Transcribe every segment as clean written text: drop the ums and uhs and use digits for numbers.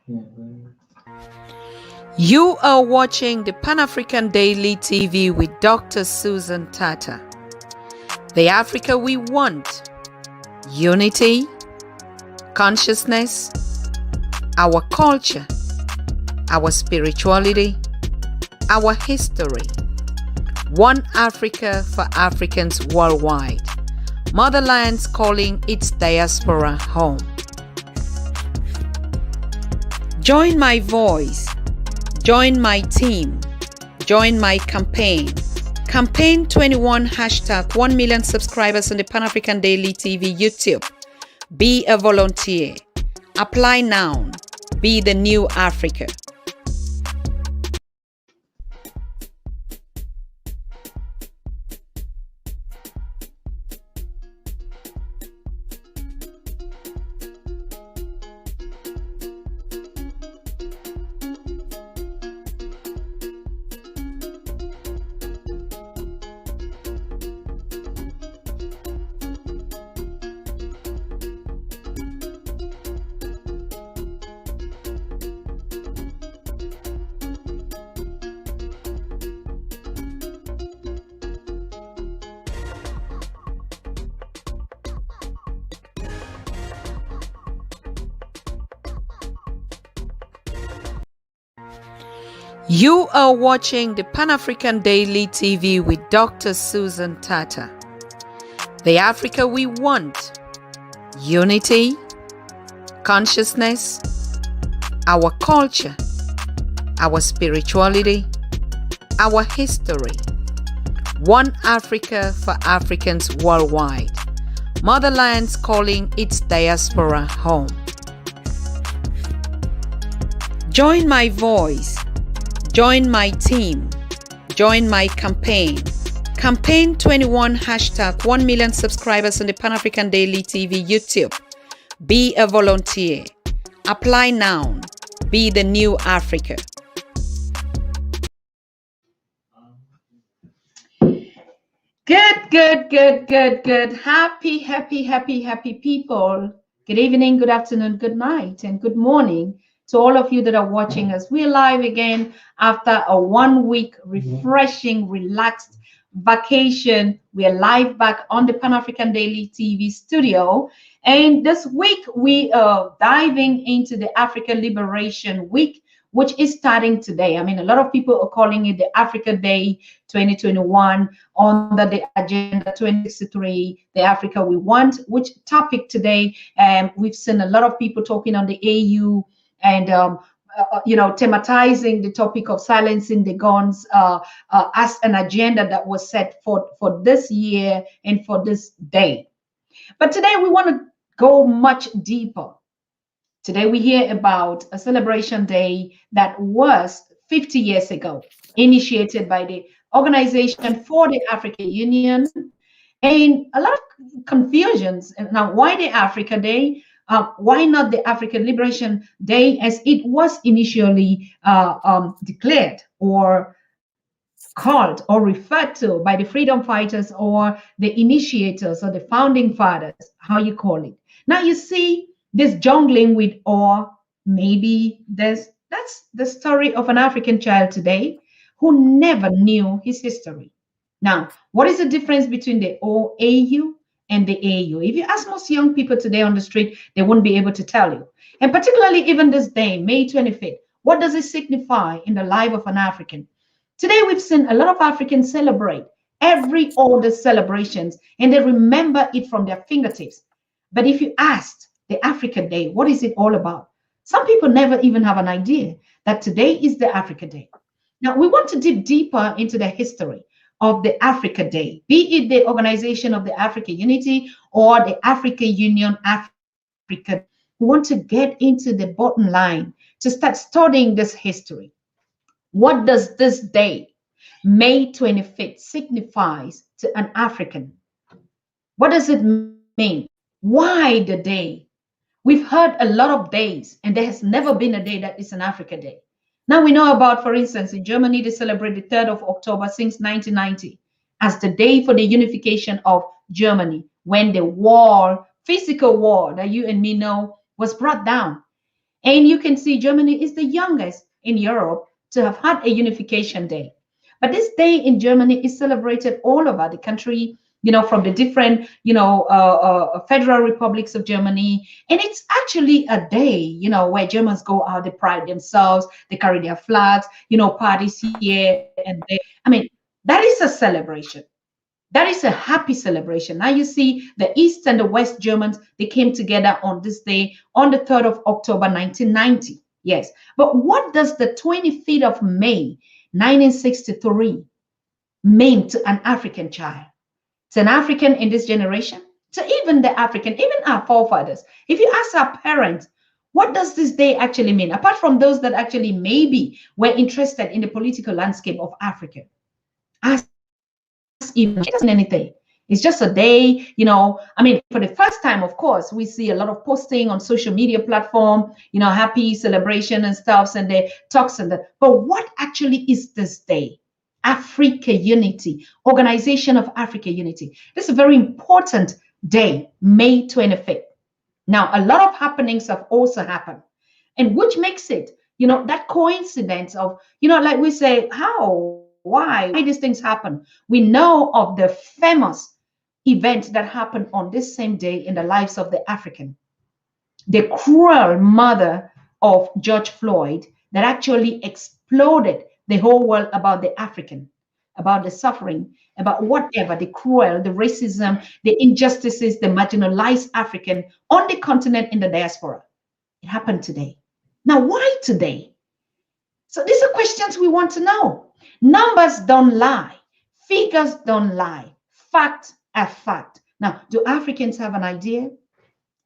You are watching the Pan-African Daily TV with Dr. Susan Tata. The Africa we want. Unity, consciousness, our culture, our spirituality, our history. One Africa for Africans worldwide. Motherland's calling its diaspora home. Join my voice. Join my team. Join my campaign. Campaign 21 hashtag 1 million subscribers on the Pan-African Daily TV YouTube. Be a volunteer. Apply now. Be the new Africa. You are watching the Pan-African Daily TV with Dr. Susan Tata. The Africa we want. Unity, consciousness, our culture, our spirituality, our history. One Africa for Africans worldwide. Motherland's calling its diaspora home. Join my voice. Join my team. Join my campaign. Campaign 21 hashtag 1 million subscribers on the Pan-African Daily TV YouTube. Be a volunteer. Apply now. Be the new Africa. Good. Happy people. Good evening, good afternoon, good night, and good morning to all of you that are watching us. We're live again after a 1 week refreshing, relaxed vacation. We're live back on the Pan-African Daily TV studio. And this week we are diving into the African Liberation Week, which is starting today. I mean, a lot of people are calling it the Africa Day 2021, under the agenda 2063, the Africa we want, which topic today. We've seen a lot of people talking on the AU and thematizing the topic of silencing the guns as an agenda that was set for this year and for this day. But today we want to go much deeper. Today we hear about a celebration day that was 50 years ago, initiated by the Organization for the African Union, and a lot of confusions. Now, why the Africa Day? Why not the African Liberation Day as it was initially declared or called or referred to by the freedom fighters or the initiators or the founding fathers, how you call it. Now you see this jongling with, or maybe that's the story of an African child today who never knew his history. Now, what is the difference between the OAU and the AU? If you ask most young people today on the street, they won't be able to tell you. And particularly even this day, May 25th, what does it signify in the life of an African? Today, we've seen a lot of Africans celebrate every older celebrations, and they remember it from their fingertips. But if you asked the Africa Day, what is it all about? Some people never even have an idea that today is the Africa Day. Now, we want to dig deeper into the history of the Africa Day, be it the Organization of the African Unity or the African Union Africa. We want to get into the bottom line to start studying this history. What does this day, May 25th, signifies to an African? What does it mean? Why the day? We've heard a lot of days, and there has never been a day that is an Africa Day. Now we know about, for instance, in Germany, they celebrate the 3rd of October since 1990 as the day for the unification of Germany, when the wall, physical wall that you and me know, was brought down. And you can see Germany is the youngest in Europe to have had a unification day. But this day in Germany is celebrated all over the country, from the different, federal republics of Germany. And it's actually a day, where Germans go out, they pride themselves, they carry their flags, parties here and there. I mean, that is a celebration. That is a happy celebration. Now you see the East and the West Germans, they came together on this day on the 3rd of October 1990. Yes. But what does the 25th of May 1963 mean to an African child? To an African in this generation, to even the African, even our forefathers. If you ask our parents, what does this day actually mean? Apart from those that actually maybe were interested in the political landscape of Africa, ask even it doesn't mean anything. It's just a day, I mean, for the first time, of course, we see a lot of posting on social media platform, happy celebration and stuff, and the talks and that. But what actually is this day? Africa Unity, Organization of Africa Unity. This is a very important day, May 25th. Now, a lot of happenings have also happened, and which makes it, that coincidence of, like we say, why these things happen. We know of the famous event that happened on this same day in the lives of the African, the cruel mother of George Floyd that actually exploded the whole world about the African, about the suffering, about whatever, the cruel, the racism, the injustices, the marginalized African on the continent in the diaspora. It happened today. Now, why today? So these are questions we want to know. Numbers don't lie. Figures don't lie. Fact are fact. Now, do Africans have an idea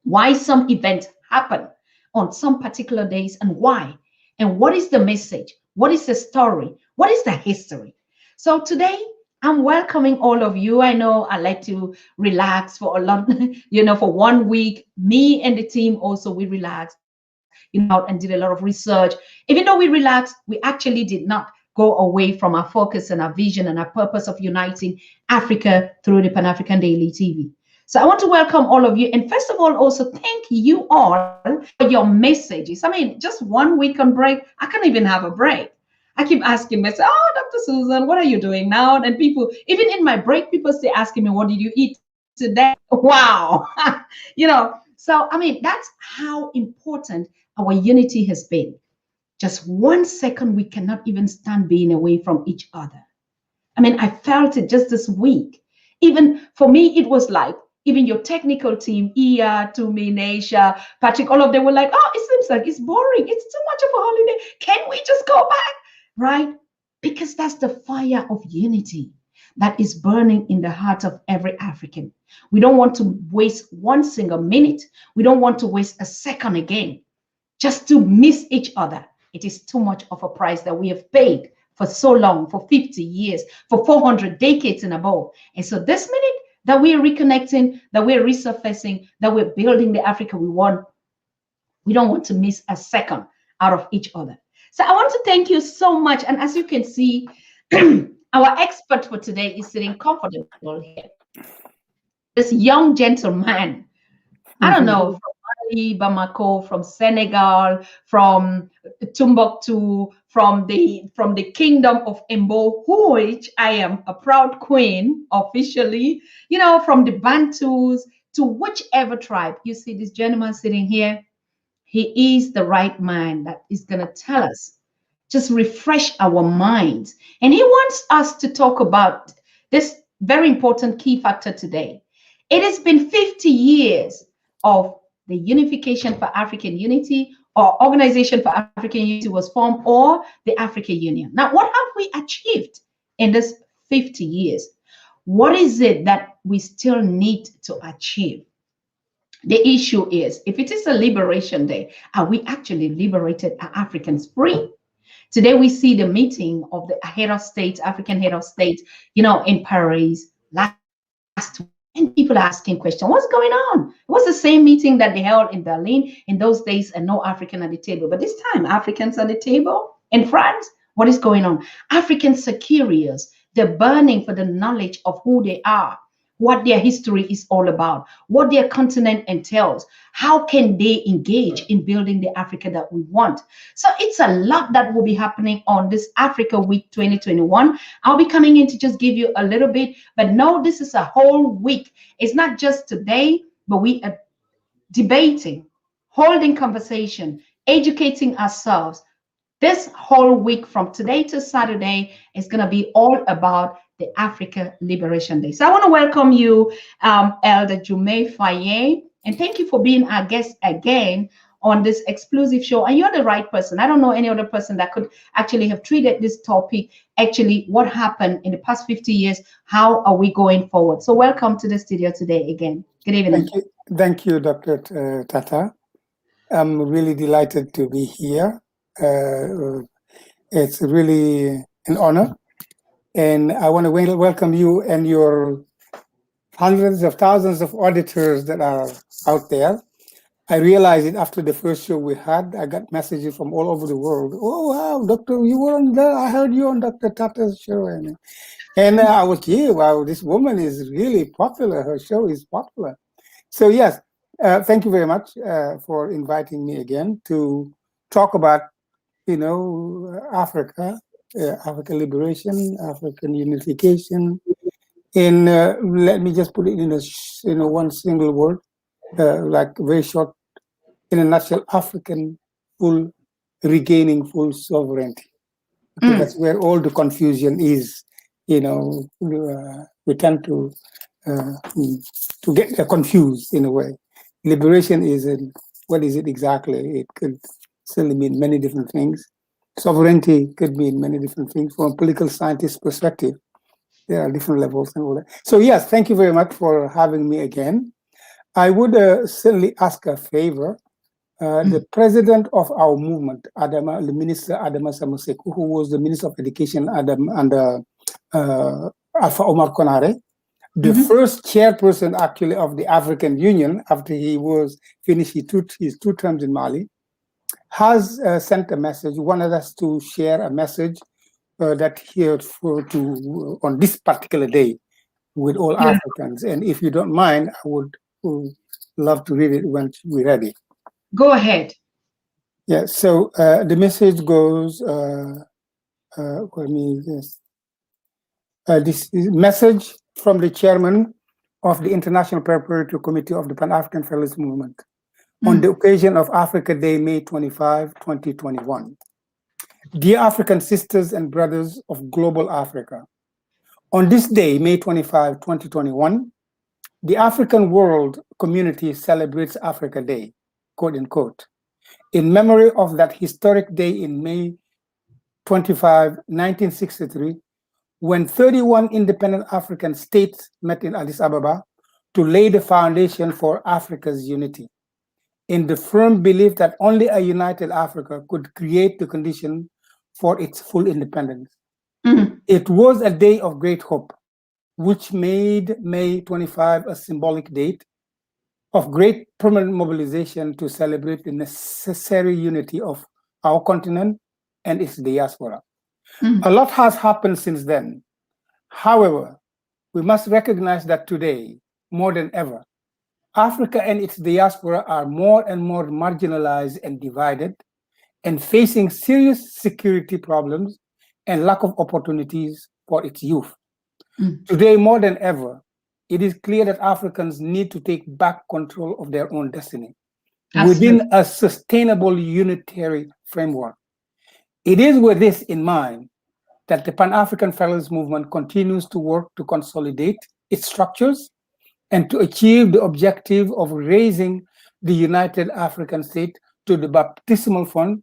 why some events happen on some particular days and why? And what is the message? What is the story? What is the history? So today, I'm welcoming all of you. I know I like to relax for a lot, for 1 week. Me and the team also, we relaxed, out and did a lot of research. Even though we relaxed, we actually did not go away from our focus and our vision and our purpose of uniting Africa through the Pan-African Daily TV. So I want to welcome all of you. And first of all, also thank you all for your messages. I mean, just 1 week on break, I can't even have a break. I keep asking myself, oh, Dr. Susan, what are you doing now? And people, even in my break, people stay asking me, what did you eat today? Wow. So, I mean, that's how important our unity has been. Just 1 second, we cannot even stand being away from each other. I mean, I felt it just this week. Even for me, it was like, even your technical team, Iya, Tumi, Naisha, Patrick, all of them were like, oh, it seems like it's boring. It's too much of a holiday. Can we just go back? Right? Because that's the fire of unity that is burning in the heart of every African. We don't want to waste 1 single minute. We don't want to waste a second again just to miss each other. It is too much of a price that we have paid for so long, for 50 years, for 400 decades and above. And so this minute that we are reconnecting, that we're resurfacing, that we're building the Africa we want, we don't want to miss a second out of each other. So I want to thank you so much. And as you can see, our expert for today is sitting comfortable here. This young gentleman, I don't know, from Mali, Bamako, from Senegal, from Timbuktu, from the kingdom of Embo, which I am a proud queen officially, from the Bantus to whichever tribe. You see this gentleman sitting here, he is the right man that is going to tell us, just refresh our minds. And he wants us to talk about this very important key factor today. It has been 50 years of the Unification for African Unity, or Organization for African Unity was formed, or the African Union. Now, what have we achieved in this 50 years? What is it that we still need to achieve? The issue is, if it is a liberation day, are we actually liberated? Are Africans free? Today, we see the meeting of the head of state, African head of state, in Paris last week. And people are asking questions, what's going on? It was the same meeting that they held in Berlin in those days, and no African at the table. But this time, Africans at the table. In France, what is going on? African securities, they're burning for the knowledge of who they are, what their history is all about, what their continent entails. How can they engage in building the Africa that we want? So it's a lot that will be happening on this Africa Week 2021. I'll be coming in to just give you a little bit, but no, this is a whole week. It's not just today, but we are debating, holding conversation, educating ourselves. This whole week from today to Saturday is going to be all about the Africa Liberation Day. So I want to welcome you, Elder Joomaay Faye, and thank you for being our guest again on this exclusive show. And you're the right person. I don't know any other person that could actually have treated this topic. Actually, what happened in the past 50 years? How are we going forward? So welcome to the studio today again. Good evening. Thank you, Dr. Tata. I'm really delighted to be here. It's really an honor. And I want to welcome you and your hundreds of thousands of auditors that are out there. I realized it after the first show we had. I got messages from all over the world. Oh, wow, Doctor, you were on there. I heard you on Dr. Tata's show. And I was, yeah, wow, this woman is really popular. Her show is popular. So, yes, thank you very much for inviting me again to talk about, Africa, Africa liberation, African unification. And let me just put it in one single word, like very short, in a nutshell, African regaining full sovereignty. Okay, that's where all the confusion is. We tend to get confused in a way. Liberation what is it exactly? It could certainly mean many different things. Sovereignty could mean many different things from a political scientist perspective. There are different levels and all that. So yes, thank you very much for having me again. I would certainly ask a favor. The president of our movement, the Minister Adama Samuseku, who was the Minister of Education under Alpha Omar Konare, the first chairperson actually of the African Union after he was finished his two terms in Mali, has sent a message, wanted us to share a message that here on this particular day with all Africans. And if you don't mind, I would love to read it when we're ready. Go ahead. Yeah, so the message goes, this is message from the chairman of the International Preparatory Committee of the Pan-African Federalist Movement on the occasion of Africa Day, May 25, 2021. Dear African sisters and brothers of global Africa, on this day, May 25, 2021, the African world community celebrates Africa Day, quote unquote, in memory of that historic day in May 25, 1963, when 31 independent African states met in Addis Ababa to lay the foundation for Africa's unity, in the firm belief that only a united Africa could create the condition for its full independence. It was a day of great hope, which made May 25 a symbolic date of great permanent mobilization to celebrate the necessary unity of our continent and its diaspora. A lot has happened since then. However, we must recognize that today, more than ever, Africa and its diaspora are more and more marginalized and divided and facing serious security problems and lack of opportunities for its youth. Today, more than ever, it is clear that Africans need to take back control of their own destiny within a sustainable unitary framework. It is with this in mind that the Pan-African Federalist Movement continues to work to consolidate its structures and to achieve the objective of raising the United African State to the baptismal font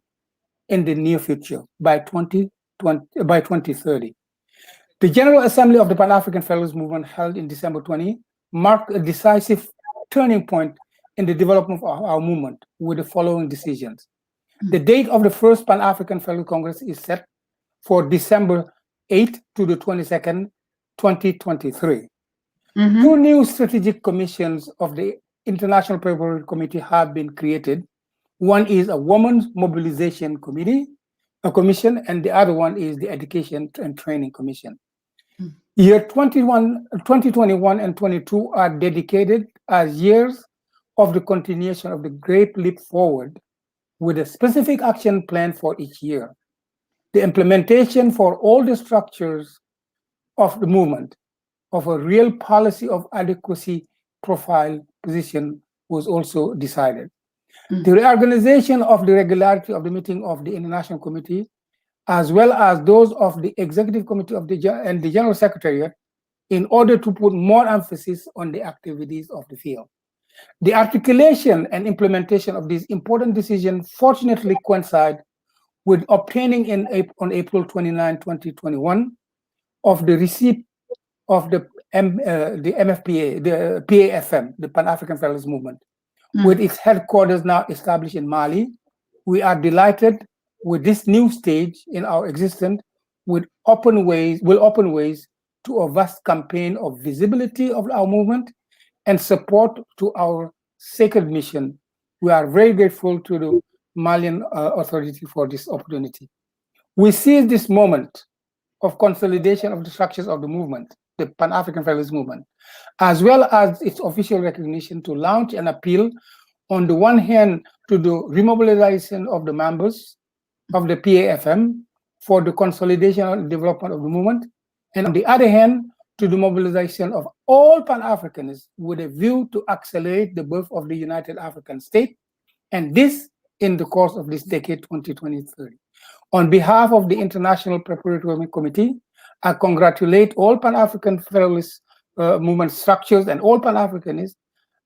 in the near future by 2030. The General Assembly of the Pan-African Federalist Movement held in December 20 marked a decisive turning point in the development of our movement with the following decisions. The date of the first Pan-African Federalist Congress is set for December 8 to the 22nd, 2023. Two new strategic commissions of the International Preparatory Committee have been created. One is a Women's Mobilization Commission, and the other one is the Education and Training Commission. Year 2021 and 22 are dedicated as years of the continuation of the Great Leap Forward with a specific action plan for each year. The implementation for all the structures of the movement of a real policy of adequacy profile position was also decided. The reorganization of the regularity of the meeting of the International Committee, as well as those of the Executive Committee of and the General Secretariat, in order to put more emphasis on the activities of the field. The articulation and implementation of these important decisions fortunately coincide with obtaining on April 29, 2021, of the receipt of the MFPA, the PAFM, the Pan-African Federalist Movement, with its headquarters now established in Mali. We are delighted with this new stage in our existence will open ways to a vast campaign of visibility of our movement and support to our sacred mission. We are very grateful to the Malian authority for this opportunity. We seize this moment of consolidation of the structures of the movement, the Pan-African Federalist Movement, as well as its official recognition to launch an appeal on the one hand to the remobilization of the members of the PAFM for the consolidation and development of the movement, and on the other hand, to the mobilization of all Pan-Africanists with a view to accelerate the birth of the United African State, and this in the course of this decade 2023. On behalf of the International Preparatory Committee, I congratulate all Pan-African Federalist movement structures and all Pan-Africanists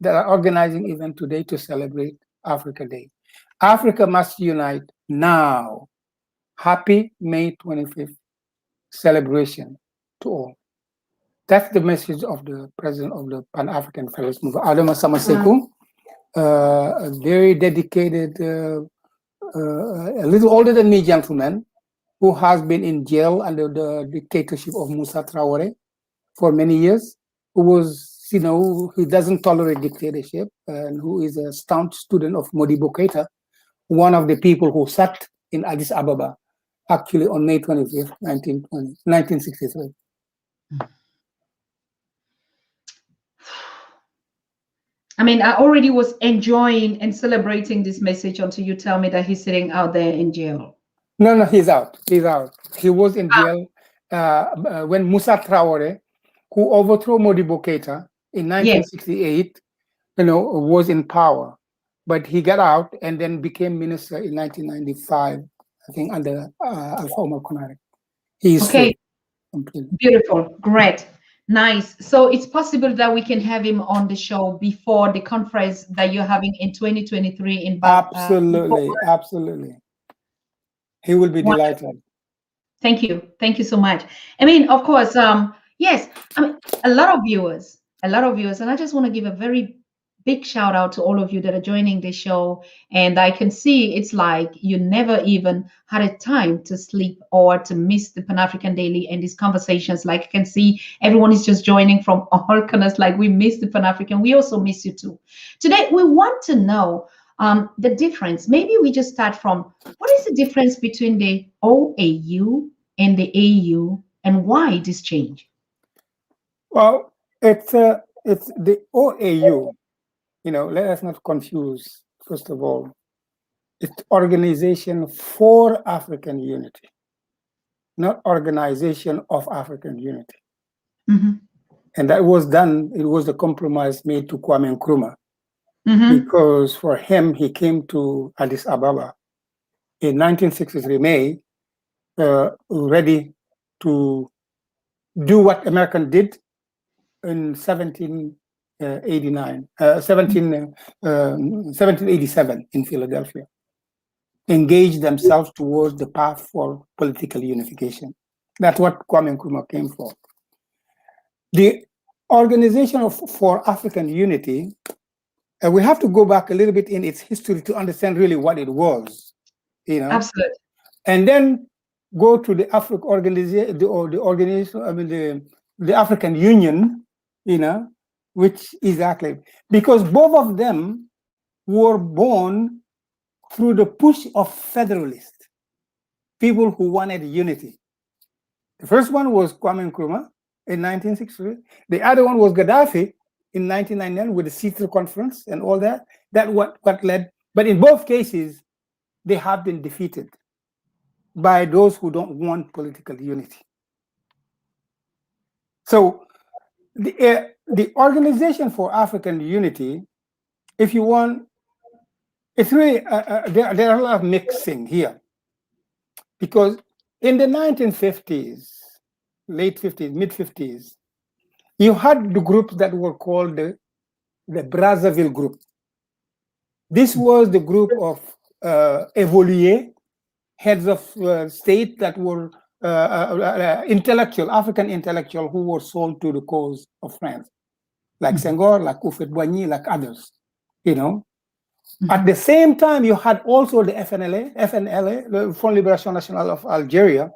that are organizing event today to celebrate Africa Day. Africa must unite now. Happy May 25th celebration to all. That's the message of the president of the Pan-African Federalist Movement, Adama Samaseku, a very dedicated, a little older than me gentleman, who has been in jail under the dictatorship of Moussa Traore for many years, who was, who doesn't tolerate dictatorship, and who is a staunch student of Modibo Keita, one of the people who sat in Addis Ababa, actually on May 25th, 1963. I mean, I already was enjoying and celebrating this message until you tell me that he's sitting out there in jail. No, he's out. He's out. He was in jail when Moussa Traore, who overthrew Modibo Keita in 1968, was in power. But he got out and then became minister in 1995, I think, under Alpha Omar Konaré. He's okay. Free. Beautiful. Great. Nice. So it's possible that we can have him on the show before the conference that you're having in 2023 in Absolutely. Absolutely. He will be delighted. Thank you. Thank you so much. I mean, of course, yes, I mean, a lot of viewers, and I just want to give a very big shout out to all of you that are joining the show. And I can see it's like you never even had a time to sleep or to miss the Pan-African Daily and these conversations. Like I can see everyone is just joining from all corners, like we miss the Pan-African. We also miss you too. Today, we want to know the difference. Maybe we just start from what is the difference between the OAU and the AU and why this change? Well, it's the OAU. Let us not confuse, first of all, it's Organization for African Unity, not Organization of African Unity. Mm-hmm. And that was done, it was a compromise made to Kwame Nkrumah, because for him, he came to Addis Ababa in 1963 May, ready to do what American did in 1787 in Philadelphia, engage themselves towards the path for political unification. That's what Kwame Nkrumah came for. The Organization for African Unity, we have to go back a little bit in its history to understand really what it was, Absolutely. and then go to the African organization, the African Union, which exactly, because both of them were born through the push of federalists, people who wanted unity. The first one was Kwame Nkrumah, in 1963. The other one was Gaddafi in 1999 with the Seattle Conference and all that. That what led. But in both cases, they have been defeated by those who don't want political unity. So the Organization for African Unity, if you want, it's really there are a lot of mixing here, because in the 1950s, late 50s, mid 50s, you had the groups that were called the Brazzaville group. This was the group of évolués, heads of state that were African intellectual who were sold to the cause of France, like Senghor, like Houphouët-Boigny, like others, you know. At the same time, you had also the FNLA, the Front Liberation National of Algeria,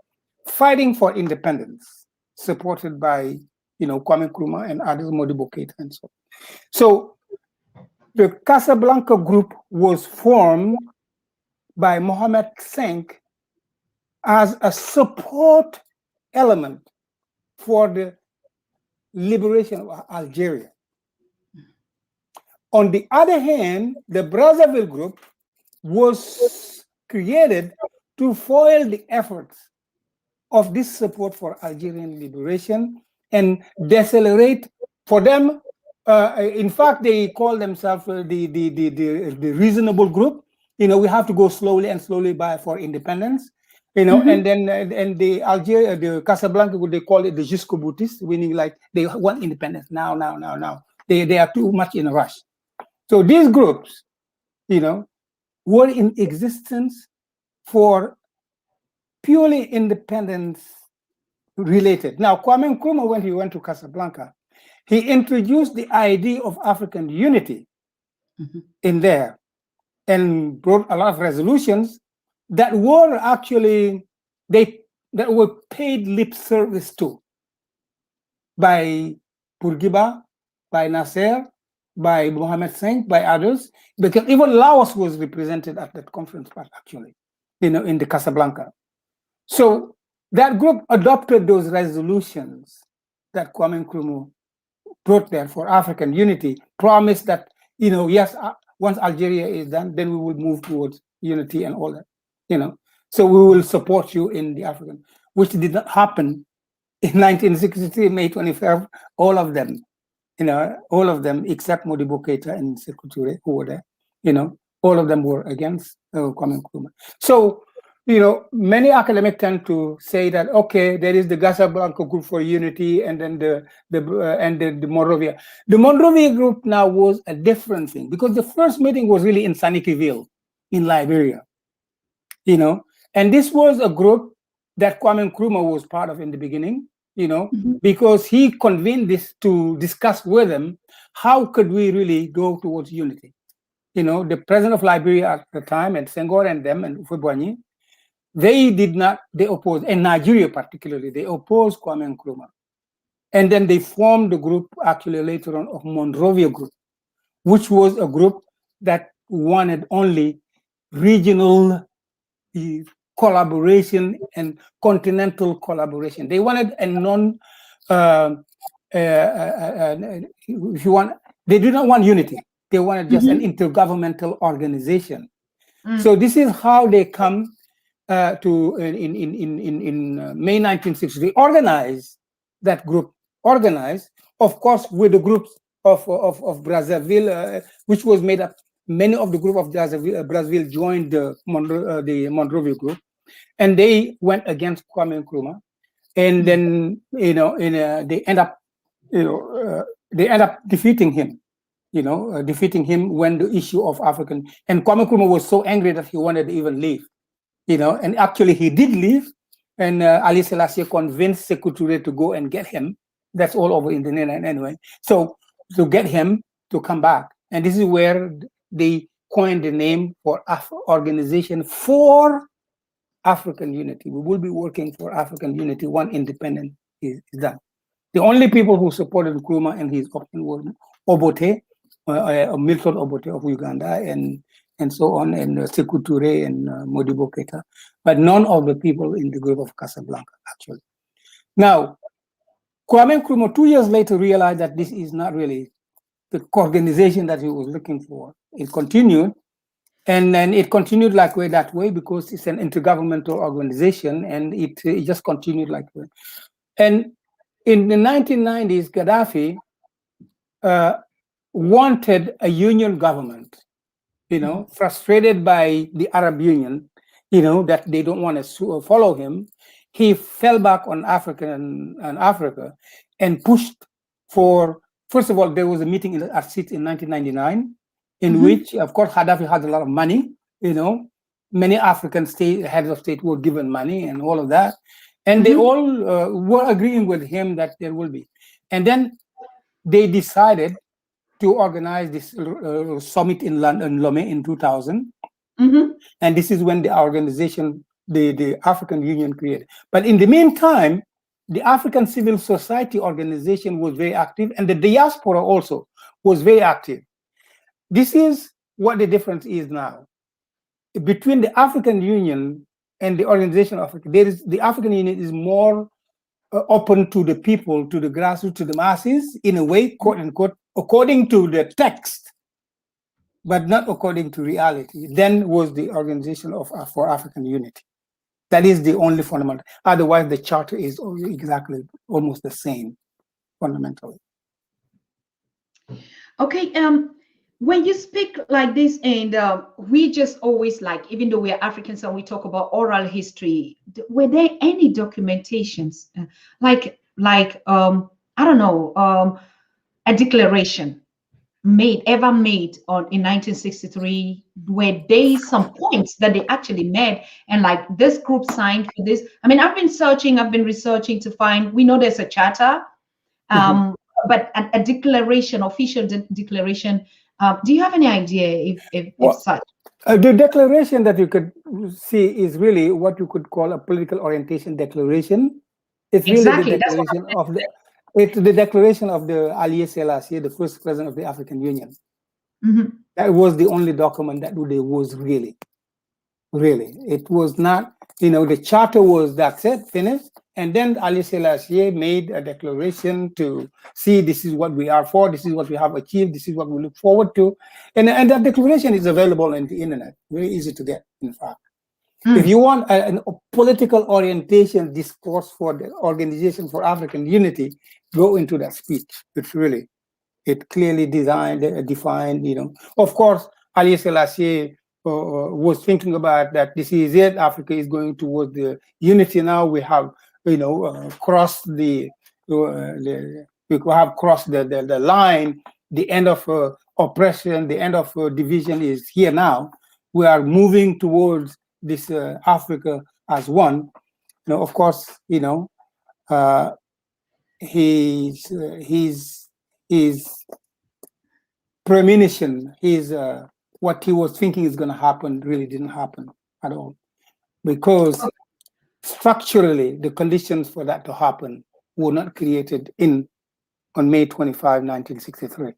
fighting for independence, supported by, Kwame Nkrumah and others, Modibo Keïta and so on. So the Casablanca group was formed by Mohamed V as a support element for the liberation of Algeria. On the other hand, the Brazzaville group was created to foil the efforts of this support for Algerian liberation and decelerate for them. In fact, they call themselves the reasonable group. We have to go slowly and slowly for independence. And then the Casablanca, they call it the jusqu'au boutiste, meaning like they want independence now. They are too much in a rush. So these groups, were in existence for purely independence related. Now, Kwame Nkrumah, when he went to Casablanca, he introduced the idea of African unity in there and brought a lot of resolutions that were actually, that were paid lip service to by Bourguiba, by Nasser, by Mohamed V, by others, because even Laos was represented at that conference, actually, in the Casablanca. So that group adopted those resolutions that Kwame Nkrumah brought there for African unity, promised that, yes, once Algeria is done, then we will move towards unity and all that, So we will support you in the African, which did not happen in 1963, May 25th, all of them except Modibo Keïta and Sékou Touré, who were there, all of them were against Kwame Nkrumah. So, many academics tend to say that, okay, there is the Casablanca group for unity, and then the Monrovia. The Monrovia group now was a different thing, because the first meeting was really in Sanikyville in Liberia, and this was a group that Kwame Nkrumah was part of in the beginning, because he convened this to discuss with them, how could we really go towards unity? The president of Liberia at the time, and Senghor and them, and Houphouët-Boigny, they opposed, and Nigeria particularly, they opposed Kwame Nkrumah. And then they formed the group, actually later on, of Monrovia Group, which was a group that wanted only regional collaboration and continental collaboration. They wanted a they did not want unity. They wanted just an intergovernmental organization. So this is how they come to in May 1960. They organized that group, of course, with the groups of Brazzaville, which was made up. Many of the group of Brazzaville joined the Monrovia group, and they went against Kwame Nkrumah, and then they end up defeating him. Defeating him when the issue of African, and Kwame Nkrumah was so angry that he wanted to even leave. And actually he did leave, and Ali Selassie convinced Sékou Touré to go and get him. That's all over in the Netherlands anyway. So to get him to come back, and this is where they coined the name for Organization for African Unity. We will be working for African unity when independence is done. The only people who supported Nkrumah and his option were Obote, Milton Obote of Uganda, and so on, and Sékou Touré and Modibo Keïta, but none of the people in the group of Casablanca, actually. Now, Kwame Nkrumah 2 years later realized that this is not really the organization that he was looking for. It continued, and then it continued like way that way because it's an intergovernmental organization, and it just continued like that. And in the 1990s, Gaddafi wanted a union government, frustrated by the Arab Union, that they don't want to follow him. He fell back on Africa and pushed for, first of all, there was a meeting in Arsit in 1999, in which, of course, Gaddafi had a lot of money, many African heads of state were given money and all of that. And they all were agreeing with him that there will be. And then they decided to organize this summit in London, Lomé, in 2000. And this is when the organization, the African Union created. But in the meantime, the African civil society organization was very active, and the diaspora also was very active. This is what the difference is now. Between the African Union and the Organization of Africa, the African Union is more open to the people, to the grassroots, to the masses, in a way, quote unquote, according to the text, but not according to reality. Then was the Organization for African Unity. That is the only fundamental. Otherwise, the charter is exactly almost the same, fundamentally. Okay. When you speak like this, and we just always like, even though we are Africans and we talk about oral history, were there any documentations like I don't know, a declaration ever made in 1963, where there is some points that they actually made, and like this group signed for this? I mean, I've been researching to find. We know there's a charter, but a declaration, official declaration. Do you have any idea if such? The declaration that you could see is really what you could call a political orientation declaration. It's really Exactly. the declaration of the declaration of the Haile Selassie, the first president of the African Union. That was the only document that there was really. It was not, the charter was, that's it, finished. And then Haile Selassie made a declaration to see this is what we are for, this is what we have achieved, this is what we look forward to. And that declaration is available on the internet, very easy to get, in fact. If you want a political orientation discourse for the Organization for African Unity, go into that speech. It clearly defined, Of course, Haile Selassie was thinking about that this is it. Africa is going towards the unity now. We have, crossed we have crossed the line. The end of oppression, the end of division is here now. We are moving towards this Africa as one. Of course, his premonition, what he was thinking is going to happen really didn't happen at all, because structurally the conditions for that to happen were not created on May 25, 1963,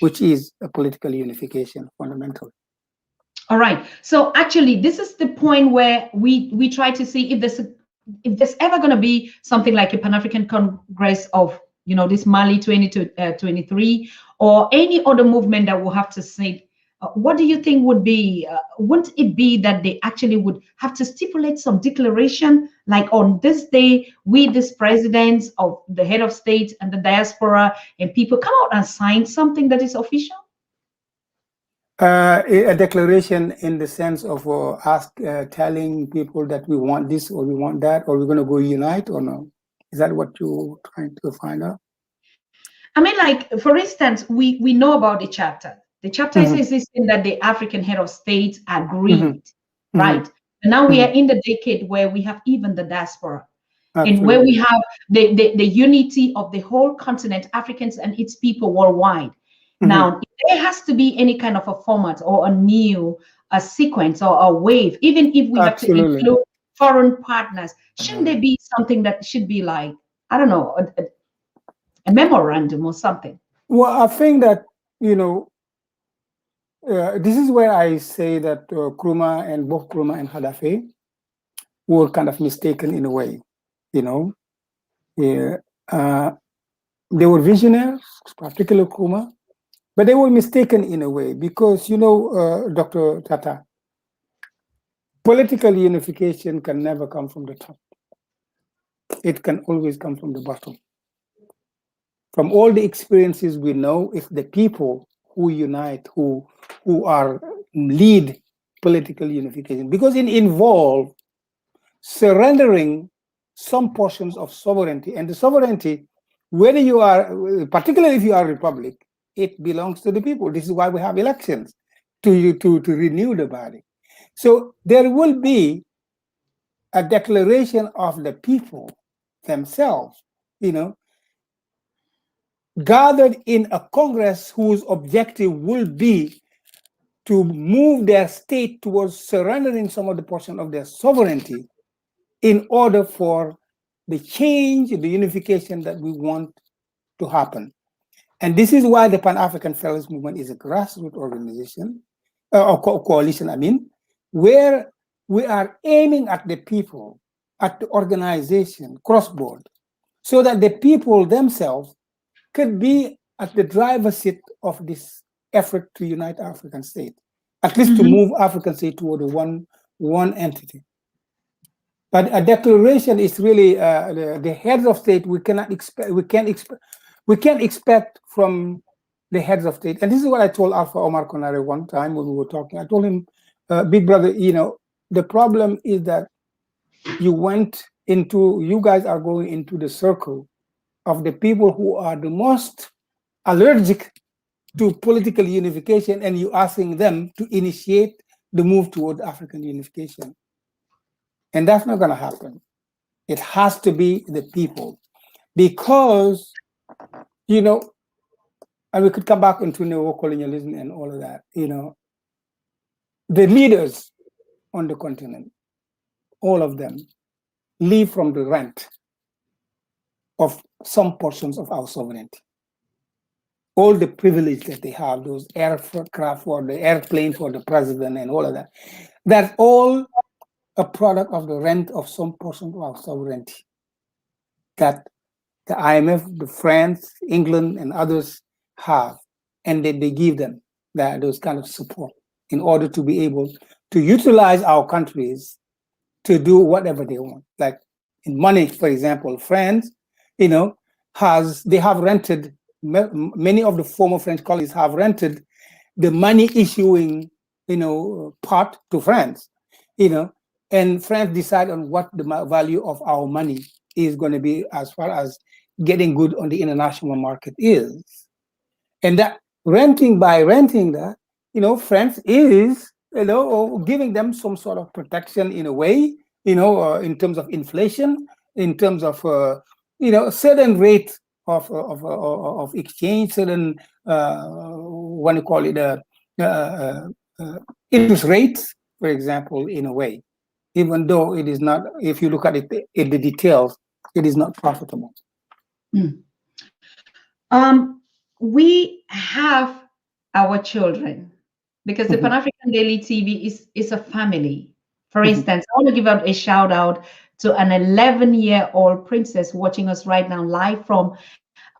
which is a political unification fundamentally. All right. So actually, this is the point where we try to see if there's ever going to be something like a Pan-African Congress of this Mali 2023, or any other movement that will have to say. What do you think would be? Wouldn't it be that they actually would have to stipulate some declaration, like on this day, we, this presidents of the head of state and the diaspora and people, come out and sign something that is official? A declaration in the sense of telling people that we want this or we want that, or we're going to go unite, or no? Is that what you're trying to find out? I mean, like, for instance, we know about the chapter. The chapter is existing that the African head of state agreed, right? And now we are in the decade where we have even the diaspora. Absolutely. And where we have the unity of the whole continent, Africans and its people worldwide. Now, if there has to be any kind of a format or a sequence or a wave, even if we have to include foreign partners, shouldn't there be something that should be like, I don't know, a memorandum or something? Well, I think that, this is where I say that both Nkrumah and Gaddafi were kind of mistaken in a way. Uh, they were visionaries, particularly Kuma, but they were mistaken in a way because, Dr. Tata, political unification can never come from the top. It can always come from the bottom. From all the experiences we know, if the people who unite, who are lead political unification, because it involves surrendering some portions of sovereignty, and the sovereignty, whether you are, particularly if you are a republic, it belongs to the people. This is why we have elections to renew the body. So there will be a declaration of the people themselves, you know, gathered in a Congress whose objective will be to move their state towards surrendering some of the portion of their sovereignty in order for the change, the unification that we want to happen. And this is why the Pan-African Federalist Movement is a grassroots organization, or coalition, where we are aiming at the people, at the organization, cross-board, so that the people themselves could be at the driver's seat of this effort to unite African state, at least to move African state toward one entity. But a declaration is really the heads of state. We cannot expect. We can't expect from the heads of state. And this is what I told Alpha Omar Konare one time when we were talking. I told him, "Big brother, the problem is that you guys are going into the circle of the people who are the most allergic to political unification, and you asking them to initiate the move toward African unification, and that's not going to happen." It has to be the people, because, and we could come back into neocolonialism and all of that, the leaders on the continent, all of them live from the rent of some portions of our sovereignty. All the privilege that they have, those aircraft for the airplane for the president and all of that, that's all a product of the rent of some portion of our sovereignty that the IMF, the France, England, and others have, and then they give them those kind of support in order to be able to utilize our countries to do whatever they want. Like in money, for example, France, they have rented, many of the former French colonies have rented the money issuing, part to France, and France decide on what the value of our money is going to be as far as getting good on the international market is. And that by renting that, France is, giving them some sort of protection in a way, in terms of inflation, in terms of, certain rate of exchange, certain, what do you call it, interest rates, for example, in a way, even though it is not, if you look at it in the details, it is not profitable. We have our children, because the Pan African Daily TV is a family. For instance, I want to give out a shout out to an 11-year-old princess watching us right now live from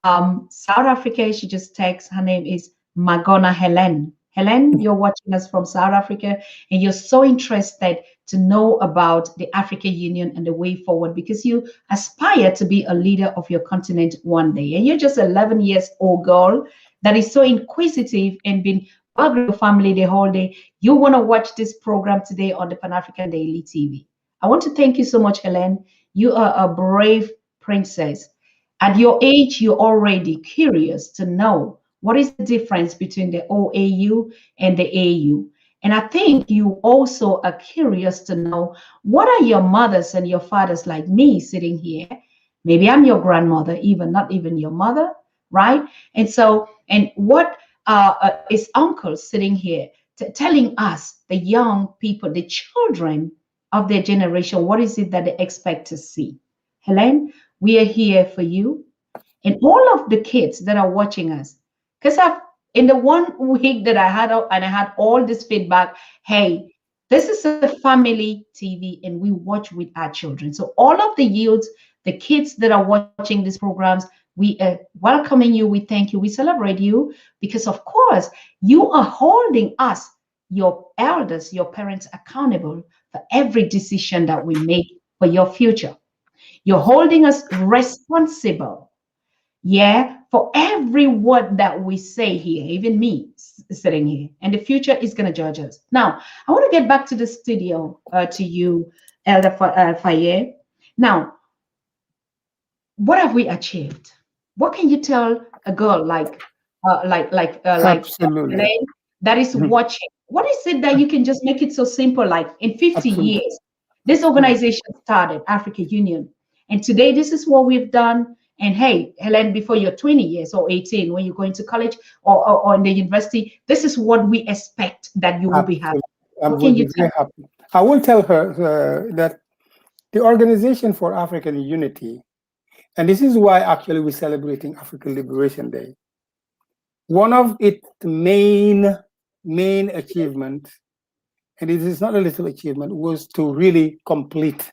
South Africa. She just texts, her name is Magona Helen. Helen, you're watching us from South Africa, and you're so interested to know about the African Union and the way forward, because you aspire to be a leader of your continent one day. And you're just 11 years old girl that is so inquisitive and been bugging your family the whole day. You want to watch this program today on the Pan African Daily TV. I want to thank you so much, Helen. You are a brave princess. At your age, you're already curious to know what is the difference between the OAU and the AU. And I think you also are curious to know, what are your mothers and your fathers like me sitting here? Maybe I'm your grandmother, even not even your mother, right? And so, and what is uncle sitting here telling us, the young people, the children of their generation, what is it that they expect to see? Helen, we are here for you and all of the kids that are watching us. Because in the 1 week that I had, and I had all this feedback, hey, This is a family TV, and we watch with our children. So all of the youths, the kids that are watching these programs, we are welcoming you. We thank you. We celebrate you because, of course, you are holding us, your elders, your parents, accountable for every decision that we make for your future. You're holding us responsible, yeah, for every word that we say here, even me sitting here. And the future is going to judge us. Now, I want to get back to the studio, to you, Elder Faye. Now, what have we achieved? What can you tell a girl like Absolutely. Elaine that is Mhm. watching? What is it that you can just make it so simple? Like in 50 Absolutely. years, this organization started, Africa Union, and today this is what we've done. And hey, Helen, before you're 20 years or 18, when you're going to college or in the university, this is what we expect that you will be having. Absolutely. I What will can be you tell? very happy. I will tell her that the Organization for African Unity, and this is why actually we're celebrating African Liberation Day. One of its main achievements, and it is not a little achievement, was to really complete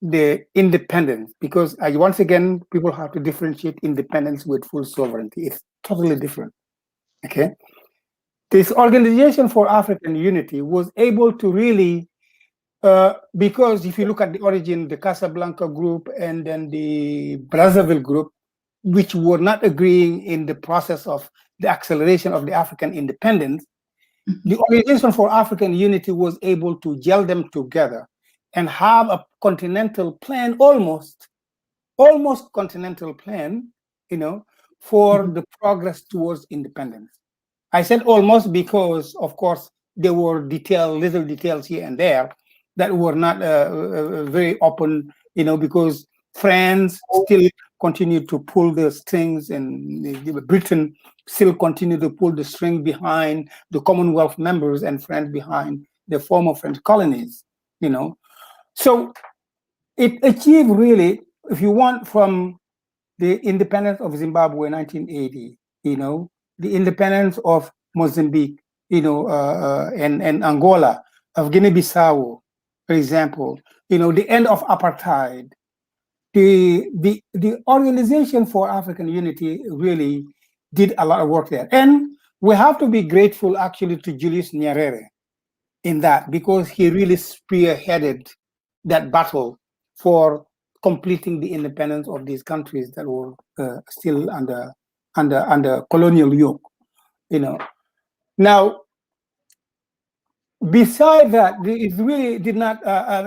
the independence. Because once again, people have to differentiate independence with full sovereignty. It's totally different. Okay, this Organization for African Unity was able to really, because if you look at the origin, the Casablanca group and then the Brazzaville group, which were not agreeing in the process of the acceleration of the African independence, the Organization for African Unity was able to gel them together and have a continental plan, almost continental plan, for Mhm. the progress towards independence. I said almost because, of course, there were little details here and there that were not very open, because France still continued to pull the strings, and Britain still continued to pull the string behind the Commonwealth members and France behind the former French colonies, So it achieved really, if you want, from the independence of Zimbabwe, 1980, the independence of Mozambique, and Angola, of Guinea-Bissau, for example, the end of apartheid. The Organization for African Unity really did a lot of work there. And we have to be grateful actually to Julius Nyerere in that, because he really spearheaded that battle for completing the independence of these countries that were still under colonial yoke. Now, beside that, it really did not. Uh,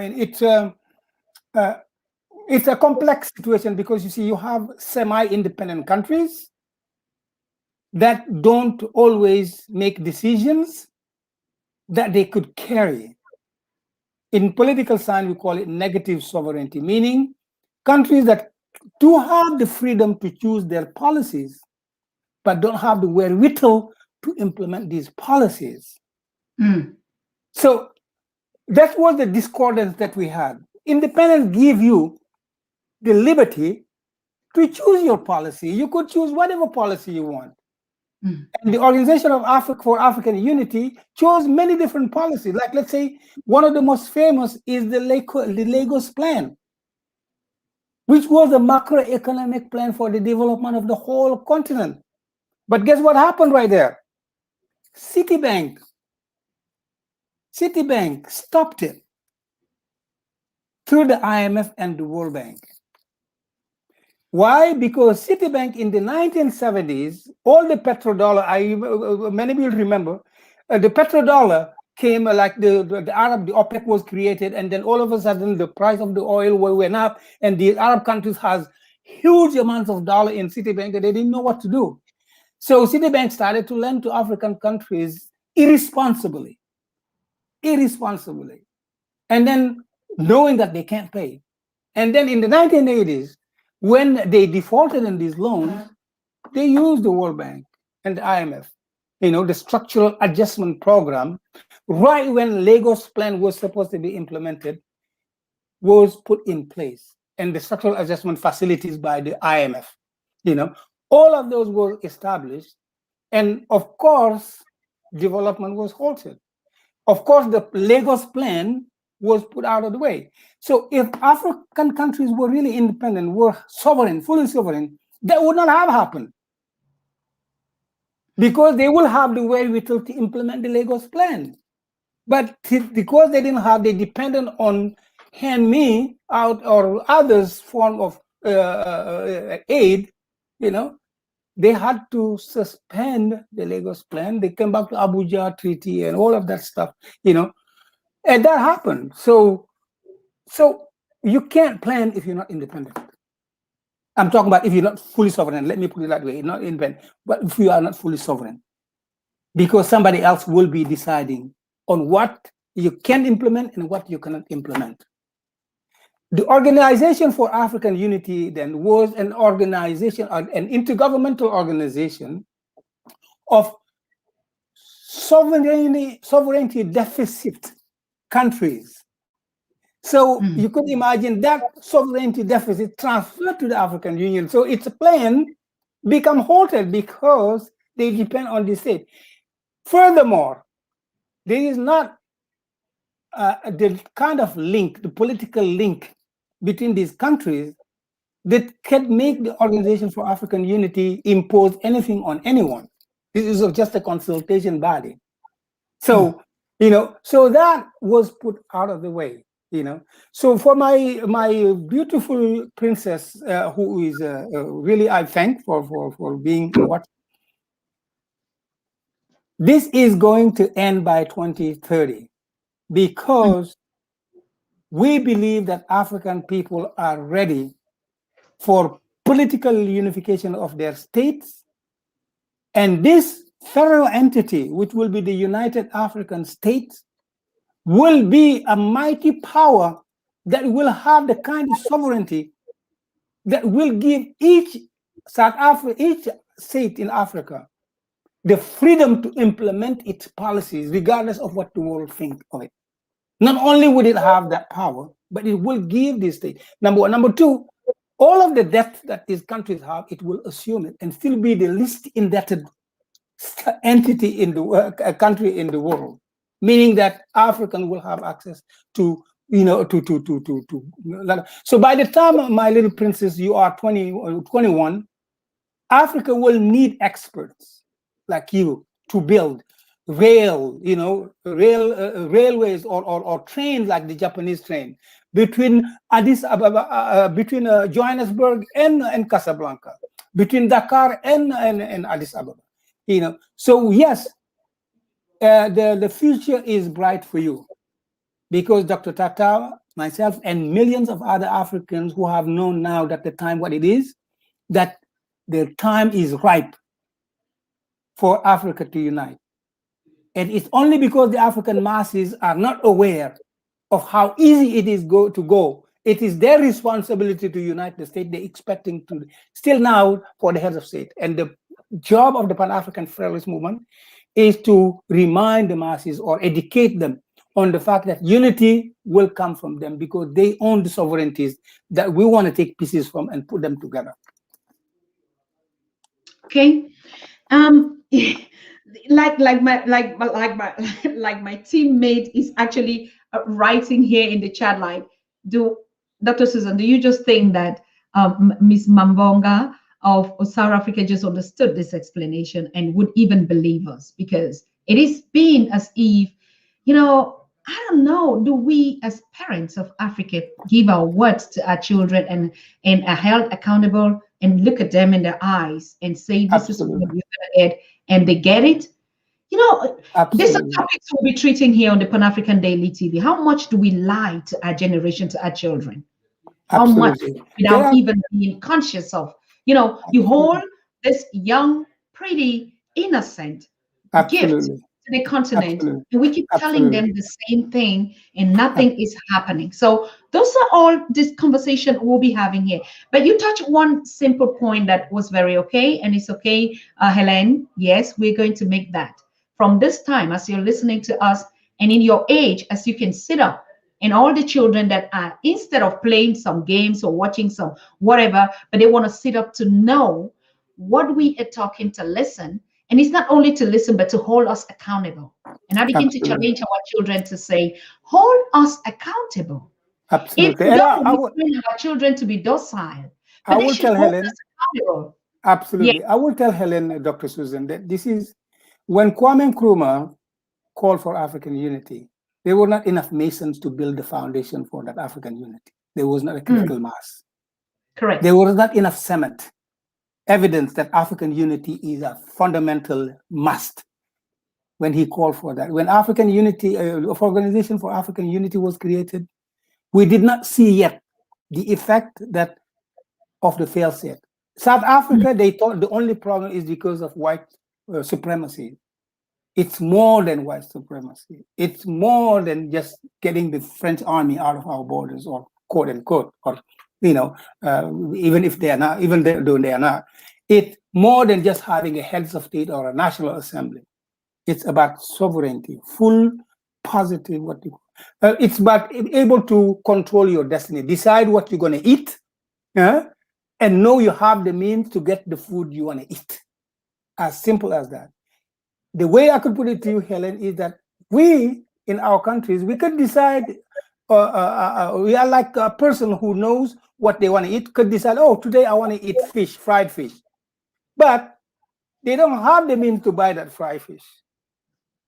it's a complex situation, because you see, you have semi-independent countries that don't always make decisions that they could carry. In political science, we call it negative sovereignty, meaning countries that do have the freedom to choose their policies, but don't have the wherewithal to implement these policies. Mm. So that was the discordance that we had. Independence give you the liberty to choose your policy. You could choose whatever policy you want. Mm. And the Organization of Africa for African Unity chose many different policies. Like, let's say, one of the most famous is the Lagos Plan, which was a macroeconomic plan for the development of the whole continent. But guess what happened right there? Citibank stopped it through the IMF and the World Bank. Why? Because Citibank in the 1970s, all the petrodollar, many will remember, the petrodollar came, like the Arab, the OPEC was created, and then all of a sudden the price of the oil went up, and the Arab countries has huge amounts of dollar in Citibank, and they didn't know what to do. So Citibank started to lend to African countries irresponsibly, and then knowing that they can't pay. And then in the 1980s, when they defaulted in these loans, they used the World Bank and the IMF, the structural adjustment program, right when Lagos plan was supposed to be implemented, was put in place, and the structural adjustment facilities by the IMF. All of those were established, and of course, development was halted. Of course, the Lagos plan was put out of the way. So if African countries were really independent, were sovereign, fully sovereign, that would not have happened. Because they will have the wherewithal to implement the Lagos plan. But because they didn't have, they depended on hand me out or others form of aid, they had to suspend the Lagos plan. They came back to Abuja Treaty and all of that stuff, and that happened. So you can't plan if you're not independent. I'm talking about if you're not fully sovereign. Let me put it that way, not independent, but if you are not fully sovereign, because somebody else will be deciding on what you can implement and what you cannot implement. The Organization for African Unity then was an organization, an intergovernmental organization of sovereignty deficit countries. So you could imagine that sovereignty deficit transferred to the African Union. So its plan become halted because they depend on the state. Furthermore, there is not the kind of link, the political link between these countries that can make the Organization for African Unity impose anything on anyone. This is just a consultation body. So, so that was put out of the way, So for my beautiful princess, who is really, I thank for being in what. This is going to end by 2030 because we believe that African people are ready for political unification of their states. And this federal entity, which will be the United African States, will be a mighty power that will have the kind of sovereignty that will give each state in Africa the freedom to implement its policies, regardless of what the world thinks of it. Not only would it have that power, but it will give this state. Number one. Number two, all of the debt that these countries have, it will assume it and still be the least indebted entity in the country in the world, meaning that African will have access to, So by the time, my little princess, you are 20 or 21, Africa will need experts like you to build railways or trains like the Japanese train between Addis Ababa, between Johannesburg and Casablanca, between Dakar and Addis Ababa. So yes, the future is bright for you because Dr. Tata, myself, and millions of other Africans who have known now that the time what it is, that the time is ripe for Africa to unite. And it's only because the African masses are not aware of how easy it is to go. It is their responsibility to unite the state. They're expecting to still now for the heads of state. And the job of the Pan-African Federalist Movement is to remind the masses or educate them on the fact that unity will come from them because they own the sovereignties that we want to take pieces from and put them together. Okay. like my teammate is actually writing here in the chat line. Dr. Susan, do you just think that Miss Mambonga of South Africa just understood this explanation and would even believe us? Because it is being as if, I don't know, do we as parents of Africa give our words to our children and are held accountable and look at them in their eyes and say, this Absolutely. is what you're going to get, and they get it? These are topics we'll be treating here on the Pan-African Daily TV. How much do we lie to our generation, to our children? How much without even being conscious of, you hold this young, pretty, innocent gift to the continent, and we keep telling them the same thing and nothing is happening. So those are all this conversation we'll be having here. But you touch one simple point that was very okay, and it's okay, Helen. Yes, we're going to make that from this time as you're listening to us and in your age, as you can sit up, and all the children that are, instead of playing some games or watching some whatever, but they want to sit up to know what we are talking, to listen. And it's not only to listen, but to hold us accountable And I begin to Absolutely. challenge our children to say, hold us accountable. If Absolutely. we And don't, we train our children to be docile, I but they will should tell hold us Helen, accountable. Yeah. absolutely. I will tell Helen, Dr. Susan, that this is when Kwame Nkrumah called for African unity, there were not enough Masons to build the foundation for that African unity. There was not a critical mass. Correct. There was not enough cement, evidence that African unity is a fundamental must when he called for that. When African unity, Organization for African Unity was created, we did not see yet the effect that of the failed state. South Africa, they thought the only problem is because of white supremacy. It's more than white supremacy. It's more than just getting the French army out of our borders, or quote unquote, or even if they are not, even though they are not. It's more than just having a heads of state or a national assembly. It's about sovereignty, full, positive. It's about able to control your destiny, decide what you're going to eat, and know you have the means to get the food you want to eat. As simple as that. The way I could put it to you, Helen, is that we in our countries, we could decide, we are like a person who knows what they want to eat, could decide, oh, today I want to eat fish, fried fish. But they don't have the means to buy that fried fish.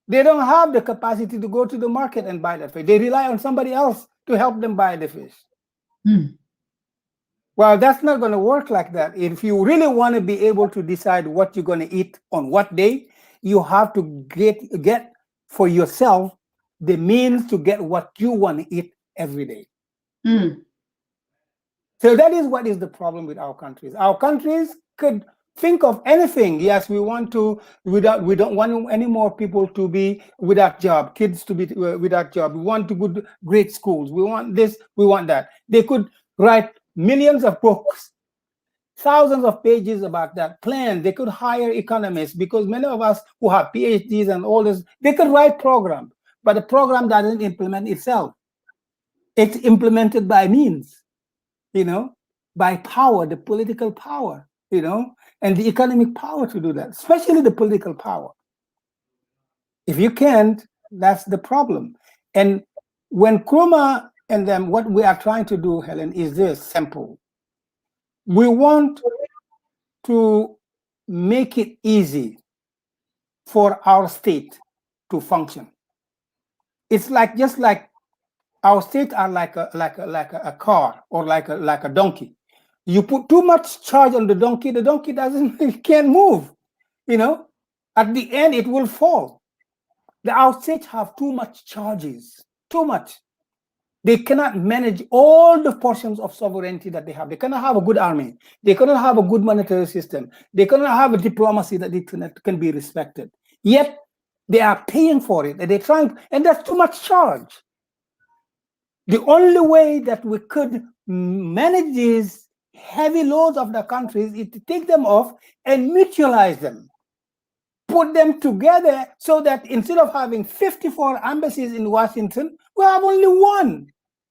They don't have the capacity to go to the market and buy that fish. They rely on somebody else to help them buy the fish. Well, that's not going to work like that. If you really want to be able to decide what you're going to eat on what day, you have to get for yourself the means to get what you want to eat every day. So that is what is the problem with our countries. Our countries could think of anything. Yes, we don't want any more people to be without job, kids to be without job. We want to go to great schools. We want this, we want that. They could write millions of books, thousands of pages about that plan. They could hire economists, because many of us who have PhDs and all this, they could write programs, but the program doesn't implement itself. It's implemented by means, by power, the political power, and the economic power to do that, especially the political power. If you can't, that's the problem. And when Nkrumah and them, what we are trying to do, Helen, is this simple. We want to make it easy for our state to function. It's like, just like our states are like a car, or like a donkey. You put too much charge on the donkey doesn't, it can't move. At the end it will fall. Our states have too much charges, too much. They cannot manage all the portions of sovereignty that they have. They cannot have a good army. They cannot have a good monetary system. They cannot have a diplomacy that can be respected. Yet they are paying for it, and they're trying, and that's too much charge. The only way that we could manage these heavy loads of the countries is to take them off and mutualize them. Put them together so that instead of having 54 embassies in Washington, we have only one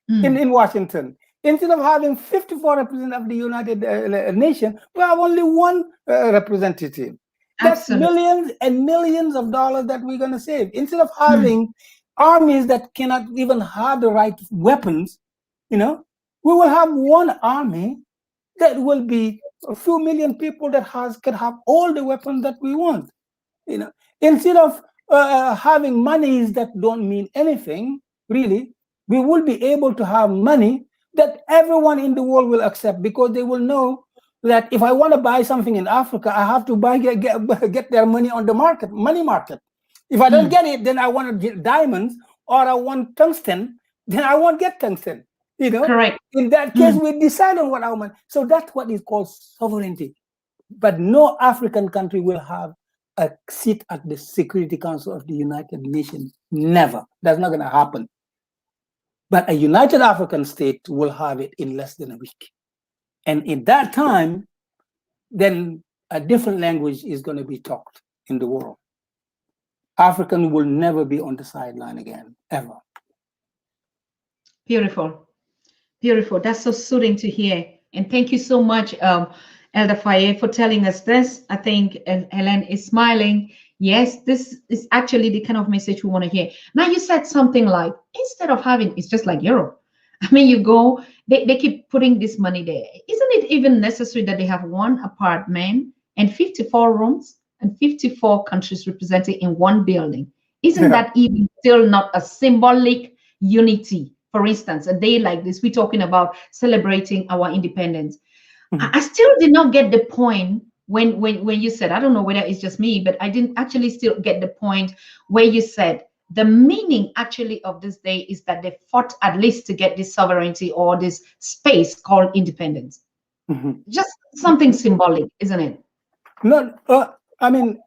in Washington. Instead of having 54 representatives of the United Nations, we have only one representative. That's millions and millions of dollars that we're going to save. Instead of having armies that cannot even have the right weapons, we will have one army that will be a few million people that can have all the weapons that we want. Instead of having monies that don't mean anything, really, we will be able to have money that everyone in the world will accept, because they will know that if I want to buy something in Africa, I have to get their money on the money market. If I don't get it, then I want to get diamonds, or I want tungsten, then I won't get tungsten. Correct. In that case, we decide on what I want. So that's what is called sovereignty. But no African country will have a seat at the Security Council of the United Nations. Never. That's not going to happen. But a United African state will have it in less than a week. And in that time, then a different language is going to be talked in the world. African will never be on the sideline again, ever. Beautiful. Beautiful. That's so soothing to hear. And thank you so much, Elder Faye, for telling us this. I think Helen is smiling. Yes, this is actually the kind of message we want to hear. Now, you said something like, instead of having, it's just like Europe. I mean, you go, they keep putting this money there. Isn't it even necessary that they have one apartment and 54 rooms and 54 countries represented in one building? Isn't Yeah. that even still not a symbolic unity? For instance, a day like this, we're talking about celebrating our independence. I Mhm. still did not get the point when you said, I don't know whether it's just me, but I didn't actually still get the point where you said the meaning actually of this day is that they fought at least to get this sovereignty or this space called independence. Mhm. Just something symbolic, isn't it? No, I mean,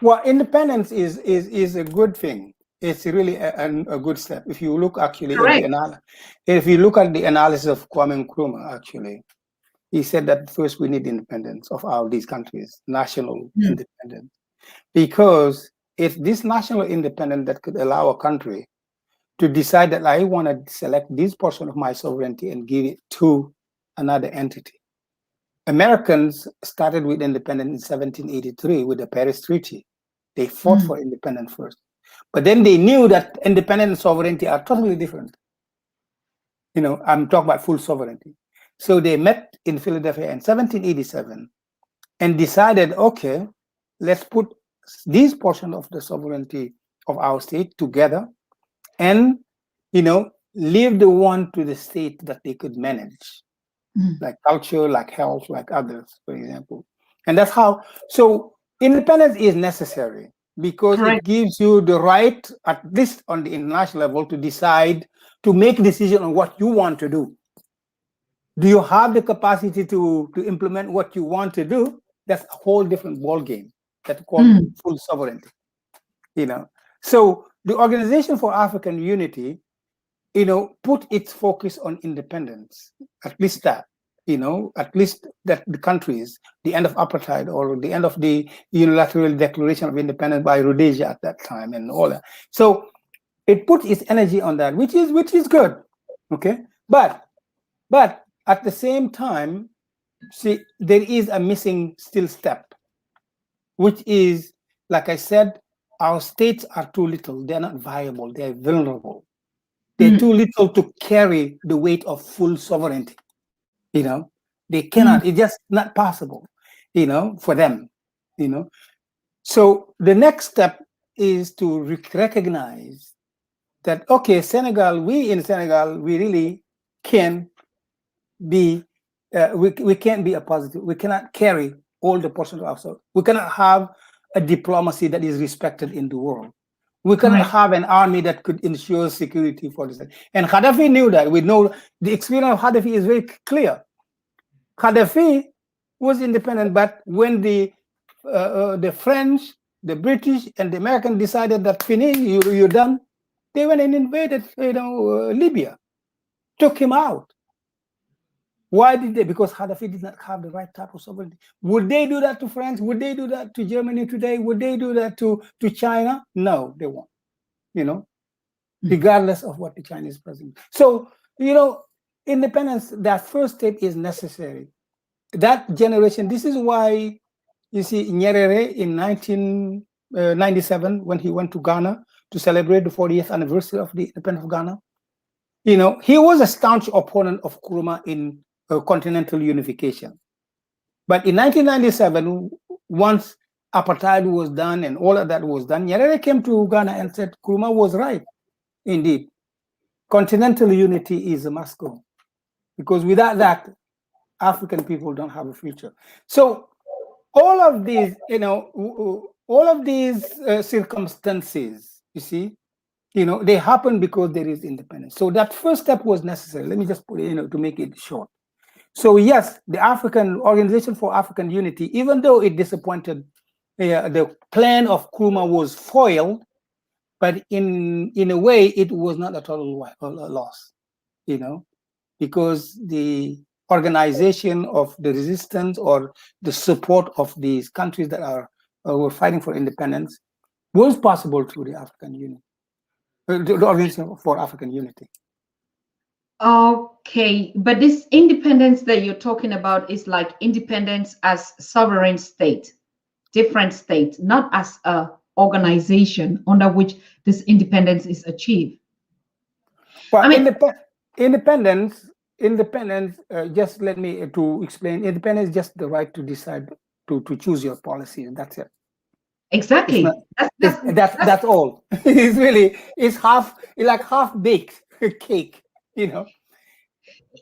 well, independence is a good thing. It's really a good step. If you look actually in the Correct. if you look at the analysis of Kwame Nkrumah, actually, he said that first we need independence of all these countries, national Mm, independence, because it's this national independence that could allow a country to decide that I want to select this portion of my sovereignty and give it to another entity. Americans started with independence in 1783 with the Paris Treaty. They fought mm, for independence first. But then they knew that independence and sovereignty are totally different. I'm talking about full sovereignty. So they met in Philadelphia in 1787 and decided, okay, let's put this portion of the sovereignty of our state together and, leave the one to the state that they could manage, mm. like culture, like health, like others, for example. And that's how, so independence is necessary because it Correct. gives you the right, at least on the international level, to decide, to make a decision on what you want to do. Do you have the capacity to implement what you want to do? That's a whole different ball game that's called Mm, full sovereignty. You know, so the Organization for African Unity, put its focus on independence. At least that, at least that the countries, the end of apartheid or the end of the unilateral declaration of independence by Rhodesia at that time and all that. So it put its energy on that, which is good. Okay, but at the same time, see, there is a missing still step, which is, like I said, our states are too little. They're not viable. They're vulnerable. They're too mm, little to carry the weight of full sovereignty. You know, they mm, cannot. It's just not possible. For them. You know. So the next step is to recognize that, okay, Senegal, we in Senegal, we really can be, we can't be a positive. We cannot carry all the portions of ourselves. We cannot have a diplomacy that is respected in the world. We cannot correct. have an army that could ensure security for the state. And Gaddafi knew that. We know the experience of Gaddafi is very clear. Gaddafi was independent, but when the French, the British, and the American decided that finish, you're done, they went and invaded, Libya, took him out. Why did they? Because Gaddafi did not have the right type of sovereignty. Would they do that to France? Would they do that to Germany today? Would they do that to China? No, they won't. Mm. Regardless of what the Chinese president. So, independence, that first step is necessary. That generation, this is why you see Nyerere in 1997, when he went to Ghana to celebrate the 40th anniversary of the independence of Ghana, he was a staunch opponent of Nkrumah in continental unification. But in 1997, once apartheid was done and all of that was done, Nyerere came to Ghana and said Nkrumah was right. Indeed, continental unity is a must go, because without that, African people don't have a future. So all of these, circumstances, you see, they happen because there is independence. So that first step was necessary. Let me just put it, to make it short. So yes, the African Organization for African Unity, even though it disappointed, the plan of Nkrumah was foiled, but in a way, it was not a total loss, because the organization of the resistance or the support of these countries that were fighting for independence was possible through the African Union, the Organization for African Unity. Okay, but this independence that you're talking about is like independence as sovereign state. different states, not as a organization under which this independence is achieved. Well, I mean, independence. Just let me to explain. Independence is just the right to decide to choose your policy, and that's it. It's not. exactly. That's That's all. It's half like half baked cake. You know.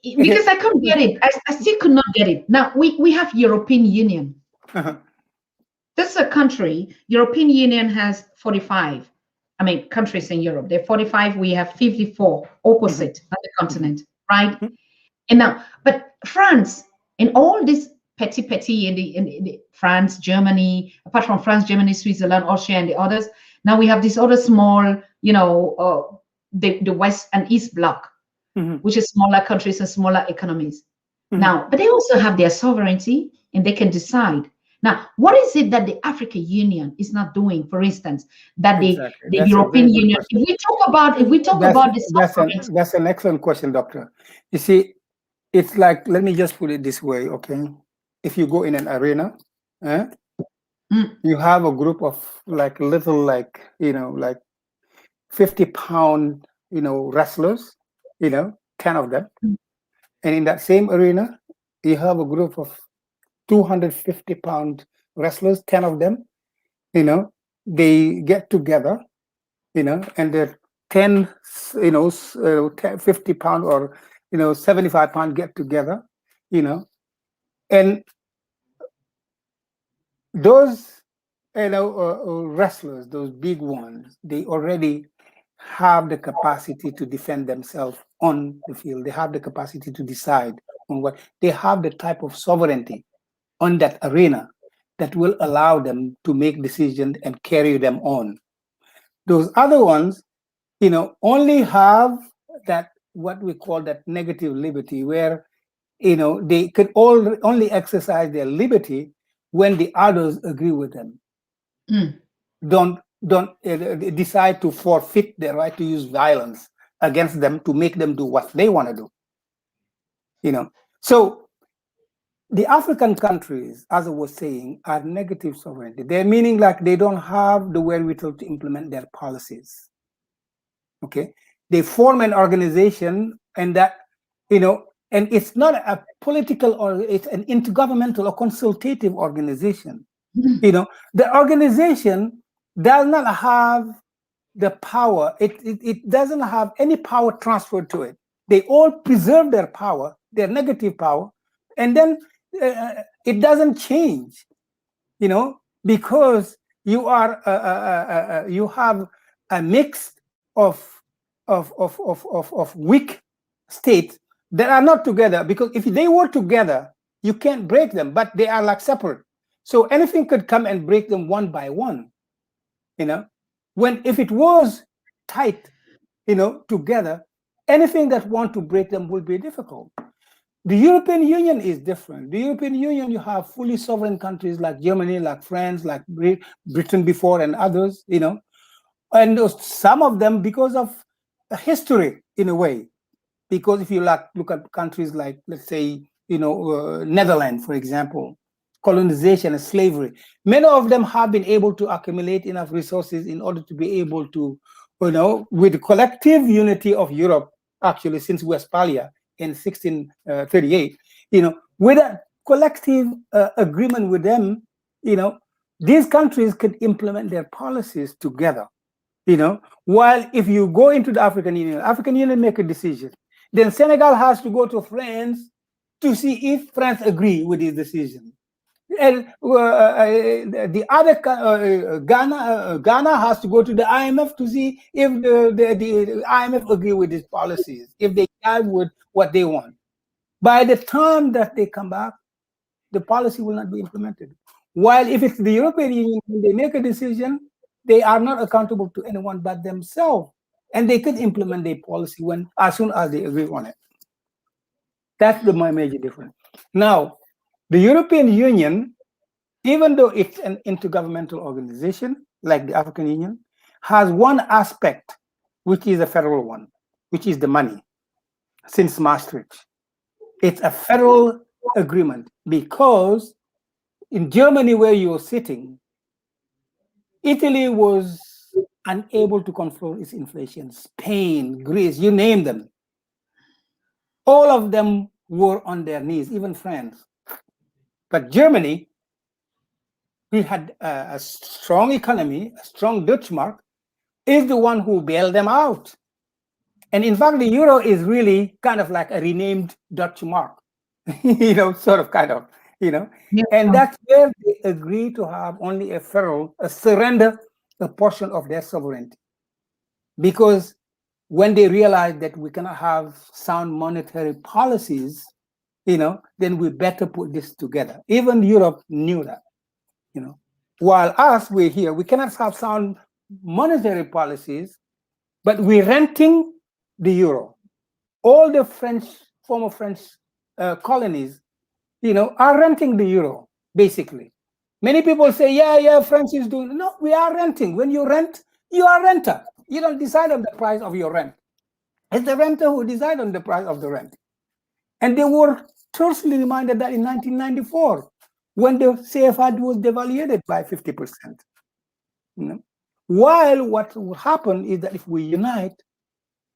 because I couldn't get it. I still could not get it. Now we have European Union. This is a country. European Union has 45. I mean, countries in Europe. They're 45. We have 54 opposite on the continent, right? And now, but France and all this petty in the France, Germany, apart from France, Germany, Switzerland, Austria, and the others. Now we have this other small, the West and East bloc, which is smaller countries and smaller economies. Now, but they also have their sovereignty and they can decide. Now, what is it that the African Union is not doing, for instance, that Exactly. the That's a European very good Union, question. if we talk about the sovereignty, That's an excellent question, Doctor. You see, it's like, let me just put it this way, okay? If you go in an arena, eh, you have a group of like little, like 50-pound, wrestlers, 10 of them. And in that same arena, you have a group of 250-pound wrestlers, 10 of them, they get together, and they're 10, 50-pound or, 75-pound get together, and those, wrestlers, those big ones, they already have the capacity to defend themselves on the field. They have the capacity to decide on what they have, the type of sovereignty on that arena that will allow them to make decisions and carry them on. Those other ones, only have that, what we call that negative liberty, where they could only exercise their liberty when the others agree with them. Don't decide to forfeit their right to use violence against them to make them do what they want to do. So the African countries, as I was saying, are negative sovereignty. They're meaning like they don't have the wherewithal to implement their policies. Okay, they form an organization, and that, and it's not a political, or it's an intergovernmental or consultative organization. The organization does not have the power. It doesn't have any power transferred to it. They all preserve their power, their negative power, and then it doesn't change, because you are you have a mix of weak states that are not together, because if they were together, you can't break them, but they are like separate. So anything could come and break them one by one. If it was tight, together, anything that want to break them will be difficult. The European Union is different. The European Union, you have fully sovereign countries like Germany, like France, like Britain before, and others, and some of them because of history, in a way. Because if you look at countries like, let's say, Netherlands, for example, colonization and slavery, many of them have been able to accumulate enough resources in order to be able to, with the collective unity of Europe, actually since Westphalia in 1638, with a collective agreement with them, these countries could implement their policies together. While if you go into the African Union make a decision, then Senegal has to go to France to see if France agree with his decision. And the other Ghana has to go to the IMF to see if the IMF agree with his policies, if they jive with what they want. By the time that they come back, the policy will not be implemented. While if it's the European Union, when they make a decision, they are not accountable to anyone but themselves, and they could implement their policy as soon as they agree on it. That's my major difference. Now, the European Union, even though it's an intergovernmental organization like the African Union, has one aspect, which is a federal one, which is the money. Since Maastricht, it's a federal agreement, because in Germany, where you're sitting, Italy was unable to control its inflation. Spain, Greece, you name them. All of them were on their knees, even France. But Germany, we had a strong economy, a strong Dutch mark, is the one who bailed them out. And in fact, the euro is really kind of like a renamed Dutch mark, sort of kind of, Yeah. And that's where they agree to have only a surrender a portion of their sovereignty. Because when they realize that we cannot have sound monetary policies, then we better put this together. Even Europe knew that, While us, we're here, we cannot have sound monetary policies, but we're renting the euro. All the former French colonies, are renting the euro, basically. Many people say, yeah, France is doing. No, we are renting. When you rent, you are a renter. You don't decide on the price of your rent. It's the renter who decides on the price of the rent. And they were tersely reminded that in 1994, when the CFR was devalued by 50%. While what will happen is that if we unite,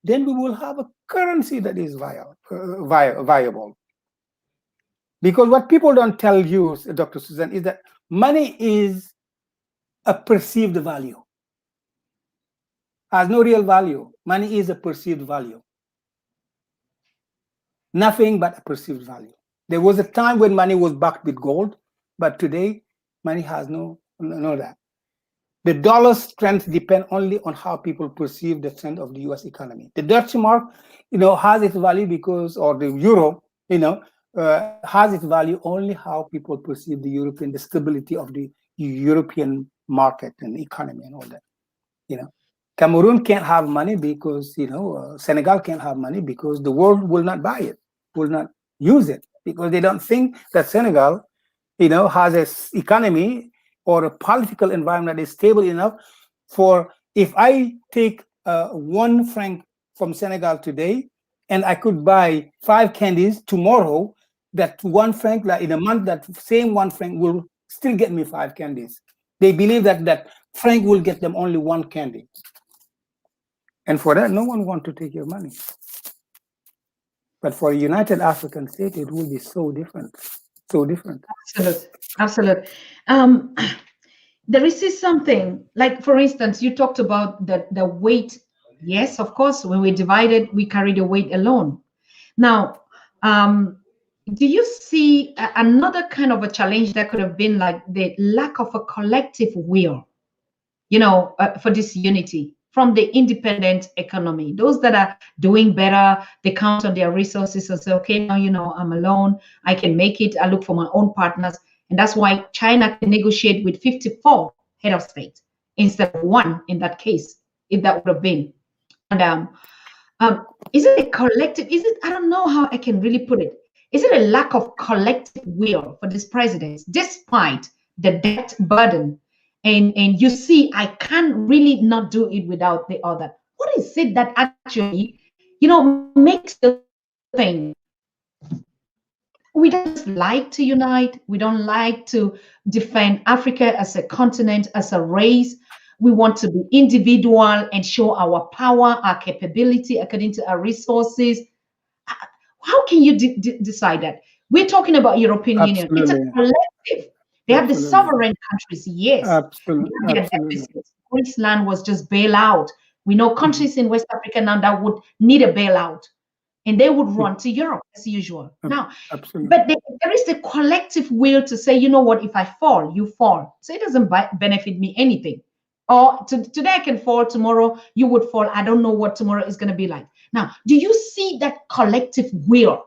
then we will have a currency that is viable. Because what people don't tell you, Dr. Susan, is that money is a perceived value. Has no real value. Money is a perceived value. Nothing but a perceived value. There was a time when money was backed with gold, but today money has no that. The dollar's strength depends only on how people perceive the strength of the U.S. economy. The Dutch mark, has its value because, or the euro, has its value only how people perceive the stability of the European market and economy and all that. Cameroon can't have money because, Senegal can't have money because the world will not buy it, will not use it, because they don't think that Senegal, has an economy or a political environment that is stable enough for, if I take 1 franc from Senegal today and I could buy 5 candies tomorrow, that 1 franc, like in a month, that same 1 franc will still get me 5 candies. They believe that franc will get them only 1 candy. And for that, no one wants to take your money. But for a united African state, it will be so different. So different. Absolute. There is something, like, for instance, you talked about the weight. Yes, of course, when we divided, we carry the weight alone. Now, do you see another kind of a challenge that could have been like the lack of a collective will, for this unity from the independent economy? Those that are doing better, they count on their resources and say, okay, now, I'm alone. I can make it. I look for my own partners. And that's why China can negotiate with 54 head of state instead of 1 in that case, if that would have been. And is it a collective? I don't know how I can really put it. Is it a lack of collective will for these presidents, despite the debt burden? And you see, I can't really not do it without the other. What is it that actually, makes the thing? We don't just like to unite. We don't like to defend Africa as a continent, as a race. We want to be individual and show our power, our capability according to our resources. How can you decide that? We're talking about European Union. It's a Absolutely. collective. They have the Absolutely. sovereign countries, yes. Absolutely. They have their deficits. Greece land was just bailout. We know countries in West Africa now that would need a bailout, and they would run to Europe as usual. Now, Absolutely. but there is the collective will to say, you know what, if I fall, you fall. So it doesn't benefit me anything. Or today I can fall, tomorrow you would fall. I don't know what tomorrow is going to be like. Now, do you see that collective will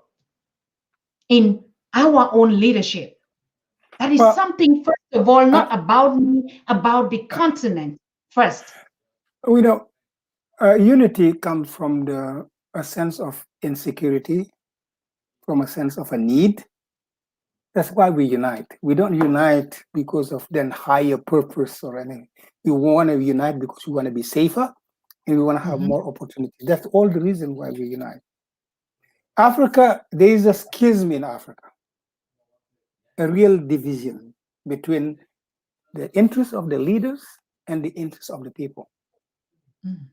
in our own leadership? That is something, first of all, not about me, about the continent first. Unity comes from a sense of insecurity, from a sense of a need. That's why we unite. We don't unite because of then higher purpose or anything. We want to unite because we want to be safer and we want to have more opportunities. That's all the reason why we unite. Africa, there is a schism in Africa, a real division between the interests of the leaders and the interests of the people. Mm.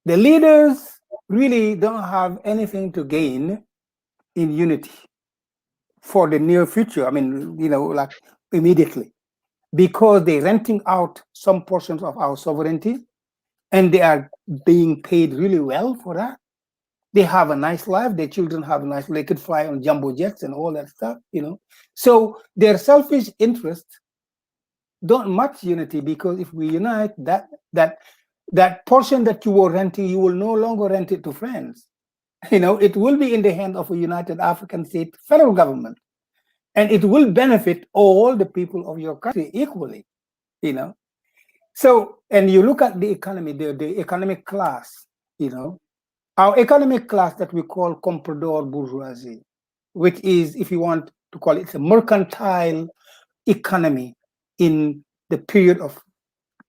The leaders really don't have anything to gain in unity for the near future. I mean, like immediately, because they're renting out some portions of our sovereignty and they are being paid really well for that. They have a nice life. Their children have a nice, they could fly on jumbo jets and all that stuff. So their selfish interests don't match unity, because if we unite, that portion that you were renting, you will no longer rent it to friends. It will be in the hand of a united African state federal government, and it will benefit all the people of your country equally. So, and you look at the economy, the economic class, our economic class that we call comprador bourgeoisie, which is, if you want to call it, a mercantile economy in the period of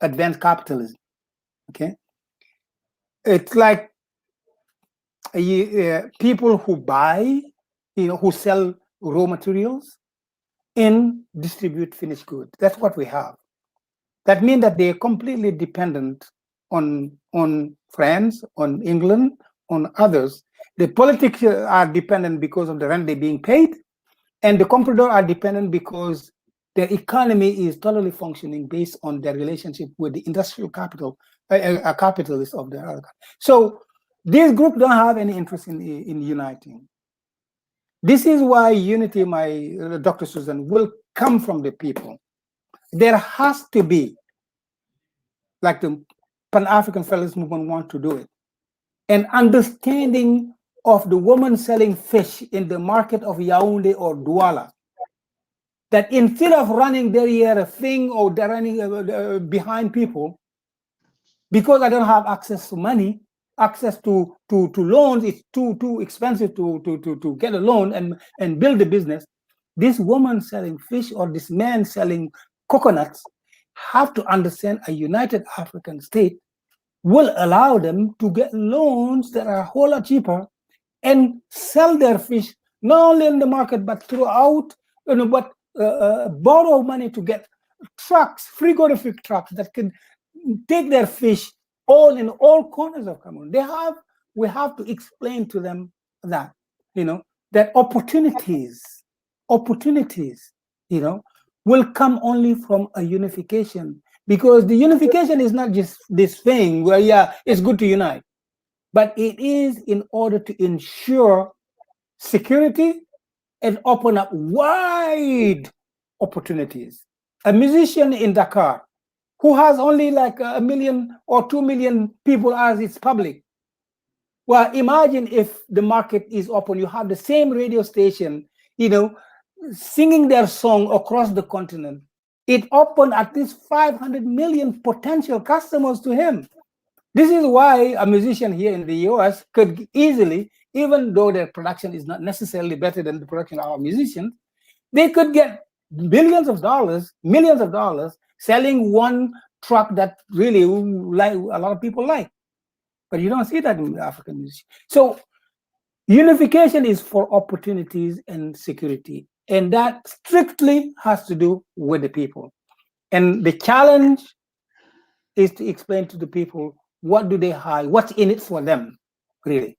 advanced capitalism. Okay, it's like people who buy, who sell raw materials and distribute finished goods. That's what we have. That means that they are completely dependent on France, on England, on others. The politics are dependent because of the rent they're being paid, and the comprador are dependent because their economy is totally functioning based on their relationship with the industrial capital, capitalists of the other country. So these groups don't have any interest in uniting. This is why unity, my Dr. Susan, will come from the people. There has to be, like the Pan-African Federalist Movement want to do it, an understanding of the woman selling fish in the market of Yaoundé or Douala, that instead of running there a thing, or they're running behind people, because I don't have access to money, access to loans, it's too expensive to get a loan and build a business. This woman selling fish or this man selling coconuts have to understand a united African state will allow them to get loans that are a whole lot cheaper and sell their fish not only in the market but throughout, but borrow money to get trucks, frigorific trucks that can take their fish all in all corners of Cameroon. We have to explain to them that, that opportunities, will come only from a unification, because the unification is not just this thing where, yeah, it's good to unite, but it is in order to ensure security and open up wide opportunities. A musician in Dakar who has only like 1 million or 2 million people as its public. Well, imagine if the market is open, you have the same radio station, singing their song across the continent. It opened at least 500 million potential customers to him. This is why a musician here in the US could easily, even though their production is not necessarily better than the production of our musicians, they could get millions of dollars selling one truck that really like a lot of people like. But you don't see that in African music. So unification is for opportunities and security, and that strictly has to do with the people. And the challenge is to explain to the people, what do they have, what's in it for them, really.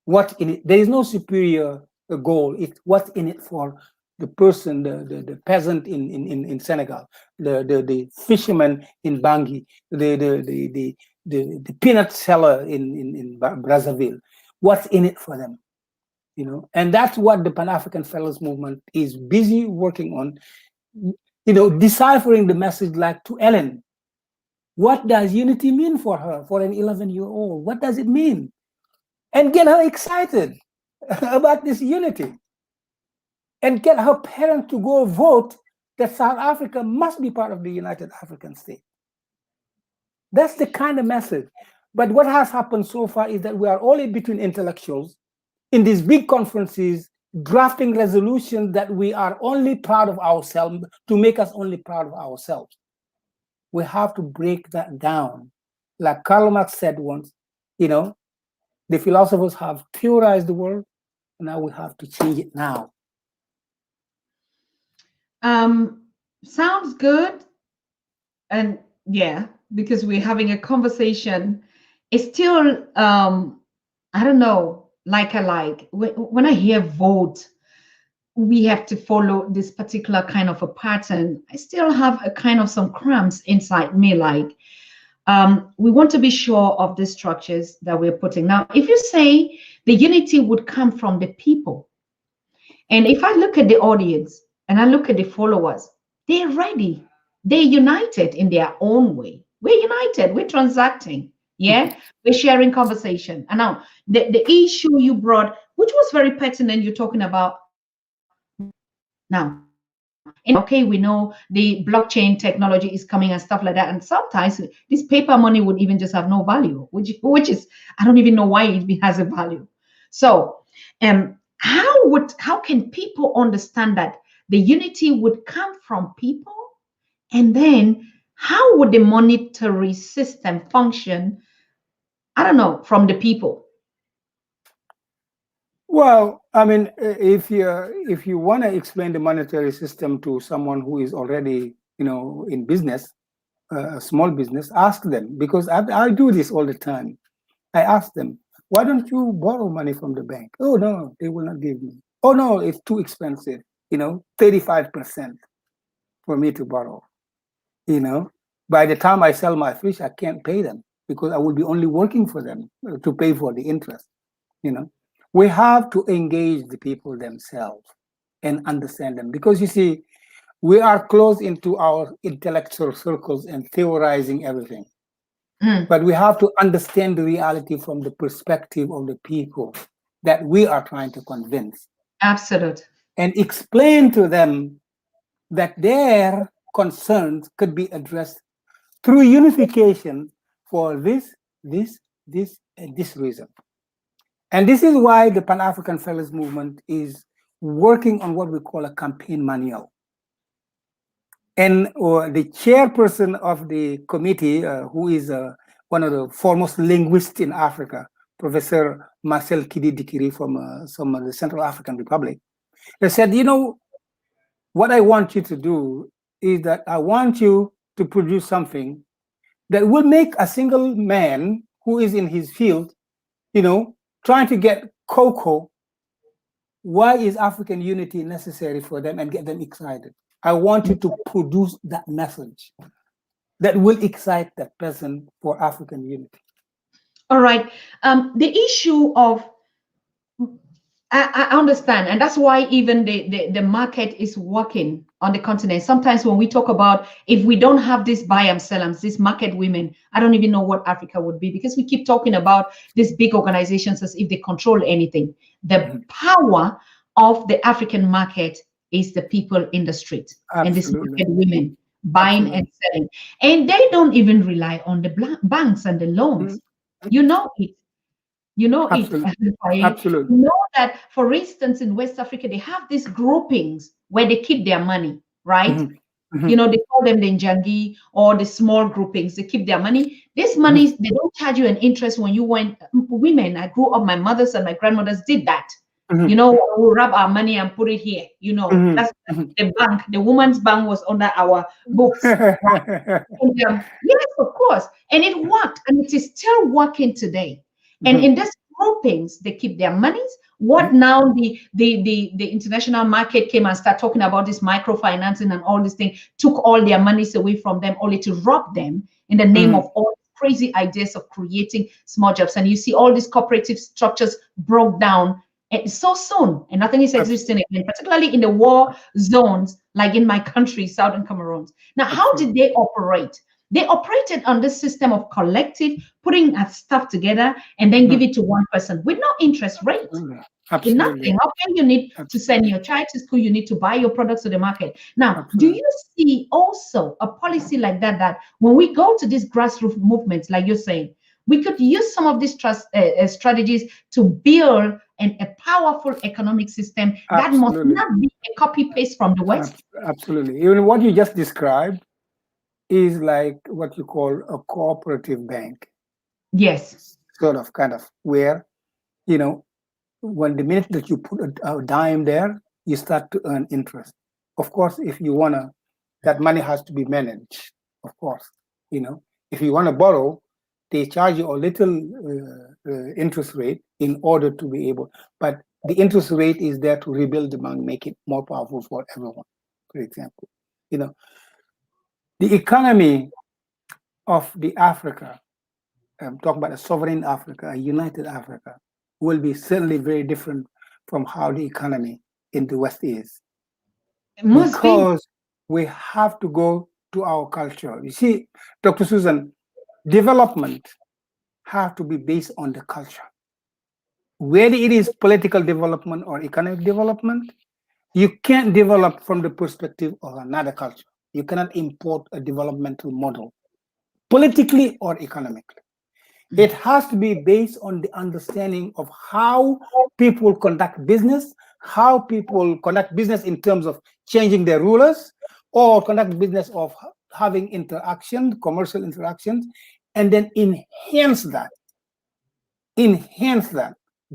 What in it? There is no superior goal. It's what's in it for the person, the peasant in Senegal, the fisherman in Bangui, the peanut seller in Brazzaville. What's in it for them? And that's what the Pan-African Federalist Movement is busy working on, deciphering the message, like to Ellen. What does unity mean for her, for an 11-year-old? What does it mean? And get her excited about this unity. And get her parents to go vote that South Africa must be part of the United African State. That's the kind of message. But what has happened so far is that we are only between intellectuals in these big conferences, drafting resolutions that we are only proud of ourselves, to make us only proud of ourselves. We have to break that down. Like Karl Marx said once, the philosophers have theorized the world, and now we have to change it now. Sounds good. And Yeah, because we're having a conversation. It's still, I don't know, like I like. When I hear vote, we have to follow this particular kind of a pattern. I still have a kind of some cramps inside me, like we want to be sure of the structures that we're putting. Now, if you say the unity would come from the people, and if I look at the audience and I look at the followers, they're ready. They're united in their own way. We're united. We're transacting. Yeah. We're sharing conversation. And now the issue you brought, which was very pertinent, you're talking about now. And okay, we know the blockchain technology is coming and stuff like that. And sometimes this paper money would even just have no value, which is I don't even know why it has a value. So how can people understand that the unity would come from people, and then how would the monetary system function? I don't know, from the people. Well, I mean, if you want to explain the monetary system to someone who is already, in business, a small business, ask them, because I do this all the time. I ask them, why don't you borrow money from the bank? Oh no, they will not give me. Oh no, it's too expensive. 35% for me to borrow. You know, by the time I sell my fish, I can't pay them because I will be only working for them to pay for the interest. You know, we have to engage the people themselves and understand them, because you see, we are close into our intellectual circles and theorizing everything. Mm, But we have to understand the reality from the perspective of the people that we are trying to convince, absolute. and explain to them that their concerns could be addressed through unification for this reason. And this is why the Pan African Fellows Movement is working on what we call a campaign manual. And the chairperson of the committee, who is one of the foremost linguists in Africa, Professor Marcel Kidi Dikiri from some of the Central African Republic, they said, what I want you to do is that I want you to produce something that will make a single man who is in his field, trying to get cocoa, why is African unity necessary for them, and get them excited. I want you to produce that message that will excite that person for African unity. All right. The issue of I understand, and that's why even the market is working on the continent. Sometimes when we talk about if we don't have this buy and sell and these market women, I don't even know what Africa would be, because we keep talking about these big organizations as if they control anything. The power of the African market is the people in the street and these Absolutely. market women buying Absolutely. and selling, and they don't even rely on the banks and the loans. You know it. You know it, Absolutely. Faye. Absolutely. You know that, for instance, in West Africa, they have these groupings where they keep their money, right? Mhm. You Mhm. know, they call them the Njangi or the small groupings. They keep their money. This Mhm. money, they don't charge you an interest when you went. Women, I grew up, my mothers and my grandmothers did that. You Mhm. know, we'll rub our money and put it here. You know, Mhm. that's Mhm. the bank. The woman's bank was under our books. And, yes, of course. And it worked, and it is still working today. And Mhm. in these groupings, they keep their monies. What Mhm. now the international market came and started talking about this microfinancing and all these things, took all their monies away from them, only to rob them in the name of Mhm. all crazy ideas of creating small jobs. And you see all these cooperative structures broke down so soon, and nothing is existing again, particularly in the war zones, like in my country, Southern Cameroon. Now, how did Absolutely. they operate? They operated on this system of collective, putting stuff together and then give Mhm. it to one person with no interest rate, Absolutely. with Absolutely. nothing. Okay, you need to send Absolutely. your child to school, you need to buy your products to the market. Now, do Absolutely. you see also a policy like that, that when we go to these grassroots movements, like you're saying, we could use some of these strategies to build a powerful economic system that must Absolutely. not be a copy paste from the West? Absolutely. Even what you just described is like what you call a cooperative bank, Yes. sort of, kind of, where, you know, when the minute that you put a dime there, you start to earn interest. Of course, if you want to, that money has to be managed, of course. You know, if you want to borrow, they charge you a little interest rate in order to be able, but the interest rate is there to rebuild the bank, make it more powerful for everyone. For example, you know, the economy of the Africa, talk about a sovereign Africa, a united Africa, will be certainly very different from how the economy in the West is, It must be. because we have to go to our culture. You see, Dr. Susan, development have to be based on the culture. Whether it is political development or economic development, you can't develop from the perspective of another culture. You cannot import a developmental model, politically or economically. It has to be based on the understanding of how people conduct business, how people conduct business in terms of changing their rulers, or conduct business of having interaction, commercial interactions, and then enhance that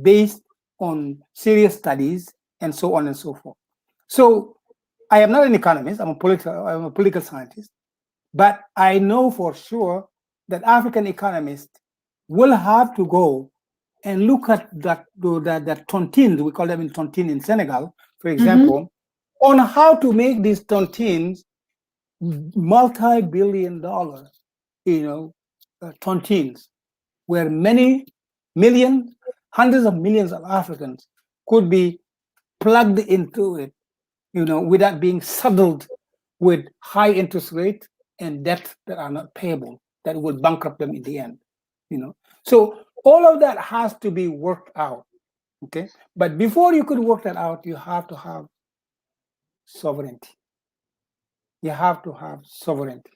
based on serious studies and so on and so forth. So I am not an economist, I'm a political scientist, but I know for sure that African economists will have to go and look at that tontines, we call them in tontine in Senegal, for example, on how to make these tontines multi-billion dollar, tontines, where many millions, hundreds of millions of Africans could be plugged into it, without being saddled with high interest rate and debt that are not payable, that will bankrupt them in the end. So all of that has to be worked out. Okay, but before you could work that out, you have to have sovereignty. You have to have sovereignty.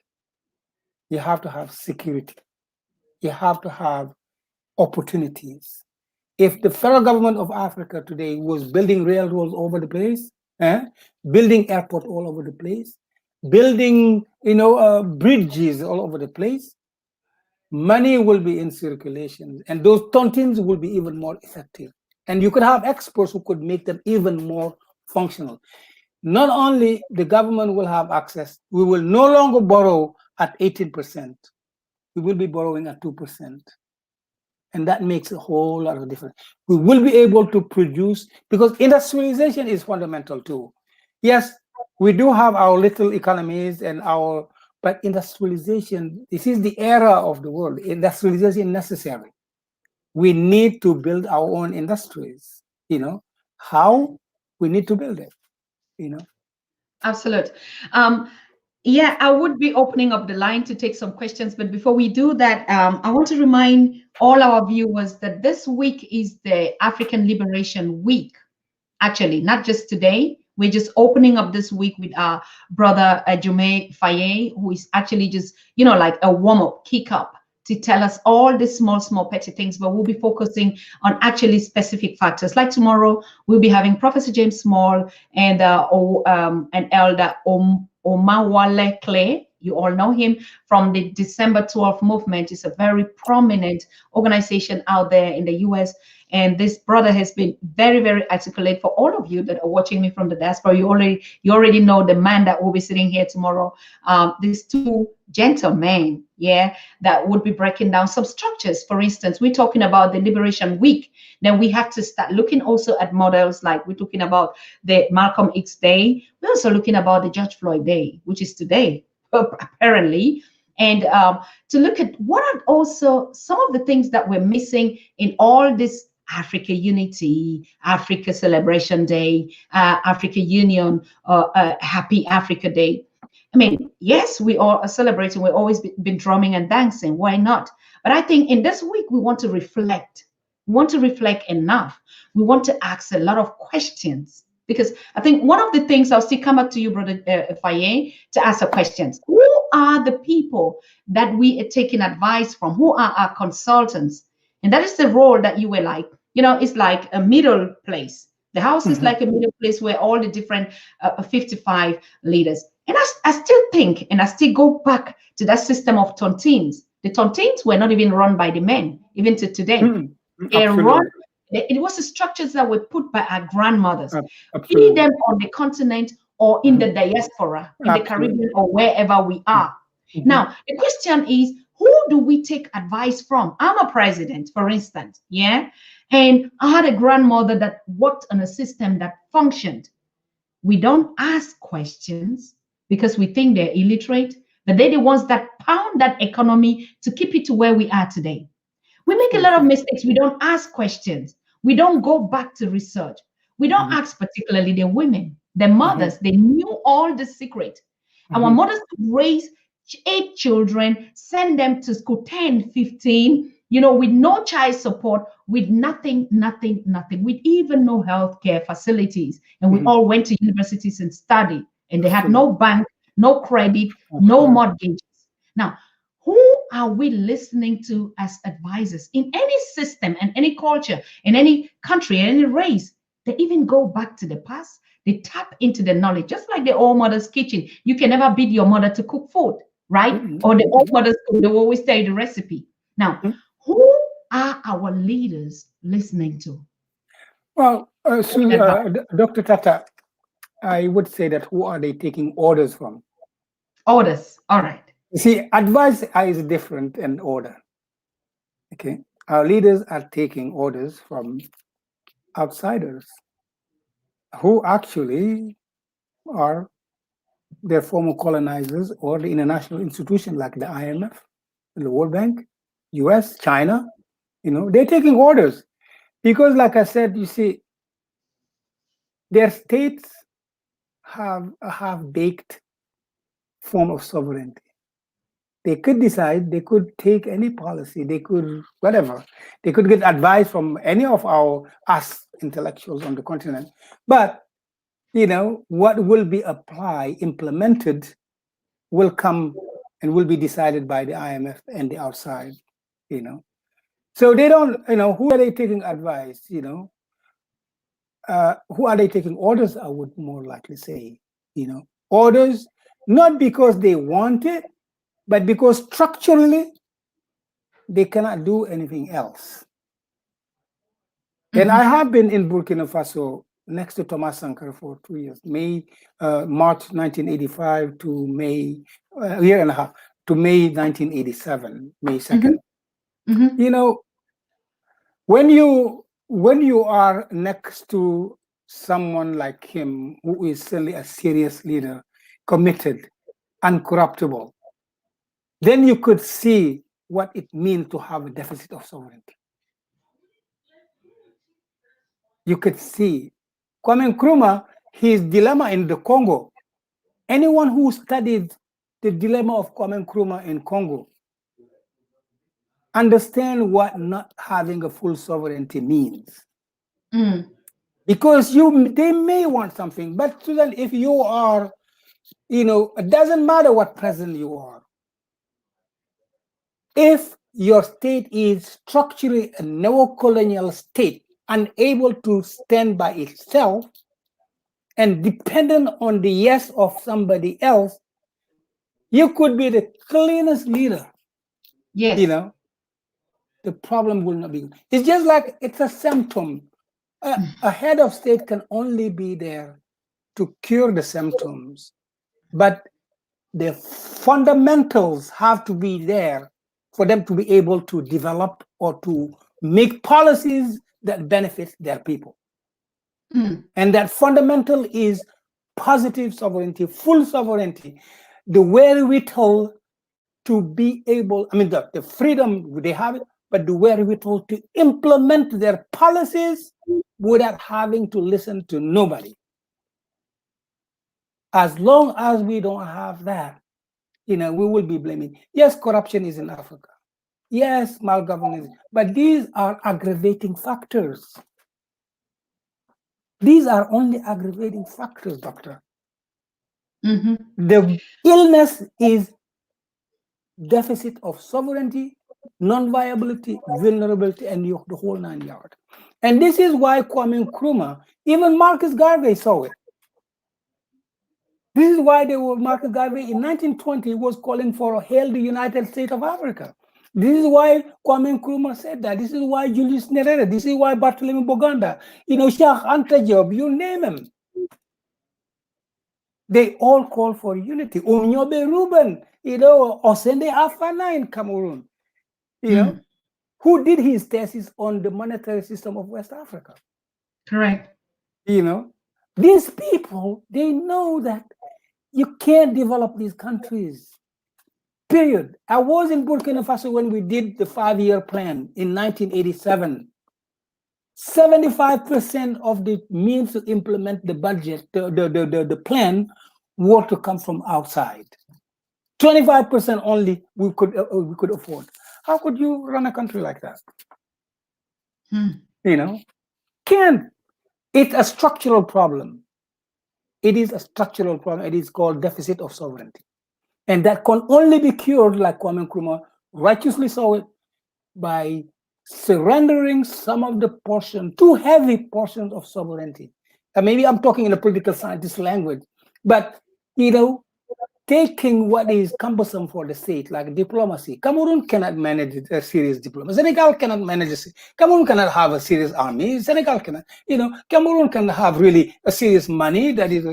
You have to have security. You have to have opportunities. If the federal government of Africa today was building railroads all over the place, building airport all over the place, building bridges all over the place, money will be in circulation, and those tontines will be even more effective. And you could have experts who could make them even more functional. Not only the government will have access, we will no longer borrow at 18%. We will be borrowing at 2%. And that makes a whole lot of difference. We will be able to produce, because industrialization is fundamental too. Yes, we do have our little economies but industrialization, this is the era of the world. Industrialization is necessary. We need to build our own industries. How? We need to build it. Absolute. Yeah, I would be opening up the line to take some questions, but before we do that, I want to remind all our viewers that this week is the African Liberation Week. Actually, not just today. We're just opening up this week with our brother Joomaay Faye, who is actually just, like a warm-up, kick up to tell us all the small petty things, but we'll be focusing on actually specific factors. Like tomorrow, we'll be having Professor James Small and an elder Omawale Clay. You all know him from the December 12th movement. It's a very prominent organization out there in the US. And this brother has been very, very articulate. For all of you that are watching me from the diaspora, you already know the man that will be sitting here tomorrow. These two gentlemen, that would be breaking down some structures. For instance, we're talking about the Liberation Week. Then we have to start looking also at models, like we're talking about the Malcolm X Day. We're also looking about the George Floyd Day, which is today, apparently. And to look at what are also some of the things that we're missing in all this Africa Unity, Africa Celebration Day, Africa Union, Happy Africa Day. I mean, yes, we all are celebrating. We've always been drumming and dancing. Why not? But I think in this week, we want to reflect. We want to reflect enough. We want to ask a lot of questions. Because I think one of the things, I'll still come up to you, Brother Faye, to ask the questions. Who are the people that we are taking advice from? Who are our consultants? And that is the role that you were like, it's like a middle place. The house is like a middle place where all the different 55 leaders. And I still think, and I still go back to that system of tontines. The tontines were not even run by the men, even to today. They run. It was the structures that were put by our grandmothers, be them on the continent or in the diaspora, in the Caribbean or wherever we are. Now, the question is, who do we take advice from? I'm a president, for instance, yeah? And I had a grandmother that worked on a system that functioned. We don't ask questions because we think they're illiterate, but they're the ones that pound that economy to keep it to where we are today. We make a lot of mistakes. We don't ask questions. We don't go back to research. We don't ask, particularly the women, the mothers. They knew all the secret. Our mothers could raise 8 children, send them to school, 10, 15, with no child support, with nothing, nothing, nothing, with even no healthcare facilities. And we all went to universities and studied, and they had no bank, no credit, no mortgages. Now, who are we listening to as advisors in any system and any culture, in any country, and any race? They even go back to the past. They tap into the knowledge, just like the old mother's kitchen. You can never beat your mother to cook food, right? Or the old mother's cook, they will always tell you the recipe. Now, who are our leaders listening to? Well, Dr. Tata, I would say that who are they taking orders from? Orders. All right. You see, advice is different in order. Okay. Our leaders are taking orders from outsiders who actually are their former colonizers or the international institution like the IMF, the World Bank, US, China. They're taking orders because, like I said, you see, their states have a half-baked form of sovereignty. They could decide, they could take any policy, they could whatever. They could get advice from any of us intellectuals on the continent. But what will be implemented will come and will be decided by the IMF and the outside, So they don't, who are they taking advice, who are they taking orders, I would more likely say, orders, not because they want it, but because structurally they cannot do anything else. And I have been in Burkina Faso next to Thomas Sankara for 2 years, March 1985 to May, a year and a half, to May 1987, May 2nd. When you are next to someone like him, who is certainly a serious leader, committed, uncorruptible, then you could see what it means to have a deficit of sovereignty. You could see Kwame Nkrumah, his dilemma in the Congo. Anyone who studied the dilemma of Kwame Nkrumah in Congo understand what not having a full sovereignty means. Because they may want something, but Susan, if you are, it doesn't matter what president you are. If your state is structurally a neo-colonial state, unable to stand by itself, and dependent on the yes of somebody else, you could be the cleanest leader. Yes. The problem will not be. It's just like it's a symptom. A head of state can only be there to cure the symptoms, but the fundamentals have to be there for them to be able to develop or to make policies that benefit their people. And that fundamental is positive sovereignty, full sovereignty, the wherewithal to be able, the freedom they have it, but the wherewithal to implement their policies without having to listen to nobody. As long as we don't have that, we will be blaming. Yes, corruption is in Africa. Yes, malgovernance, but these are aggravating factors. These are only aggravating factors, doctor. The illness is deficit of sovereignty, non-viability, vulnerability, and the whole 9 yards. And this is why Kwame Nkrumah, even Marcus Garvey saw it. This is why Marcus Garvey in 1920 was calling for hail the United States of Africa. This is why Kwame Nkrumah said that. This is why Julius Nyerere. This is why Bartholomew Boganda. Sheikh Anta Diop, you name him. They all call for unity. Onyobe Ruben, Osende Afana in Cameroon, who did his thesis on the monetary system of West Africa. Correct. These people, they know that you can't develop these countries. Period. I was in Burkina Faso when we did the 5-year plan in 1987. 75% of the means to implement the budget, the plan, were to come from outside. 25% only we could afford. How could you run a country like that? Can't. It's a structural problem. It is a structural problem. It is called deficit of sovereignty. And that can only be cured, like Kwame Nkrumah righteously saw it, by surrendering some of the too heavy portions of sovereignty. And maybe I'm talking in a political scientist language, but taking what is cumbersome for the state, like diplomacy. Cameroon cannot manage a serious diplomacy. Senegal cannot manage Cameroon cannot have a serious army. Senegal cannot, Cameroon can have really a serious money that is,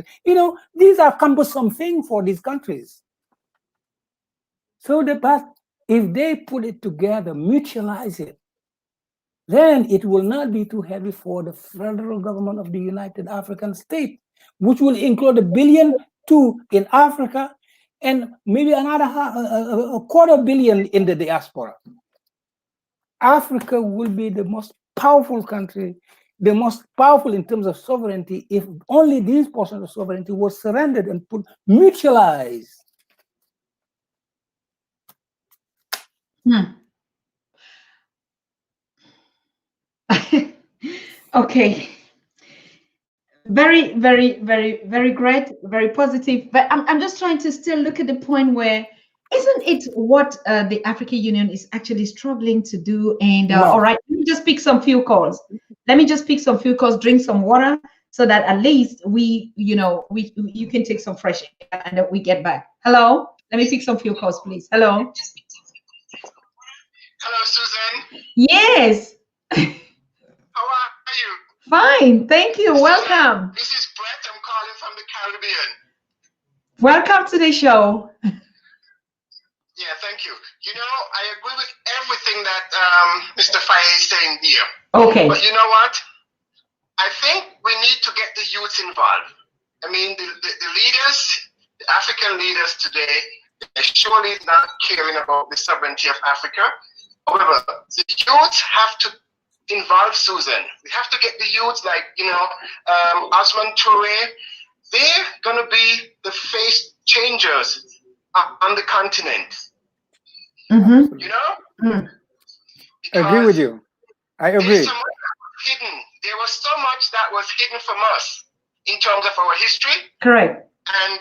these are cumbersome things for these countries. So if they put it together, mutualize it, then it will not be too heavy for the federal government of the United African States, which will include $1 billion in Africa and maybe another $250 million in the diaspora. Africa will be the most powerful country, the most powerful in terms of sovereignty, if only these portions of sovereignty were surrendered and mutualized. Okay. Very, very, very, very great, very positive. But I'm just trying to still look at the point where, isn't it what the African Union is actually struggling to do? And No. All right, let me just pick some few calls. Drink some water, so that at least you can take some fresh air and then we get back. Hello, let me pick some few calls, please. Hello. Hello, Susan. Yes. How are you? Fine, thank you. Welcome. This is Brett. I'm calling from the Caribbean. Welcome to the show. Yeah, thank you. I agree with everything that Mr. Faye is saying here. Okay. But you know what? I think we need to get the youth involved. I mean, the leaders, the African leaders today, they're surely not caring about the sovereignty of Africa. However, the youth have to involve Susan. We have to get the youth like, Osman Toure. They're going to be the face changers on the continent. Mm-hmm. I agree with you. I agree. There's so much hidden. There was so much that was hidden from us in terms of our history. Correct. And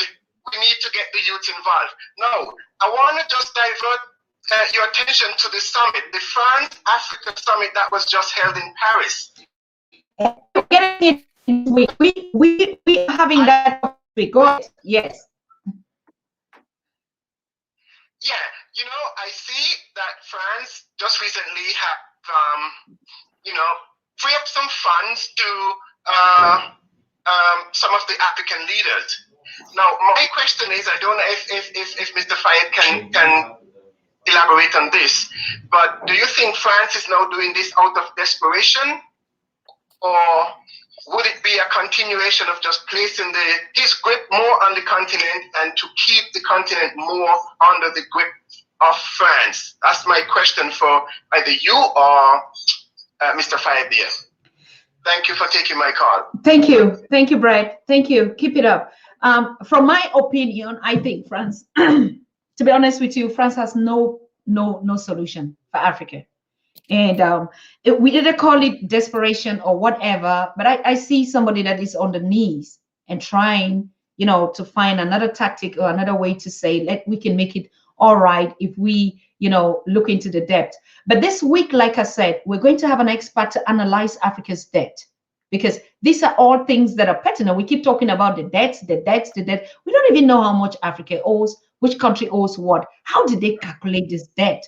we need to get the youth involved. Now, I want to just divert your attention to the summit, the France-Africa summit that was just held in Paris. We are having that topic. Go ahead. Yes. Yeah, I see that France just recently have, free up some funds to some of the African leaders. Now, my question is, I don't know if Mr. Faye can elaborate on this, but do you think France is now doing this out of desperation, or would it be a continuation of just placing his grip more on the continent and to keep the continent more under the grip of France? That's my question for either you or Mr. Faye there. Thank you for taking my call. Thank you, Brett. Thank you. Keep it up. From my opinion, I think France, to be honest with you, France has no solution for Africa. And we didn't call it desperation or whatever, but I see somebody that is on the knees and trying, to find another tactic or another way to say, we can make it all right if we, look into the debt. But this week, like I said, we're going to have an expert to analyze Africa's debt, because these are all things that are pertinent. We keep talking about the debts. We don't even know how much Africa owes, which country owes what. How did they calculate this debt?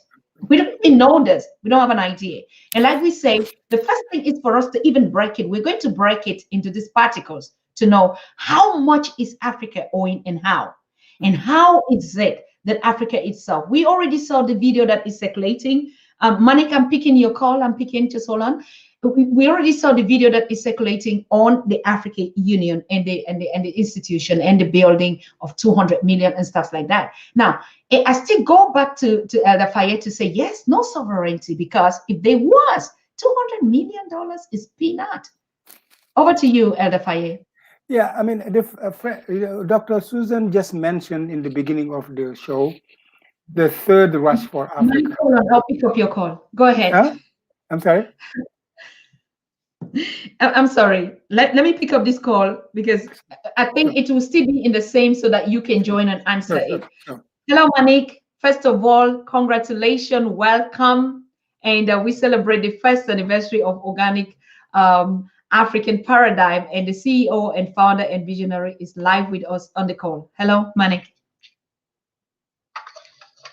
We don't even know this. We don't have an idea. And like we say, the first thing is for us to even break it. We're going to break it into these particles to know how much is Africa owing and how. And how is it than Africa itself. We already saw the video that is circulating. Manik, I'm picking your call. I'm picking, just hold on. We already saw the video that is circulating on the African Union and the institution and the building of 200 million and stuff like that. Now, I still go back to Elder Faye to say yes, no sovereignty, because if there was $200 million is peanut. Over to you, Elder Faye. Yeah, I mean, Dr. Susan just mentioned in the beginning of the show the third rush for Africa. Hold on, I'll pick up your call. Go ahead. Huh? I'm sorry. I'm sorry. Let me pick up this call because I think it will still be in the same so that you can join and answer it. Sure. Hello, Manik. First of all, congratulations, welcome. And we celebrate the first anniversary of Organic African Paradigm. And the CEO and founder and visionary is live with us on the call. Hello, Manik.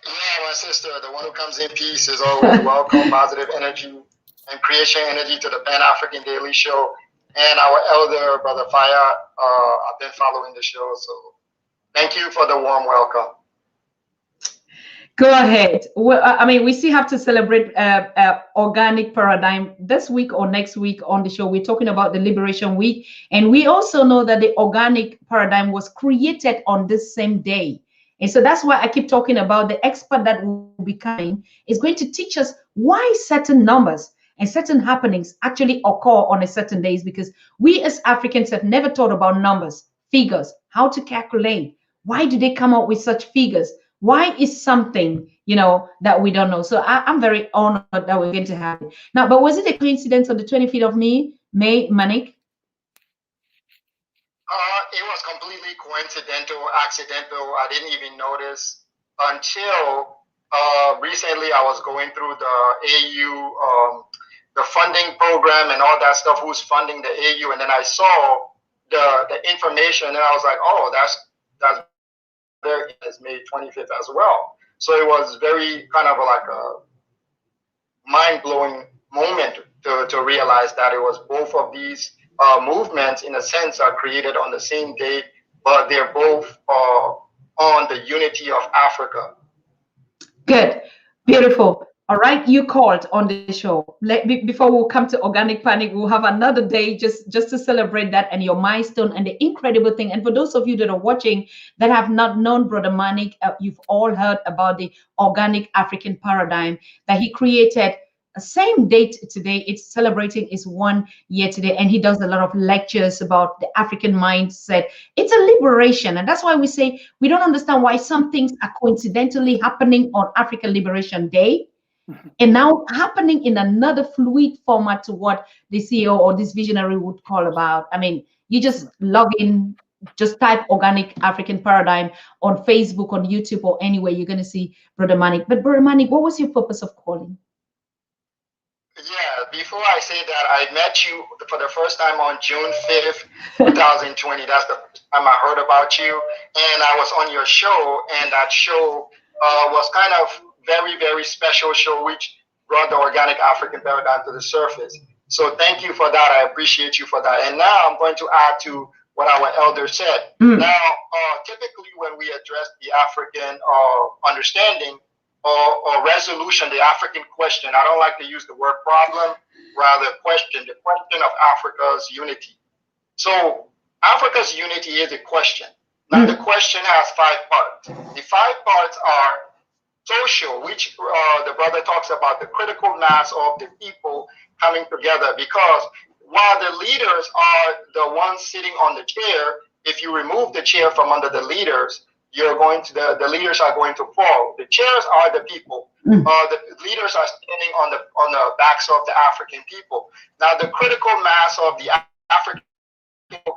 Yeah, my sister, the one who comes in peace is always welcome. Positive energy and creation energy to the Pan-African Daily Show. And our elder, Brother Faye, I've been following the show. So thank you for the warm welcome. Go ahead. Well, I mean, we still have to celebrate Organic Paradigm this week or next week on the show. We're talking about the Liberation Week. And we also know that the Organic Paradigm was created on this same day. And so that's why I keep talking about the expert that will be coming is going to teach us why certain numbers and certain happenings actually occur on a certain days, because we as Africans have never thought about numbers, figures, how to calculate. Why do they come up with such figures? Why is something, that we don't know? So I'm very honored that we're going to have it. Now, but was it a coincidence on the 25th of May, Manik? It was completely coincidental, accidental. I didn't even notice until recently I was going through the AU, the funding program and all that stuff, who's funding the AU. And then I saw the information and I was like, oh, that's there is May 25th as well. So it was very kind of like a mind-blowing moment to realize that it was both of these movements, in a sense, are created on the same day, but they're both on the unity of Africa. Good, beautiful. All right, you called on the show. Before we come to Organic Panic, we'll have another day just to celebrate that and your milestone and the incredible thing. And for those of you that are watching that have not known Brother Manik, you've all heard about the Organic African Paradigm that he created. Same date today. It's celebrating his 1 year today, and he does a lot of lectures about the African mindset. It's a liberation, and that's why we say we don't understand why some things are coincidentally happening on African Liberation Day and now happening in another fluid format to what the CEO or this visionary would call about. I mean, you just log in, just type Organic African Paradigm on Facebook, on YouTube, or anywhere, you're going to see Brother Manik. But Brother Manik, what was your purpose of calling? Yeah, before I say that, I met you for the first time on June 5th, 2020. That's the first time I heard about you. And I was on your show, and that show was kind of very, very special show, which brought the Organic African Paradigm to the surface. So thank you for that. I appreciate you for that. And now I'm going to add to what our elder said. Now, typically when we address the African understanding, or resolution, the African question. I don't like to use the word problem, rather question, the question of Africa's unity. So Africa's unity is a question. Now the question has 5 parts. The 5 parts are social, which the brother talks about, the critical mass of the people coming together, because while the leaders are the ones sitting on the chair, if you remove the chair from under the leaders, the leaders are going to fall. The chairs are the people. The leaders are standing on the backs of the African people. Now, the critical mass of the African people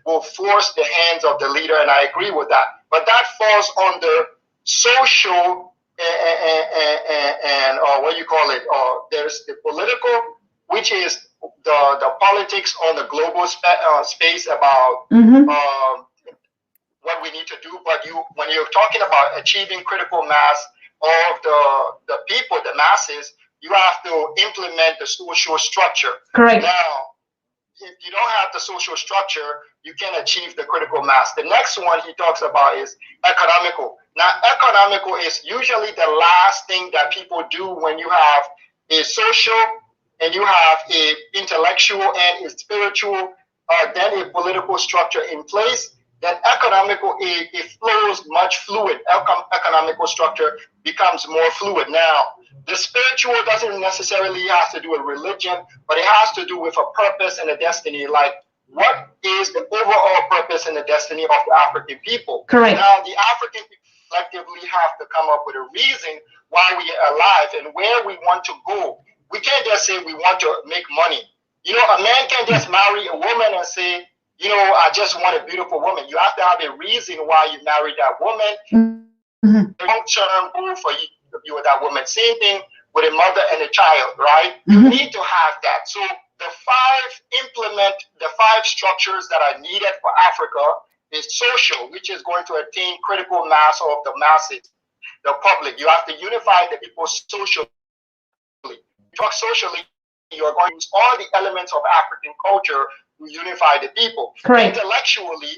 will force the hands of the leader, and I agree with that. But that falls under social and what you call it. There's the political, which is the politics on the global space about. What we need to do, but when you're talking about achieving critical mass of the people, the masses, you have to implement the social structure. Correct. Now, if you don't have the social structure, you can't achieve the critical mass. The next one he talks about is economical. Now, economical is usually the last thing that people do when you have a social and you have a intellectual and a spiritual, then a political structure in place. Then economical, it flows much fluid. Economical structure becomes more fluid. Now, the spiritual doesn't necessarily have to do with religion, but it has to do with a purpose and a destiny. Like, what is the overall purpose and the destiny of the African people? Correct. Now, the African people collectively have to come up with a reason why we are alive and where we want to go. We can't just say we want to make money. You know, a man can't just marry a woman and say, you know, I just want a beautiful woman. You have to have a reason why you married that woman. Long-term goal for you to be with that woman. Same thing with a mother and a child, right? You need to have that. So the five structures that are needed for Africa is social, which is going to attain critical mass of the masses, the public. You have to unify the people socially. Talk socially, you're going to use all the elements of African culture to unify the people. Correct. Intellectually,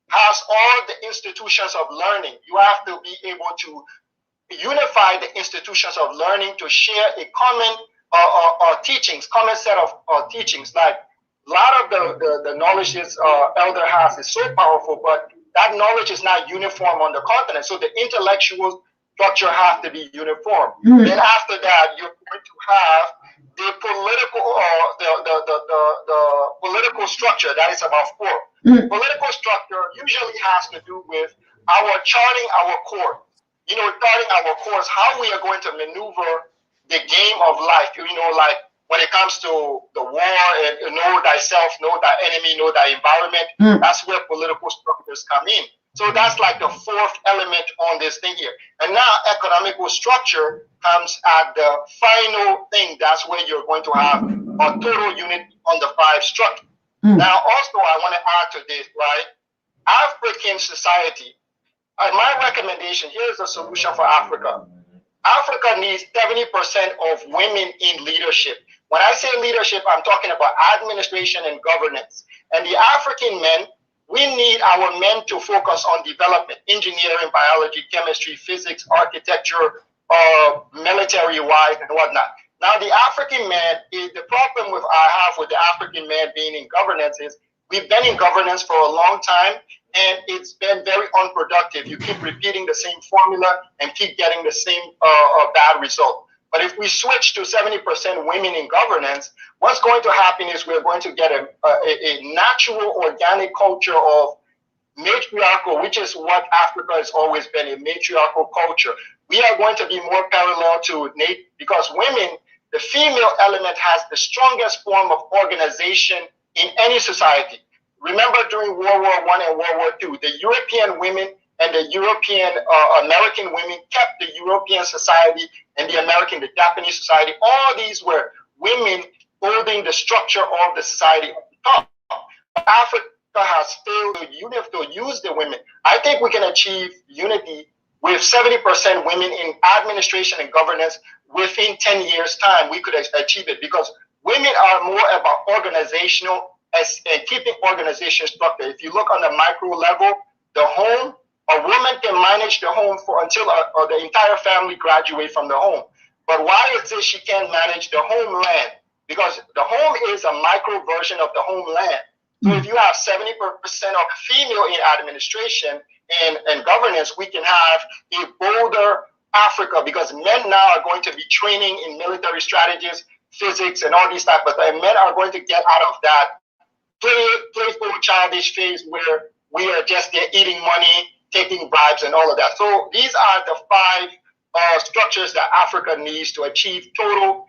has all the institutions of learning. You have to be able to unify the institutions of learning to share a common teachings, common set of teachings. Like a lot of the knowledge this elder has is so powerful, but that knowledge is not uniform on the continent. So the intellectual structure has to be uniform. Then after that, you're going to have the political the political structure. That is about four. Political structure usually has to do with our charting our course. You know, charting our course, how we are going to maneuver the game of life. You know, like when it comes to the war and know thyself, know thy enemy, know thy environment. That's where political structures come in. So that's like the fourth element on this thing here. And now economical structure comes at the final thing. That's where you're going to have a total unit on the five structure. Now, also, I want to add to this, right? African society, my recommendation, here's a solution for Africa. Africa needs 70% of women in leadership. When I say leadership, I'm talking about administration and governance. And the African men, we need our men to focus on development, engineering, biology, chemistry, physics, architecture, military-wise, and whatnot. Now, the African man, the problem I have with the African man being in governance is we've been in governance for a long time, and it's been very unproductive. You keep repeating the same formula and keep getting the same bad result. But if we switch to 70% women in governance, what's going to happen is we're going to get a natural, organic culture of matriarchal, which is what Africa has always been, a matriarchal culture. We are going to be more parallel to Nate because women, the female element has the strongest form of organization in any society. Remember during World War I and World War II, the European women and the European American women kept the European society and the Japanese society. All these were women holding the structure of the society at the top. Africa has failed to use the women. I think we can achieve unity with 70% women in administration and governance within 10 years' time. We could achieve it because women are more about organizational and keeping organization structure. If you look on the micro level, the home, a woman can manage the home until the entire family graduate from the home. But why is it she can't manage the homeland? Because the home is a micro version of the homeland. So if you have 70% of female in administration and governance, we can have a bolder Africa because men now are going to be training in military strategies, physics, and all these type of things. And men are going to get out of that playful, childish phase where we are just there eating money, taking bribes, and all of that. So these are the five structures that Africa needs to achieve total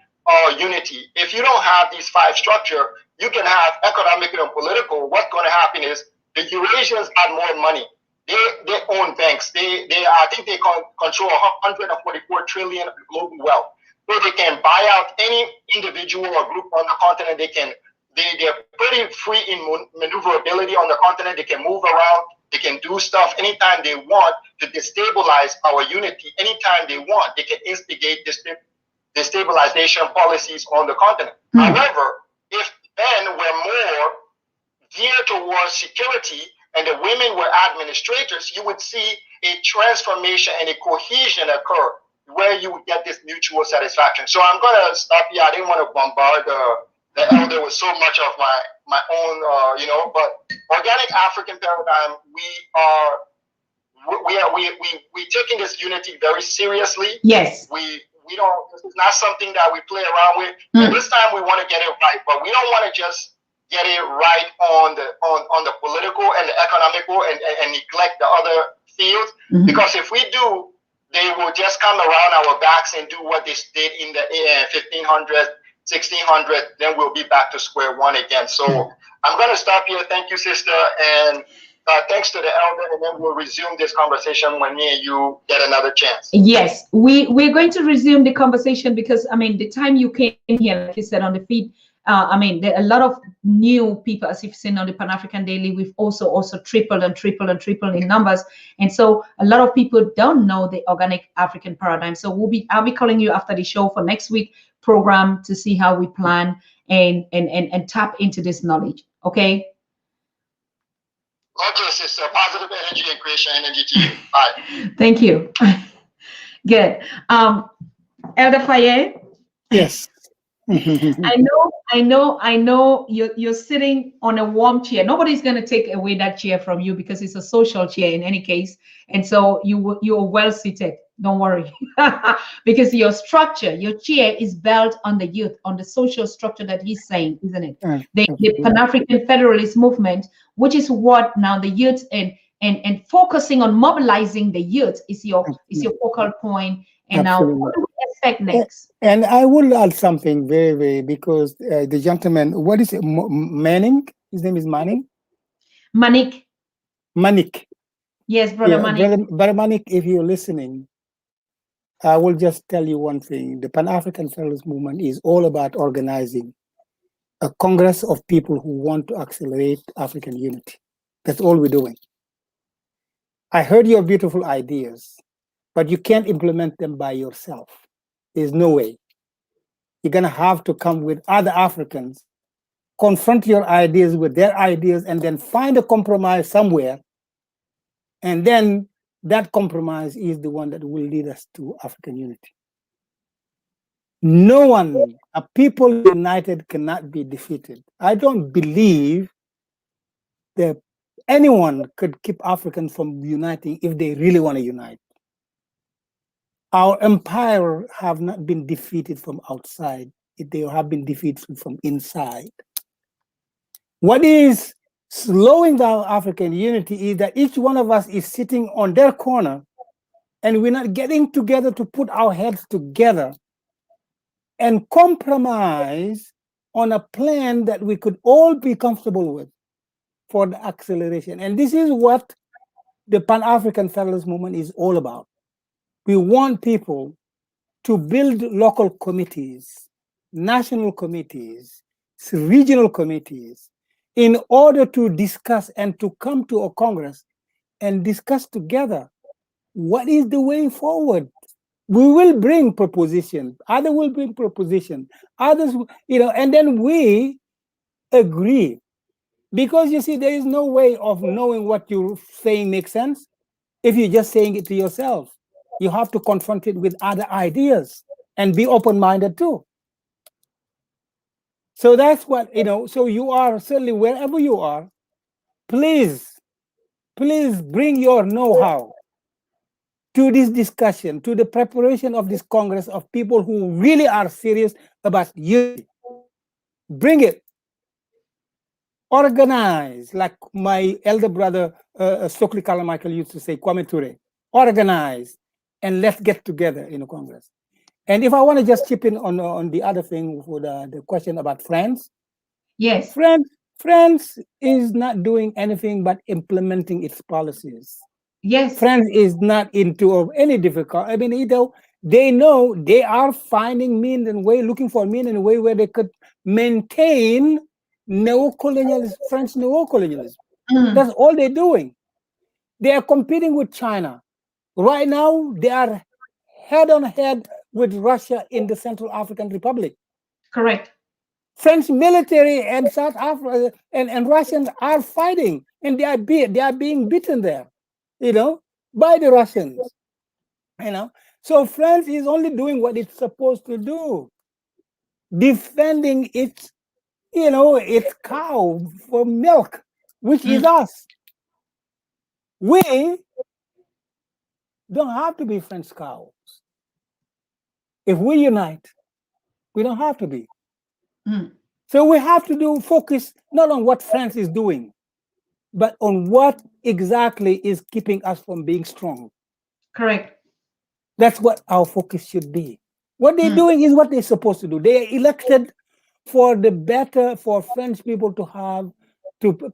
unity. If you don't have these five structures, you can have economic and political. What's going to happen is the Eurasians got more money. They own banks. I think they control 144 trillion global wealth. So they can buy out any individual or group on the continent. They're pretty free in maneuverability on the continent. They can move around. They can do stuff anytime they want to destabilize our unity. Anytime they want, they can instigate destabilization policies on the continent. However, if men were more geared towards security and the women were administrators, you would see a transformation and a cohesion occur where you would get this mutual satisfaction. So I'm gonna stop here. I didn't want to bombard the elder with so much of my own, but organic African paradigm, we taking this unity very seriously. Yes. We don't. This is not something that we play around with. And this time we want to get it right, but we don't want to just get it right on the political and the economical and neglect the other fields. Because if we do, they will just come around our backs and do what they did in the 1500s, 1600s. Then we'll be back to square one again. So I'm going to stop here. Thank you, sister, and thanks to the elder, and then we'll resume this conversation when me and you get another chance. Yes, we're going to resume the conversation because, I mean, the time you came here, like you said, on the feed, I mean, there are a lot of new people, as you've seen on the Pan-African Daily. We've also tripled in numbers. And so a lot of people don't know the organic African paradigm. So I'll be calling you after the show for next week program to see how we plan and tap into this knowledge. Okay. Okay, sister. Positive energy and creation energy to you. All right. Thank you. Good. Elder Faye. Yes. I know you're sitting on a warm chair. Nobody's going to take away that chair from you because it's a social chair in any case. And so you're well seated. Don't worry. Because your structure, your chair is built on the youth, on the social structure that he's saying, isn't it? The Pan-African Federalist movement, which is what now the youth and focusing on mobilizing the youth is your focal point. And now what do we expect next? And I will add something very, very, because the gentleman, what is it, Manning? His name is Manning? Manik. Yes, Brother Manik. Brother Manik, if you're listening, I will just tell you one thing. The Pan-African Federalist Movement is all about organizing a congress of people who want to accelerate African unity. That's all we're doing. I heard your beautiful ideas, but you can't implement them by yourself. There's no way. You're going to have to come with other Africans, confront your ideas with their ideas, and then find a compromise somewhere. And then that compromise is the one that will lead us to African unity. No one, a people united cannot be defeated. I don't believe that anyone could keep Africans from uniting if they really want to unite. Our empire have not been defeated from outside. They have been defeated from inside. What is slowing down African unity is that each one of us is sitting on their corner and we're not getting together to put our heads together and compromise on a plan that we could all be comfortable with for the acceleration. And this is what the Pan-African Federalist Movement is all about. We want people to build local committees, national committees, regional committees, in order to discuss and to come to a Congress and discuss together what is the way forward. We will bring proposition, others will bring proposition, others, and then we agree. Because you see, there is no way of knowing what you're saying makes sense if you're just saying it to yourself. You have to confront it with other ideas and be open-minded too. So that's what, so you are certainly wherever you are, please bring your know-how to this discussion, to the preparation of this Congress of people who really are serious about unity. Bring it. Organize, like my elder brother, Stokely Carmichael used to say, Kwame Ture. Organize, and let's get together in a Congress. And if I want to just chip in on the other thing for the question about France. Yes. France is not doing anything but implementing its policies. Yes. France is not into any difficult. I mean, they know they are finding looking for means and way where they could maintain French neocolonialism. That's all they're doing. They are competing with China. Right now, they are head on head with Russia in the Central African Republic. Correct. French military and South Africa and Russians are fighting, and they are being beaten there. by the Russians. So France is only doing what it's supposed to do, defending its its cow for milk, which is us. We don't have to be French cows. If we unite, we don't have to be. So we have to focus not on what France is doing, but on what exactly is keeping us from being strong. Correct. That's what our focus should be. What they're doing is what they're supposed to do. They are elected for the better for French people to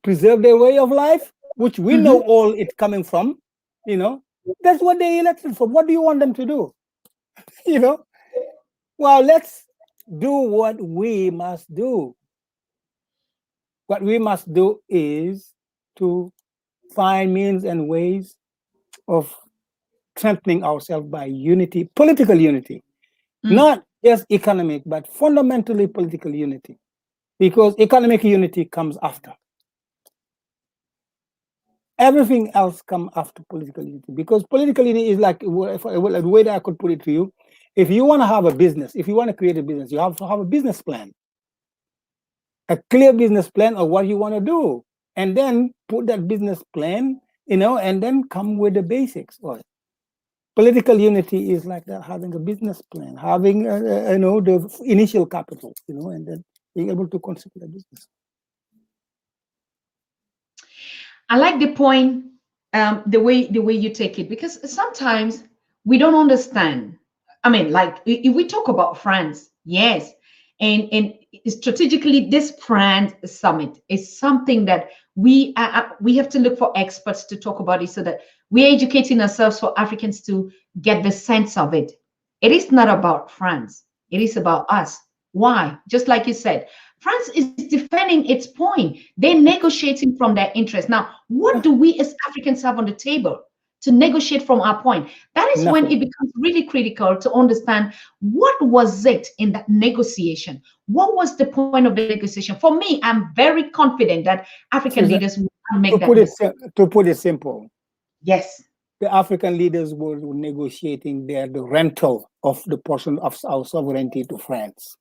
preserve their way of life, which we know all it's coming from. That's what they elected for. What do you want them to do? Well, let's do what we must do. What we must do is to find means and ways of strengthening ourselves by unity, political unity, not just economic, but fundamentally political unity, because economic unity comes after. Everything else comes after political unity, because political unity is like, the way that I could put it to you, if you want to have a business, if you want to create a business, you have to have a business plan, a clear business plan of what you want to do, and then put that business plan, and then come with the basics of it. Political unity is like that, having a business plan, having the initial capital, and then being able to contribute a business. I like the point, the way you take it, because sometimes we don't understand. I mean, like if we talk about France, yes, and strategically, this France summit is something that we have to look for experts to talk about it, so that we're educating ourselves for Africans to get the sense of it. It is not about France. It is about us. Why? Just like you said, France is defending its point. They're negotiating from their interest. Now, what do we as Africans have on the table to negotiate from our point? That is when it becomes really critical to understand what was it in that negotiation? What was the point of the negotiation? For me, I'm very confident that African leaders will make that. To put it simple, yes, the African leaders were negotiating the rental of the portion of our sovereignty to France.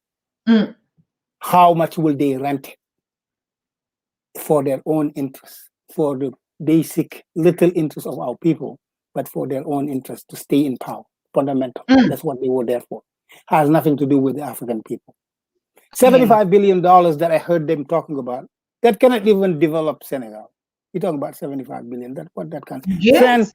How much will they rent it for their own interest, for the basic little interest of our people, but for their own interest to stay in power? Fundamental. That's what they were there for. Has nothing to do with the African people. $75 billion that I heard them talking about, that cannot even develop Senegal. You're talking about 75 billion. That's what that can. Yes.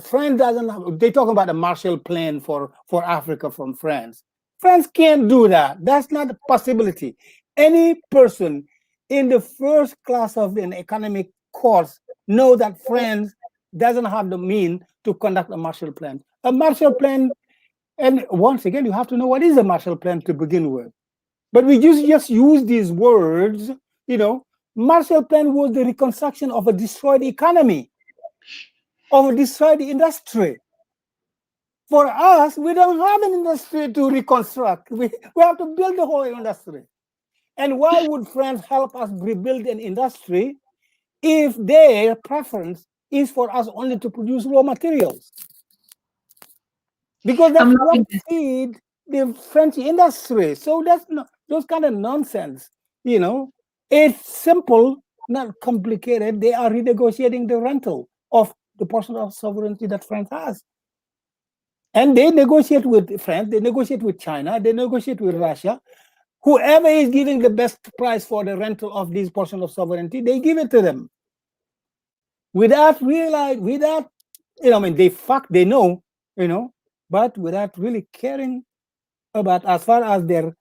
France doesn't have. They talk about a Marshall Plan for Africa from France. France can't do that. That's not a possibility. Any person in the first class of an economic course know that France doesn't have the means to conduct a Marshall Plan. A Marshall Plan, and once again, you have to know what is a Marshall Plan to begin with. But we just use these words, Marshall Plan was the reconstruction of a destroyed economy, of a destroyed industry. For us, we don't have an industry to reconstruct. We have to build the whole industry. And why would France help us rebuild an industry if their preference is for us only to produce raw materials? Because that's what feed the French industry. So that's not those kind of nonsense. It's simple, not complicated. They are renegotiating the rental of the portion of sovereignty that France has. And they negotiate with France, they negotiate with China, they negotiate with Russia. Whoever is giving the best price for the rental of this portion of sovereignty, they give it to them. Without they know, but without really caring about, as far as their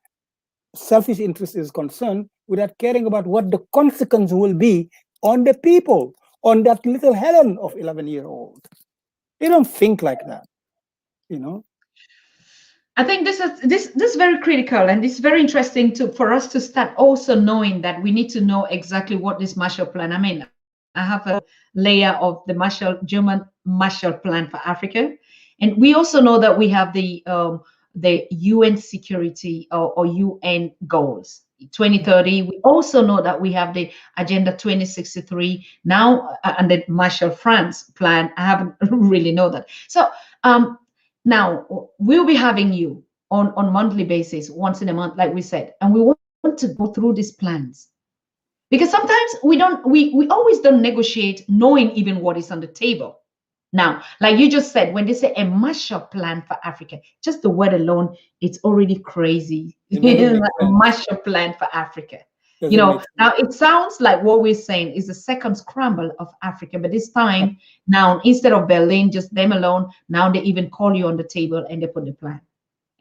selfish interest is concerned, without caring about what the consequence will be on the people, on that little Helen of 11-year-old. They don't think like that, I think this is very critical, and it's very interesting for us to start also knowing that we need to know exactly what this Marshall Plan. I mean, I have a layer of the German Marshall Plan for Africa, and we also know that we have the UN security or UN goals. 2030. We also know that we have the Agenda 2063 now, and the Marshall France plan. I haven't really know that. So now we'll be having you on monthly basis, once in a month, like we said, and we want to go through these plans. Because sometimes we always don't negotiate knowing even what is on the table. Now, like you just said, when they say a Marshall Plan for Africa, just the word alone, it's already crazy. A Marshall Plan for Africa. Now it sounds like what we're saying is the second scramble of Africa, but this time now, instead of Berlin, just them alone, now they even call you on the table and they put the plan.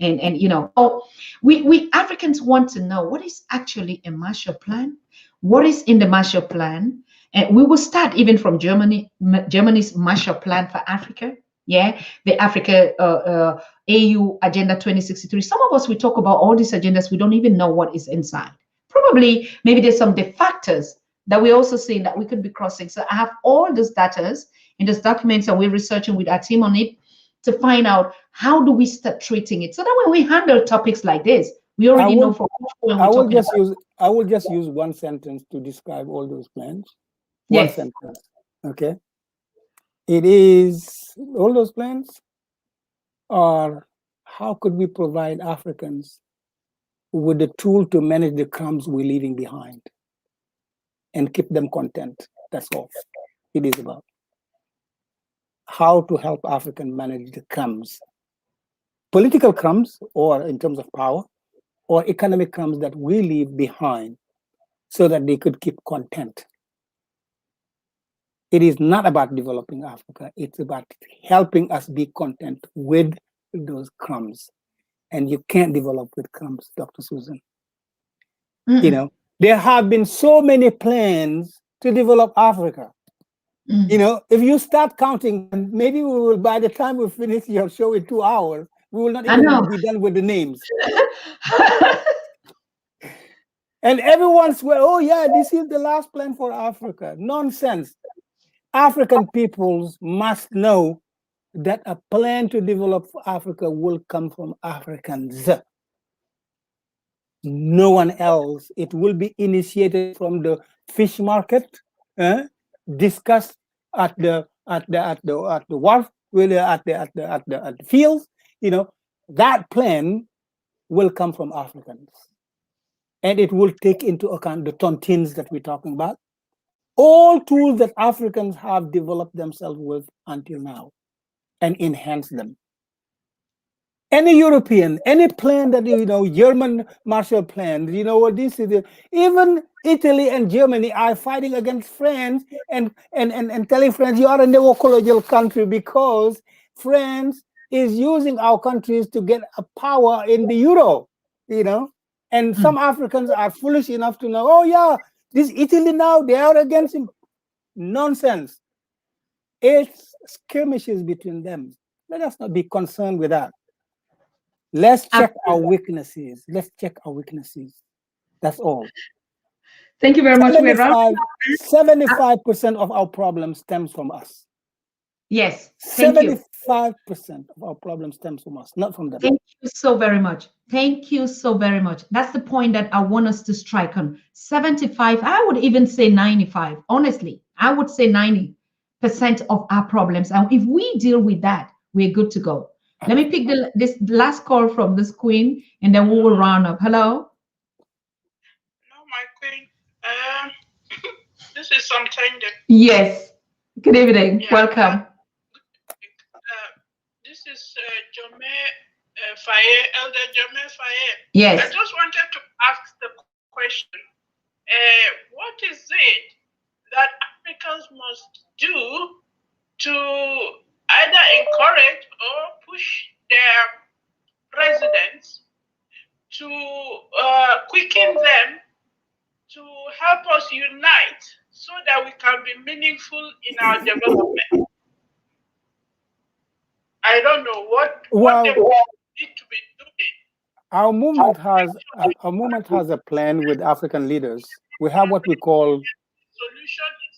And oh, we Africans want to know what is actually a Marshall Plan, what is in the Marshall Plan. And we will start even from Germany's Marshall Plan for Africa. Yeah, the Africa AU Agenda 2063. Some of us, we talk about all these agendas, we don't even know what is inside. Probably, maybe there's some de factors that we're also seeing that we could be crossing. So I have all those data in those documents, and we're researching with our team on it to find out how do we start treating it. So that when we handle topics like this, we already know for which one we're talking about. I will just use one sentence to describe all those plans. One sentence, okay? It is, all those plans are, how could we provide Africans with the tool to manage the crumbs we're leaving behind and keep them content? That's all it is about. How to help Africans manage the crumbs, political crumbs, or in terms of power, or economic crumbs that we leave behind, so that they could keep content. It is not about developing Africa. It's about helping us be content with those crumbs. And you can't develop with crumbs, Dr. Susan. There have been so many plans to develop Africa. If you start counting, maybe we will, by the time we finish your show in 2 hours, we will not even be done with the names. And everyone's, well, oh yeah, this is the last plan for Africa. Nonsense. African peoples must know that a plan to develop Africa will come from Africans. No one else. It will be initiated from the fish market, discussed at the wharf, really at the fields. That plan will come from Africans, and it will take into account the tontines that we're talking about. All tools that Africans have developed themselves with until now, and enhance them. Any European, any plan that, German Marshall Plan, what this is, even Italy and Germany are fighting against France and telling France you are a neocolonial country because France is using our countries to get a power in the euro, and some Africans are foolish enough to know, oh yeah, this Italy now, they are against him. Nonsense. It's skirmishes between them. Let us not be concerned with that. Let's check our weaknesses. Let's check our weaknesses. That's all. Thank you very much. 75% of our problems stems from us. Yes. 75% of our problems stems from us, not from them. Thank you so very much. Thank you so very much. That's the point that I want us to strike on. 75, I would even say 95. Honestly, I would say 90% of our problems. And if we deal with that, we're good to go. Let me pick this last call from this queen, and then we will round up. Hello? Hello, my queen. This is Tontines. Yes. Good evening. Yeah. Welcome. This is Joomaay Faye, Elder Joomaay Faye. Yes. I just wanted to ask the question, what is it that Africans must do to either encourage or push their presidents to quicken them to help us unite so that we can be meaningful in our development? I don't know what they need to be doing. Our movement has a plan with African leaders. We have what we call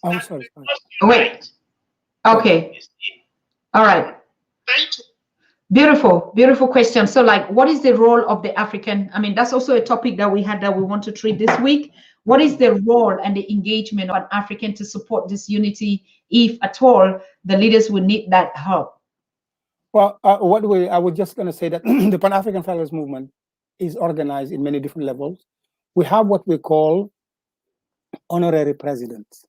solution. Wait. Okay. All right. Thank you. Beautiful, beautiful question. So, like, what is the role of the African? I mean, that's also a topic that we had that we want to treat this week. What is the role and the engagement of an African to support this unity, if at all the leaders will need that help? Well, I was just going to say that the Pan-African Federalist Movement is organized in many different levels. We have what we call honorary presidents,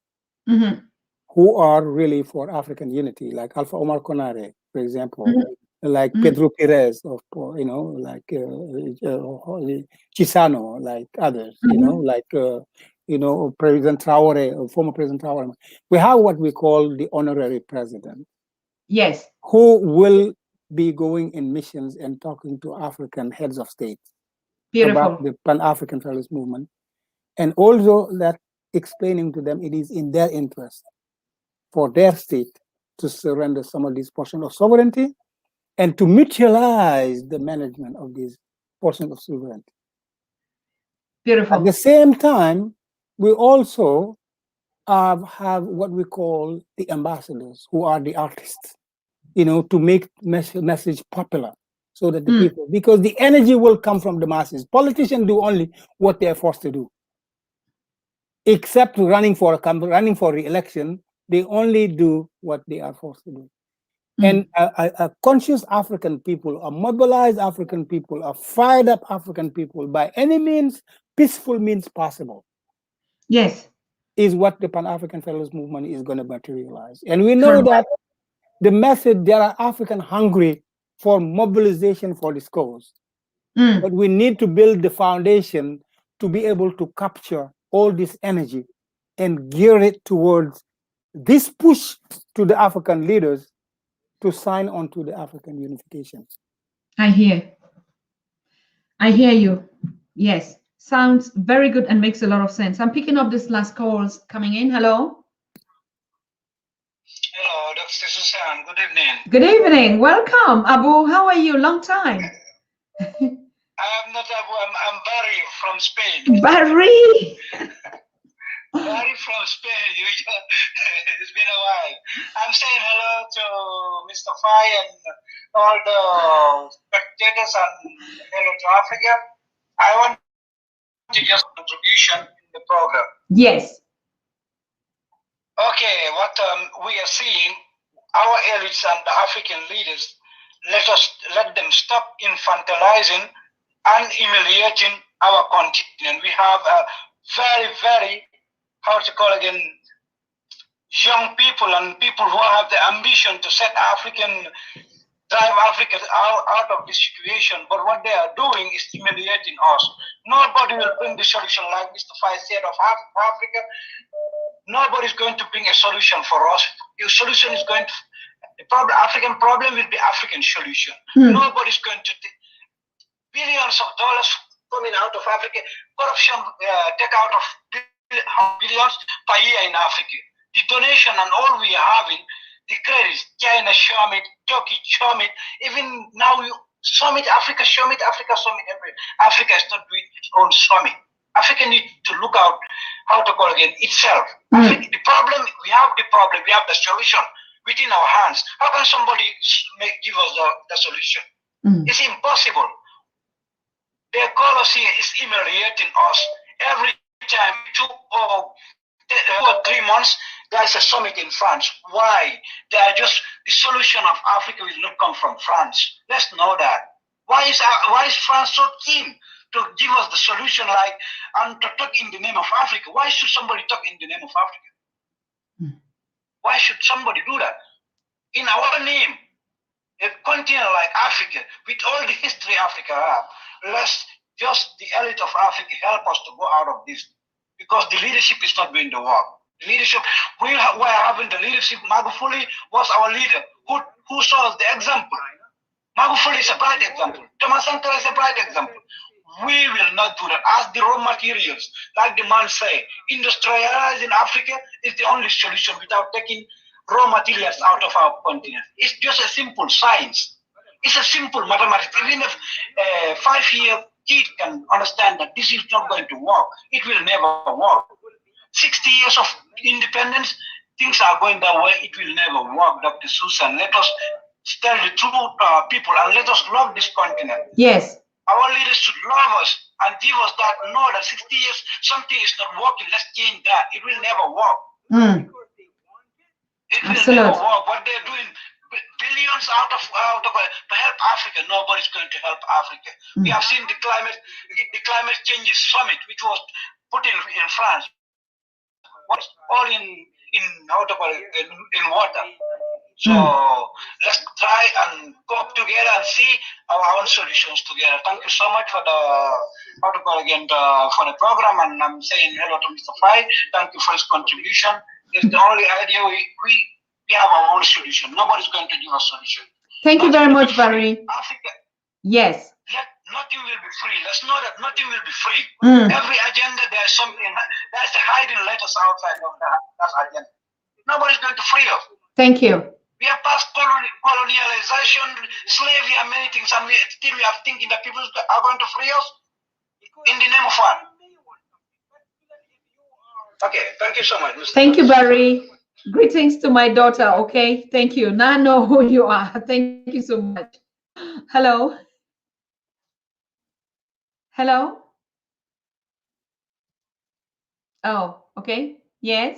who are really for African unity, like Alpha Omar Konare, for example, like Pedro Perez, of like Chisano, like others, like President Traore, former President Traore. We have what we call the honorary president. Yes. Who will be going in missions and talking to African heads of state about the Pan-African Federalist Movement, and also that explaining to them it is in their interest for their state to surrender some of these portions of sovereignty and to mutualize the management of these portions of sovereignty. Beautiful. At the same time, we also have what we call the ambassadors, who are the artists, to make message popular so that the people, because the energy will come from the masses. Politicians do only what they are forced to do. Except running for re-election, they only do what they are forced to do. And a conscious African people, a mobilized African people, a fired up African people, by any means, peaceful means possible. Yes. Is what the Pan-African Federalist Movement is going to materialize. And we know that the message, there are African hungry for mobilization for this cause. But we need to build the foundation to be able to capture all this energy and gear it towards this push to the African leaders to sign on to the African unification. I hear you. Yes. Sounds very good and makes a lot of sense. I'm picking up this last calls coming in. Hello. Hello, Dr. Susan. Good evening. Good evening. Welcome, Abu. How are you? Long time. I'm not Abu. I'm Barry from Spain. Barry. Barry from Spain. It's been a while. I'm saying hello to Mr. Faye and all the spectators and hello to Africa. I want to just contribution in the program. Yes. Okay, what we are seeing, our elites and the African leaders, let them stop infantilizing and humiliating our continent. We have a very, very, young people and people who have the ambition to drive Africa out of this situation. But what they are doing is humiliating us. Nobody will bring the solution, like Mr. Faye said, of Africa. Nobody's going to bring a solution for us. The solution is going to, African problem will be African solution. Nobody's going to take billions of dollars coming out of Africa. Corruption take out of billions per year in Africa. The donation and all we are having, the credits, China Summit, Turkey Summit, even now Summit, Africa Summit, Africa Summit, Africa is not doing its own summit. Africa needs to look out itself. Africa, we have the solution within our hands. How can somebody give us the solution? It's impossible. Their policy is humiliating us. Every time, 2 or 3 months, there's a summit in France. Why? The solution of Africa will not come from France. Let's know that. Why is France so keen to give us the solution, and to talk in the name of Africa? Why should somebody talk in the name of Africa? Why should somebody do that? In our name, a continent like Africa, with all the history Africa have, let's just the elite of Africa help us to go out of this, because the leadership is not doing the work. The leadership, we are having the leadership. Magufuli was our leader who saw us the example. Magufuli is a bright example. Thomas Sankara is a bright example. We will not do that. As the raw materials, like the man say, industrializing Africa is the only solution without taking raw materials out of our continent. It's just a simple science. It's a simple mathematics. Even if a 5-year kid can understand that this is not going to work, it will never work. 60 years of independence, things are going that way, it will never work, Dr. Susan. Let us tell the truth, people, and let us love this continent. Yes. Our leaders should love us and give us that know that 60 years, something is not working. Let's change that. It will never work. It will never work. What they're doing, billions out of to help Africa. Nobody's going to help Africa. We have seen the climate changes summit, which was put in France, was all in water. So let's try and come together and see our own solutions together. Thank you so much for the for the program, and I'm saying hello to Mr. Faye. Thank you for his contribution. It's the only idea we have our own solution. Nobody's going to give us solution. Thank you very much, Barry. Africa. Yes. Nothing will be free. Let's know that nothing will be free. Every agenda, there's something, there's the hiding letters outside of that agenda. Nobody's going to free us. Thank you. We are past colonialization, slavery, and many things, and still we are thinking that people are going to free us in the name of what? Okay, thank you so much, Mr. Thank you, Barry. Greetings to my daughter, okay? Thank you. Now I know who you are. Thank you so much. Hello? Hello? Oh, okay. Yes?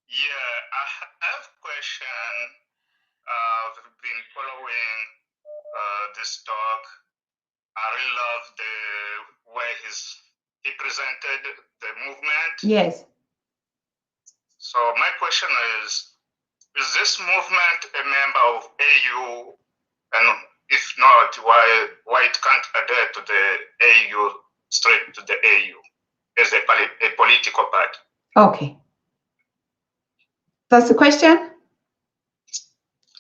Yeah, I have a question. I've been following this talk. I really love the way he presented the movement. Yes. So my question is this movement a member of AU? And if not, why it can't adhere to the AU, straight to the AU as a political party? Okay. That's the question?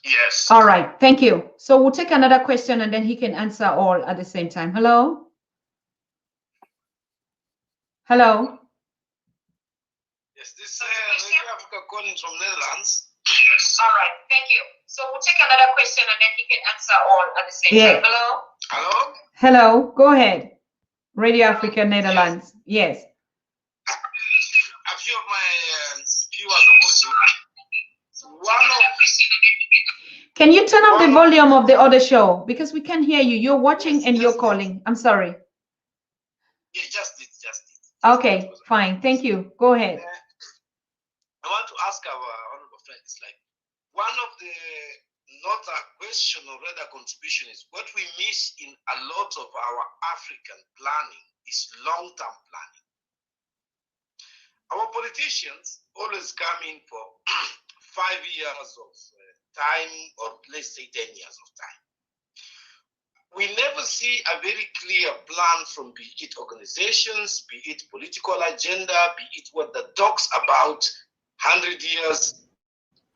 Yes. All right. Thank you. So we'll take another question and then he can answer all at the same time. Hello? Hello? Yes, this is Africa calling from Netherlands. All right. Thank you. So we'll take another question and then he can answer all at the same time. Hello? Hello? Hello. Go ahead. Radio Africa, Netherlands. Yes. A few of my viewers are watching. Can you turn up the volume of the other show? Because we can't hear you. You're watching and you're calling. I'm sorry. Yeah, just it. Okay, fine. Thank you. Go ahead. I want to ask our honorable friends, like, one of the, not a question or rather contribution is what we miss in a lot of our African planning is long-term planning. Our politicians always come in for 5 years of time, or let's say 10 years of time. We never see a very clear plan from be it organizations, be it political agenda, be it what that talks about 100 years,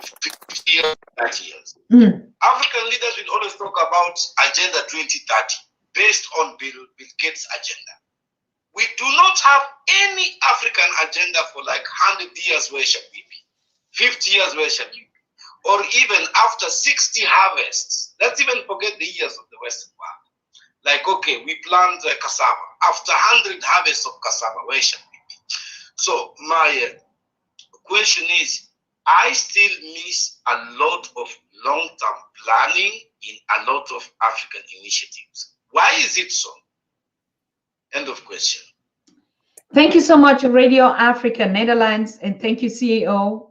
50 years, 30 years. African leaders will always talk about Agenda 2030 based on Bill Gates' agenda. We do not have any African agenda for like 100 years, where shall we be? 50 years, where shall we be? Or even after 60 harvests. Let's even forget the years of the Western world. Like, okay, we plant cassava. After 100 harvests of cassava, where shall we be? So my question is, I still miss a lot of long-term planning in a lot of African initiatives. Why is it so? End of question. Thank you so much, Radio Africa Netherlands, and thank you, CEO.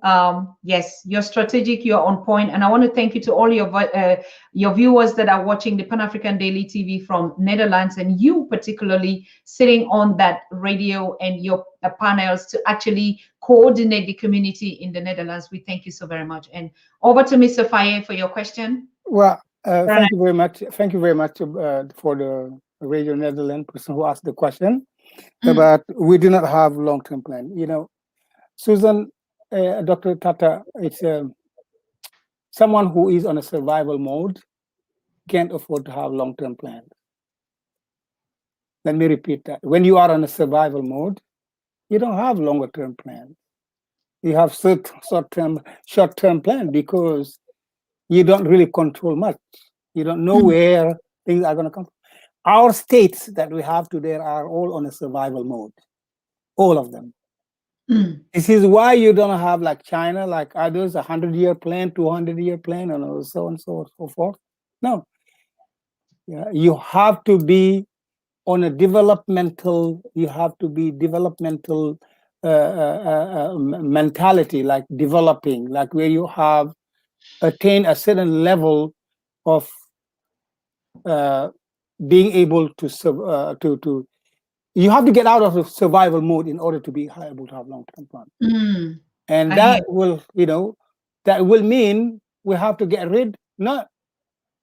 Yes, you're strategic, you're on point, and I want to thank you to all your viewers that are watching the Pan-African Daily TV from Netherlands, and you particularly sitting on that radio and your panels to actually coordinate the community in the Netherlands. We thank you so very much. And over to Mr. Faye for your question. Well, thank you very much. Thank you very much for the Radio Netherlands person who asked the question. But we do not have long-term plan. You know, Susan, Dr. Tata, it's someone who is on a survival mode can't afford to have long-term plans. Let me repeat that. When you are on a survival mode, you don't have longer-term plans. You have short-term plan because you don't really control much. You don't know where things are going to come from. Our states that we have today are all on a survival mode, all of them. Mm. This is why you don't have like China, like others, 100-year plan, 200-year plan, and so on and so forth. No, yeah, you have to be on a developmental. You have to be developmental mentality, like developing, like where you have attained a certain level of being able to you have to get out of the survival mode in order to be able to have long-term plan. Mm. And I that hear. will, that will mean we have to get rid not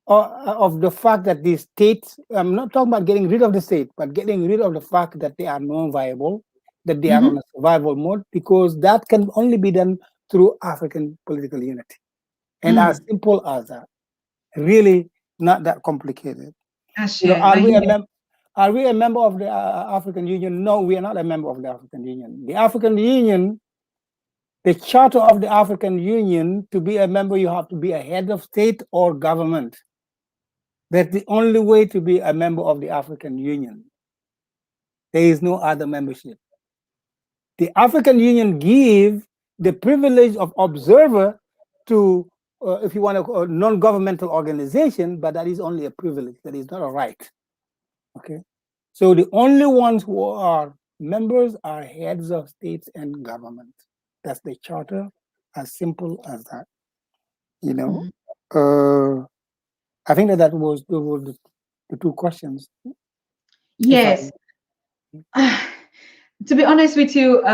of the fact that the states, I'm not talking about getting rid of the state, but getting rid of the fact that they are non-viable, that they are Mhm. on a survival mode, because that can only be done through African political unity. And as Mm. simple as that, really not that complicated. I share. I hear. Are we a member of the African Union? No, we are not a member of the African Union. The African Union, the Charter of the African Union, to be a member, you have to be a head of state or government. That's the only way to be a member of the African Union. There is no other membership. The African Union give the privilege of observer to, if you want a non-governmental organization, but that is only a privilege. That is not a right. Okay. So the only ones who are members are heads of states and government. That's the charter, as simple as that. Mhm. I think that was the two questions. If I, Yes. To be honest with you,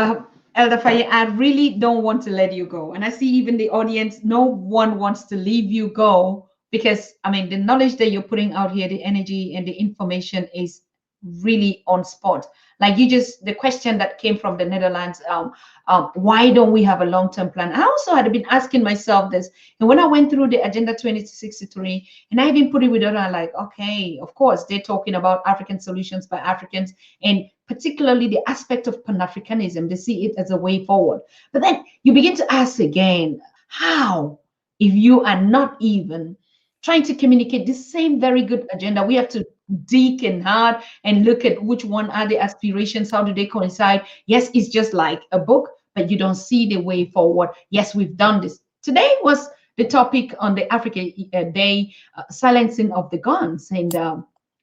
Elder Faye, I really don't want to let you go. And I see even the audience, no one wants to leave you go because, I mean, the knowledge that you're putting out here, the energy and the information is really on spot. Like you just, the question that came from the Netherlands, why don't we have a long-term plan? I also had been asking myself this. And when I went through the Agenda 2063, and I even put it with other, I'm like, okay, of course, they're talking about African solutions by Africans, and particularly the aspect of Pan-Africanism. They see it as a way forward. But then you begin to ask again, how? If you are not even trying to communicate the same very good agenda, we have to dig in hard and look at which one are the aspirations, how do they coincide? Yes, it's just like a book, but you don't see the way forward. Yes, we've done this. Today was the topic on the Africa Day, silencing of the guns. And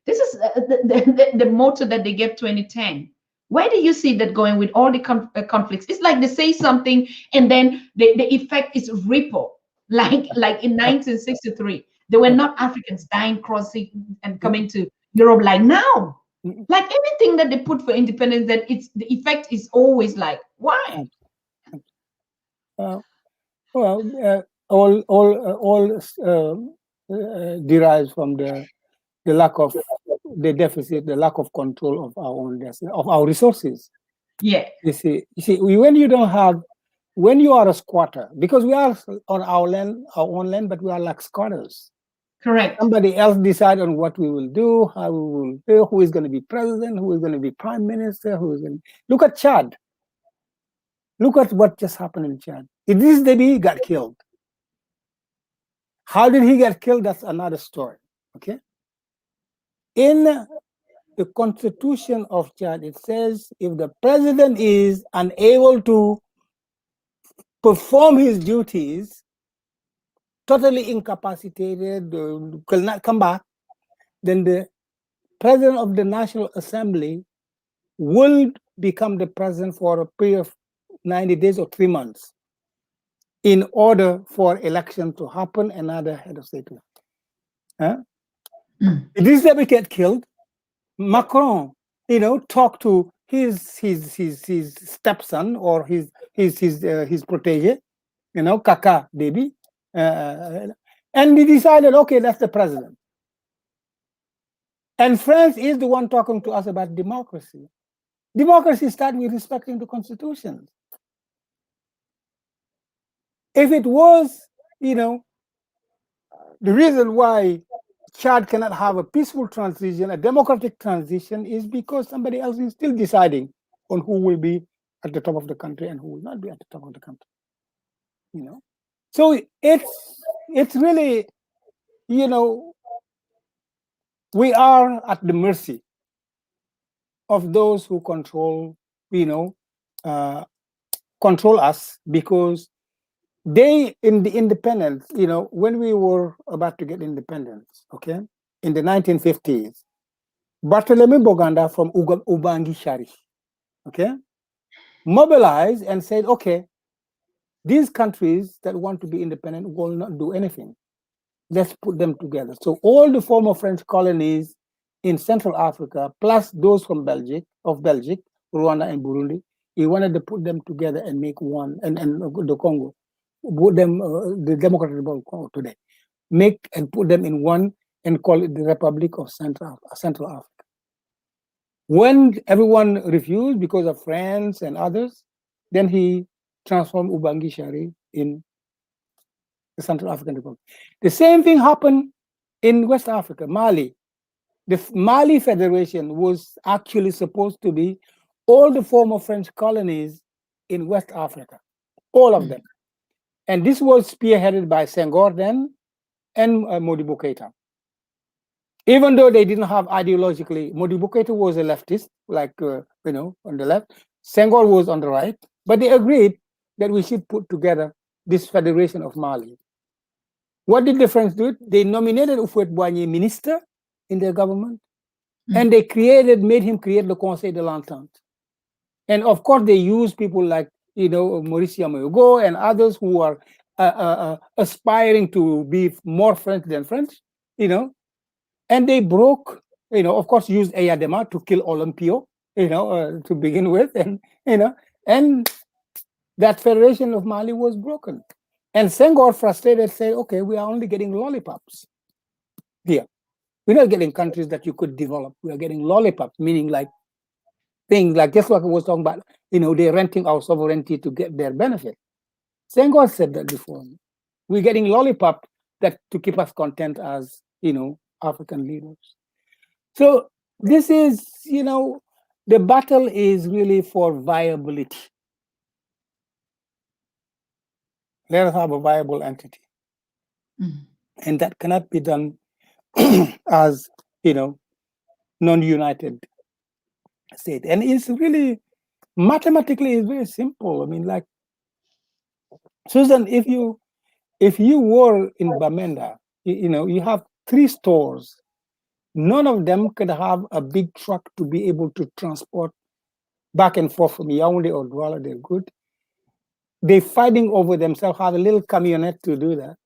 this is the motto that they gave 2010. Where do you see that going with all the conflicts? It's like they say something and then the effect is ripple. Like in 1963, there were not Africans dying, crossing and coming to Europe like now. Like everything that they put for independence, that it's the effect is always like, why? uh, well, all derives from the lack of the deficit, the lack of control of our own destiny, of our resources. Yeah, You see, when you don't have, when you are a squatter, because we are on our land, our own land, but we are like squatters. correct. Somebody else decide on what we will do, how we will do, who is going to be president, who is going to be prime minister, who is going to... Look at Chad. Look at what just happened in Chad. Idris Deby got killed. How did he get killed? That's another story. Okay. In the constitution of Chad, it says if the president is unable to perform his duties, totally incapacitated, cannot come back, then the president of the National Assembly will become the president for a period of 90 days or 3 months in order for election to happen, another head of state. Huh? Idris Deby get killed. Macron, talked to his stepson or his protege, Kaka Deby, and he decided, okay, that's the president. And France is the one talking to us about democracy. Democracy starts with respecting the constitution. If it was, the reason why Chad cannot have a peaceful transition, a democratic transition, is because somebody else is still deciding on who will be at the top of the country and who will not be at the top of the country. So it's really, we are at the mercy of those who control, uh, control us because they, in the independence, when we were about to get independence, okay, in the 1950s, Bartholomew Boganda from Ubangi Shari, okay, mobilized and said, okay, these countries that want to be independent will not do anything. Let's put them together. So all the former French colonies in Central Africa, plus those from Belgium, Rwanda and Burundi, he wanted to put them together and make one, and the Congo, put them, the Democratic Republic of Congo today, make and put them in one and call it the Republic of Central Africa. When everyone refused because of France and others, then he transformed Ubangi Shari in the Central African Republic. The same thing happened in West Africa, Mali. The Mali Federation was actually supposed to be all the former French colonies in West Africa, all of them. And this was spearheaded by Senghor then and Modibo Keïta. Even though they didn't have ideologically, Modibo Keïta was a leftist, like, on the left. Senghor was on the right. But they agreed that we should put together this Federation of Mali. What did the French do? They nominated Houphouët-Boigny minister in their government, and they made him create the Conseil de l'Entente. And of course, they used people like, Maurice Yamoyogo and others who are aspiring to be more French than French, and they broke, of course, used Eyadema to kill Olympio, to begin with, and that Federation of Mali was broken. And Senghor, frustrated, said, okay, we are only getting lollipops here. We're not getting countries that you could develop. We are getting lollipops, meaning like things like, just like I was talking about, they're renting our sovereignty to get their benefit. Senghor said that before. We're getting lollipop to keep us content as, African leaders. So this is, the battle is really for viability. Let us have a viable entity. And that cannot be done as, non-united state. And it's really, mathematically, it's very simple. I mean, like, Susan, if you were in Bamenda, you have 3 stores. None of them could have a big truck to be able to transport back and forth from Yaoundé or Douala. They're good. They're fighting over themselves, have a little camionette to do that.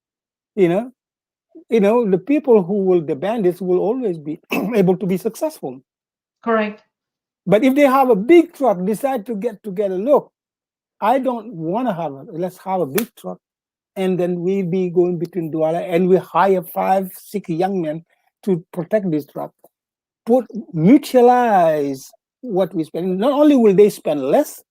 The people the bandits will always be able to be successful. Correct. But if they have a big truck, decide to get together, look, I don't want to let's have a big truck. And then we be going between Douala and we hire 5, 6 young men to protect this truck. Mutualize what we spend. Not only will they spend less,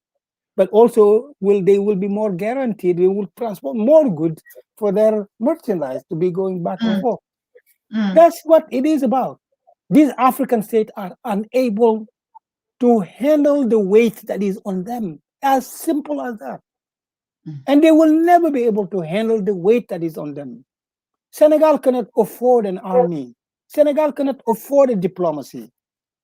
but also they will be more guaranteed. They will transport more goods for their merchandise to be going back and forth. That's what it is about. These African states are unable to handle the weight that is on them. As simple as that. And they will never be able to handle the weight that is on them. Senegal cannot afford an army. Senegal cannot afford a diplomacy.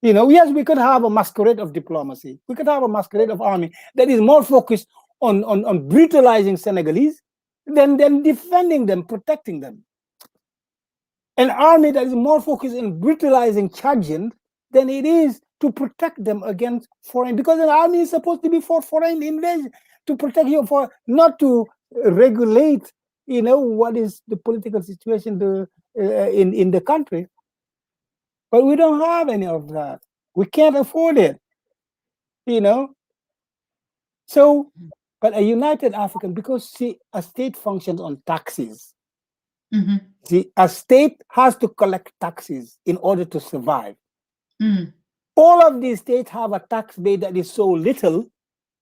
Yes, we could have a masquerade of diplomacy. We could have a masquerade of army that is more focused on brutalizing Senegalese than defending them, protecting them. An army that is more focused on brutalizing Chadians than it is to protect them against foreign, because an army is supposed to be for foreign invasion, to protect you, not to regulate, what is the political situation in the country. But we don't have any of that. We can't afford it, So, but a united African, because a state functions on taxes. See, a state has to collect taxes in order to survive. All of these states have a tax base that is so little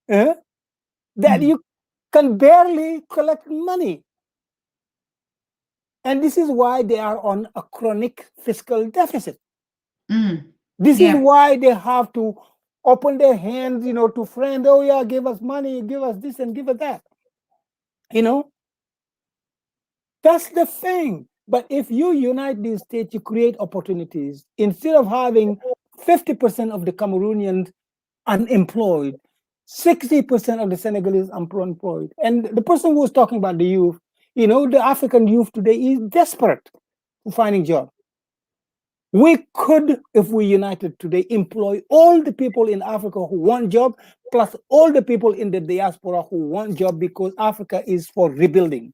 that you can barely collect money. And this is why they are on a chronic fiscal deficit. This is why they have to open their hands, to friends. Oh yeah, give us money, give us this and give us that. That's the thing. But if you unite these states, you create opportunities. Instead of having 50% of the Cameroonians unemployed, 60% of the Senegalese are unemployed. And the person who was talking about the youth, the African youth today is desperate for finding jobs. We could, if we united today, employ all the people in Africa who want job, plus all the people in the diaspora who want job, because Africa is for rebuilding.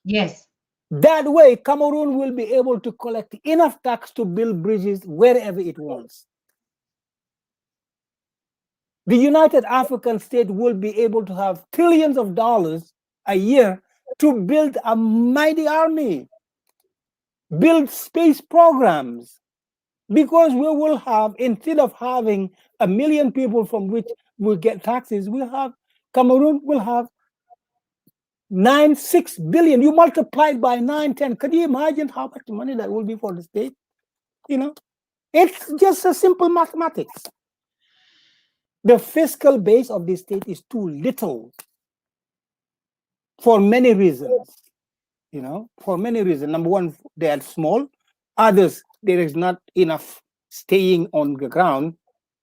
Yes. That way, Cameroon will be able to collect enough tax to build bridges wherever it wants. The United African State will be able to have trillions of dollars a year to build a mighty army, build space programs, because we will have, instead of having 1 million people from which we get taxes, Cameroon will have 6 billion. You multiply it by 9, 10. Can you imagine how much money that will be for the state? It's just a simple mathematics. The fiscal base of the state is too little for many reasons. For many reasons. Number one, they are small. Others, there is not enough staying on the ground.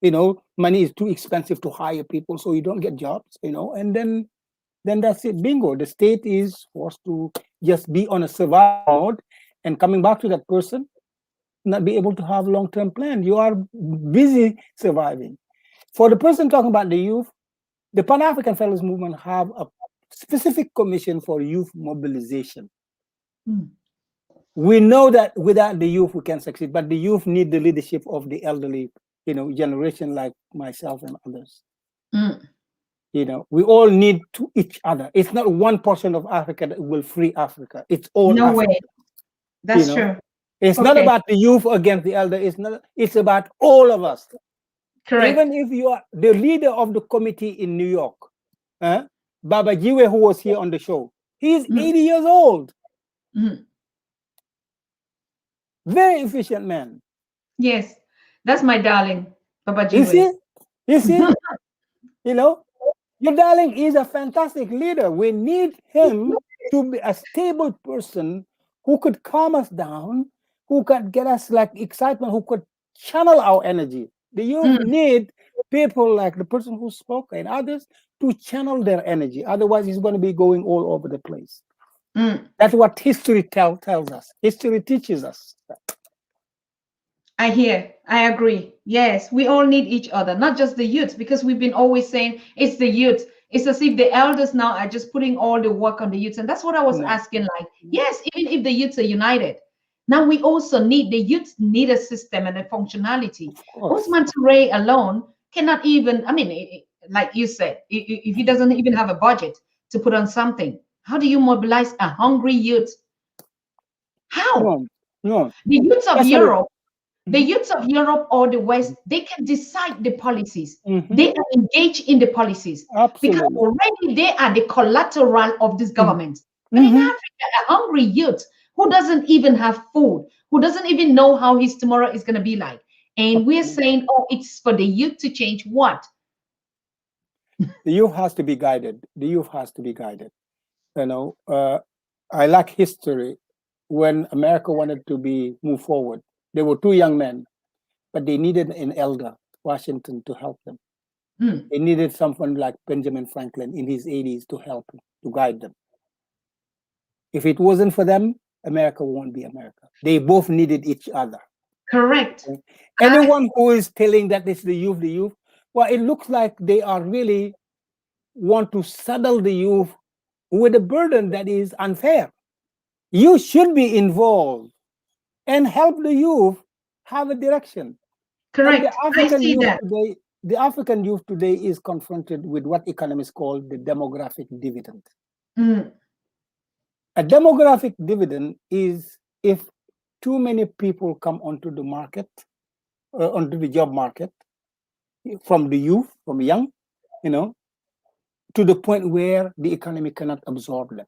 Money is too expensive to hire people, so you don't get jobs. And then that's it. Bingo. The state is forced to just be on a survival mode, and coming back to that person, not be able to have long-term plan. You are busy surviving. For the person talking about the youth, the Pan-African Fellows Movement have a specific commission for youth mobilization. We know that without the youth we can succeed, but the youth need the leadership of the elderly, generation like myself and others. We all need to each other. It's not one portion of Africa that will free Africa. It's all No Africa. way. That's true. It's not about the youth against the elder. It's about all of us. Correct. Even if you are the leader of the committee in New York, Baba Jiwe, who was here on the show, he's 80 years old. Very efficient man. Yes, that's my darling, Baba Jiwe. You see, your darling is a fantastic leader. We need him to be a stable person who could calm us down, who could get us like excitement, who could channel our energy. The youth need people like the person who spoke and others to channel their energy. Otherwise, it's going to be going all over the place. That's what history tells us. History teaches us. I agree. Yes, we all need each other, not just the youth, because we've been always saying it's the youth. It's as if the elders now are just putting all the work on the youth. And that's what I was asking. Like, yes, even if the youths are united, now we also need the youth need a system and a functionality. Osman Toure alone cannot even, like you said, if he doesn't even have a budget to put on something, how do you mobilize a hungry youth? How? No. The youths of Europe. The youths of Europe or the West, they can decide the policies. They are engaged in the policies. Absolutely. Because already they are the collateral of this government. But in Africa, a hungry youth who doesn't even have food, who doesn't even know how his tomorrow is going to be like. And we're saying, oh, it's for the youth to change what? The youth has to be guided. The youth has to be guided. I like history. When America wanted to move forward, there were two young men, but they needed an elder, Washington, to help them. They needed someone like Benjamin Franklin in his 80s to help them, to guide them. If it wasn't for them, America won't be America. They both needed each other. Correct. Anyone who is telling that it's the youth, well, it looks like they are really want to saddle the youth with a burden that is unfair. You should be involved and help the youth have a direction. Correct. The African youth today is confronted with what economists call the demographic dividend. A demographic dividend is if too many people come onto the market, onto the job market, from the youth, from young, to the point where the economy cannot absorb them.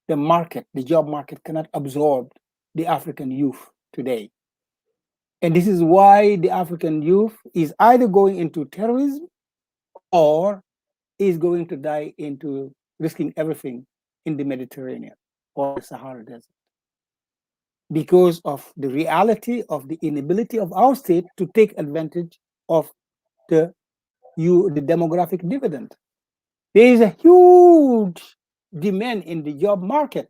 The job market cannot absorb the African youth today. And this is why the African youth is either going into terrorism or is going to die into risking everything in the Mediterranean or the Sahara Desert. Because of the reality of the inability of our state to take advantage of the the demographic dividend. There is a huge demand in the job market,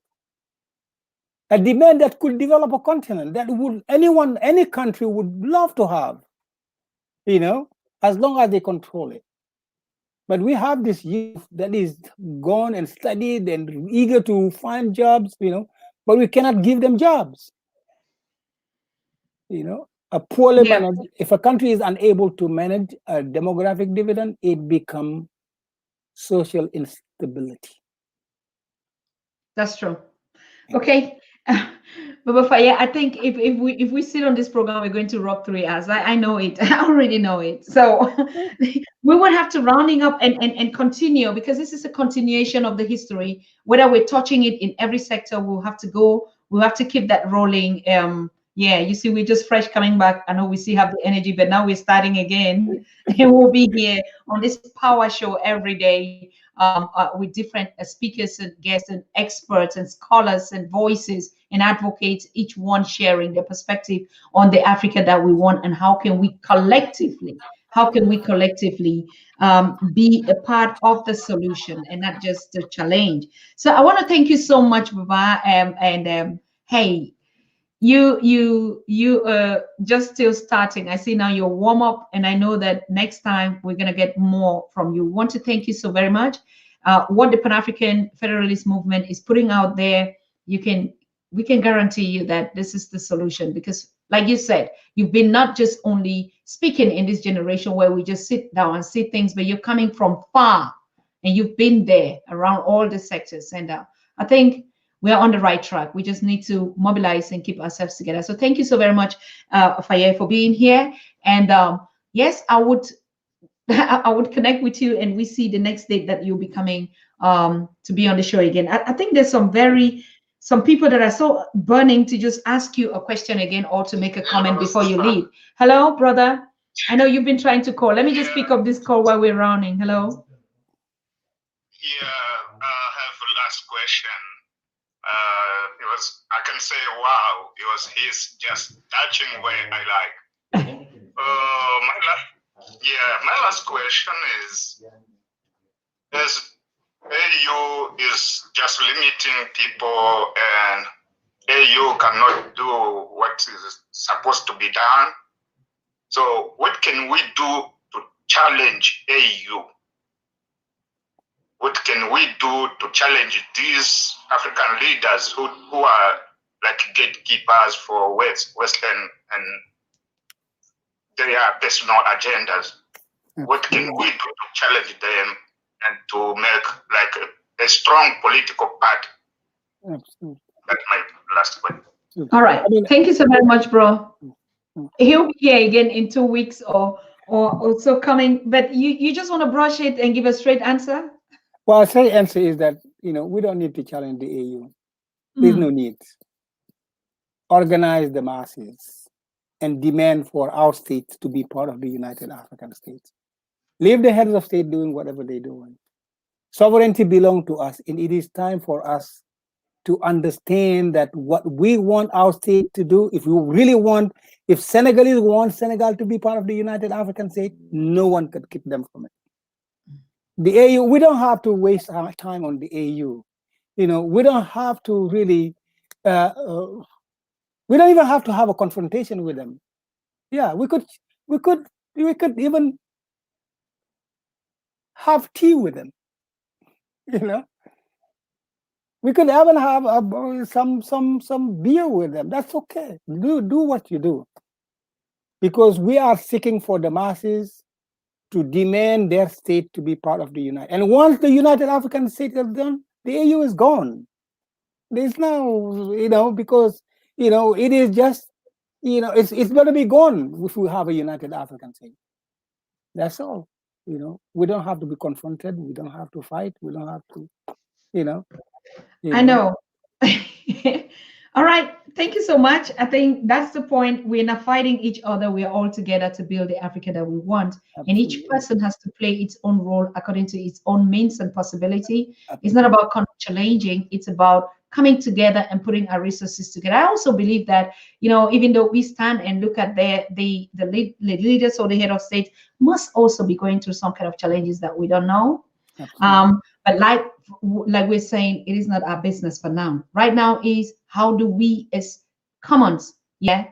a demand that could develop a continent that would any country would love to have, as long as they control it. But we have this youth that is gone and studied and eager to find jobs, but we cannot give them jobs. A poorly managed, if a country is unable to manage a demographic dividend, it becomes social instability. That's true. Okay. Baba Faye, I think if we sit on this program, we're going to rock 3 hours. I know it. I already know it. So we would have to rounding up and continue, because this is a continuation of the history. Whether we're touching it in every sector, we'll have to go. We'll have to keep that rolling. Yeah, you see, we're just fresh coming back. I know we still have the energy, but now we're starting again. And we'll be here on this power show every day, with different speakers and guests and experts and scholars and voices and advocates, each one sharing their perspective on the Africa that we want, and how can we collectively be a part of the solution and not just the challenge. So I want to thank you so much, Baba. Hey, you just still starting. I see now your warm up, and I know that next time we're going to get more from you. Want to thank you so very much. What the Pan-African Federalist Movement is putting out there, we can guarantee you that this is the solution, because like you said, you've been not just only speaking in this generation where we just sit down and see things, but you're coming from far and you've been there around all the sectors. And I think we're on the right track. We just need to mobilize and keep ourselves together. So thank you so very much, Faye, for being here. And yes, I would connect with you, and we see the next date that you'll be coming to be on the show again. I think there's some people that are so burning to just ask you a question again or to make a comment before you leave. Hello, brother. I know you've been trying to call. Let me just pick up this call while we're rounding. Hello. Yeah, I have a last question. I can say, wow, he's just touching where I like. My last question is, as AU is just limiting people and AU cannot do what is supposed to be done, so what can we do to challenge AU? What can we do to challenge these African leaders who are like gatekeepers for Western and their personal agendas? What can we do to challenge them and to make like a strong political party? Absolutely. That's my last question. All right. Thank you so very much, bro. He'll be here again in 2 weeks or so coming. But you just want to brush it and give a straight answer? Well, a straight answer is that, we don't need to challenge the AU. There's no need. Organize the masses and demand for our states to be part of the United African States. Leave the heads of state doing whatever they're doing. Sovereignty belongs to us, and it is time for us to understand that what we want our state to do, if Senegalese want Senegal to be part of the United African State, no one could keep them from it. The AU, we don't have to waste our time on the AU. We don't have to really, we don't even have to have a confrontation with them. Yeah, we could even have tea with them. We could even have some beer with them. That's okay. Do what you do, because we are seeking for the masses to demand their state to be part of the United. And once the United African State is done, the AU is gone. There's now, because it is just, it's going to be gone if we have a United African State. That's all. We don't have to be confronted. We don't have to fight. We don't have to, I know. All right. Thank you so much. I think that's the point. We're not fighting each other. We are all together to build the Africa that we want. Absolutely. And each person has to play its own role according to its own means and possibility. Absolutely. It's not about challenging. It's about coming together and putting our resources together. I also believe that, even though we stand and look at the leaders or the head of state must also be going through some kind of challenges that we don't know. But like we're saying, it is not our business for now. Right now is how do we as commons,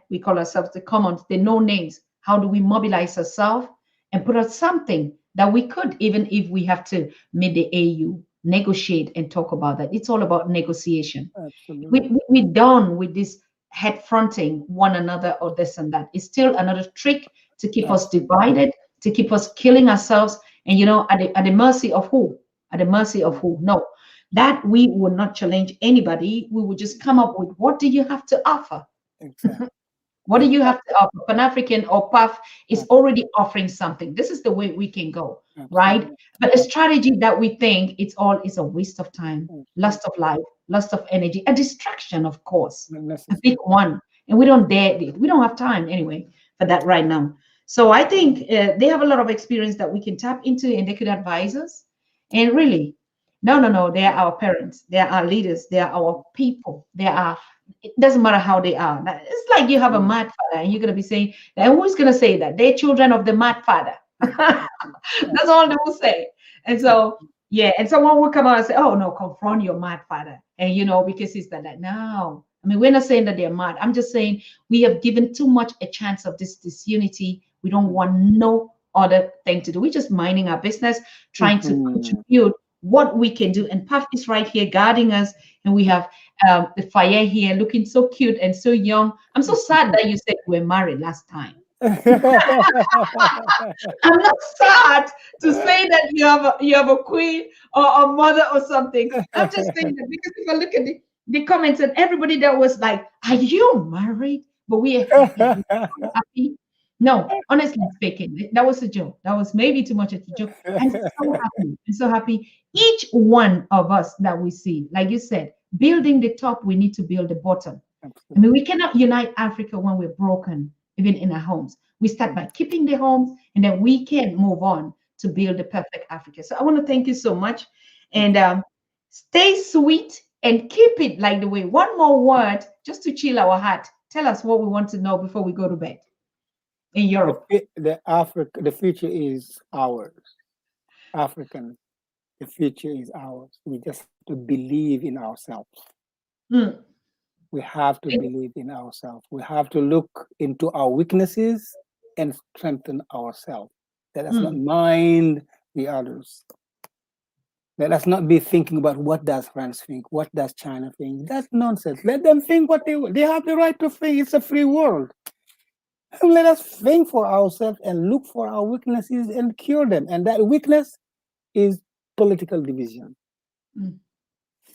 we call ourselves the commons, the no names. How do we mobilize ourselves and put out something that we could, even if we have to meet the AU, negotiate and talk about that. It's all about negotiation. We're done with this head fronting one another or this and that. It's still another trick to keep us divided, to keep us killing ourselves, and at the mercy of who? At the mercy of who? No, that we will not challenge anybody. We will just come up with, what do you have to offer? Exactly. What do you have to offer? Pan-African or PAF is already offering something. This is the way we can go, right? But a strategy that we think it's all is a waste of time, loss of life, loss of energy, a distraction, of course, a big one. And we don't dare it. We don't have time anyway for that right now. So I think they have a lot of experience that we can tap into, and they could advise us. And really, no, they are our parents, they are our leaders, they are our people, they are. It doesn't matter how they are. It's like you have a mad father, and you're gonna be saying, and who's gonna say that? They're children of the mad father. That's all they will say. And so, and someone will come out and say, "Oh no, confront your mad father," and because he's that. No, I mean, we're not saying that they're mad. I'm just saying we have given too much a chance of this disunity. We don't want no other thing to do. We're just minding our business, trying to contribute what we can do. And Puff is right here guarding us, and we have the Faye here looking so cute and so young. I'm so sad that you said we were married last time. I'm not sad to say that you have a queen or a mother or something. I'm just saying that because if I look at the comments and everybody that was like, "Are you married?" But we are happy. No, honestly speaking, that was a joke. That was maybe too much of a joke. I'm so happy. I'm so happy. Each one of us that we see, like you said, building the top, we need to build the bottom. I mean, we cannot unite Africa when we're broken, even in our homes. We start by keeping the homes, and then we can move on to build the perfect Africa. So I want to thank you so much. And stay sweet and keep it like the way. One more word just to chill our heart. Tell us what we want to know before we go to bed in Europe. The future is ours. African, the future is ours. We just have to believe in ourselves. We have to believe in ourselves. We have to look into our weaknesses and strengthen ourselves. Let us not mind the others. Let us not be thinking about what does France think, what does China think. That's nonsense. Let them think what they have the right to think. It's a free world. Let us think for ourselves and look for our weaknesses and cure them. And that weakness is political division.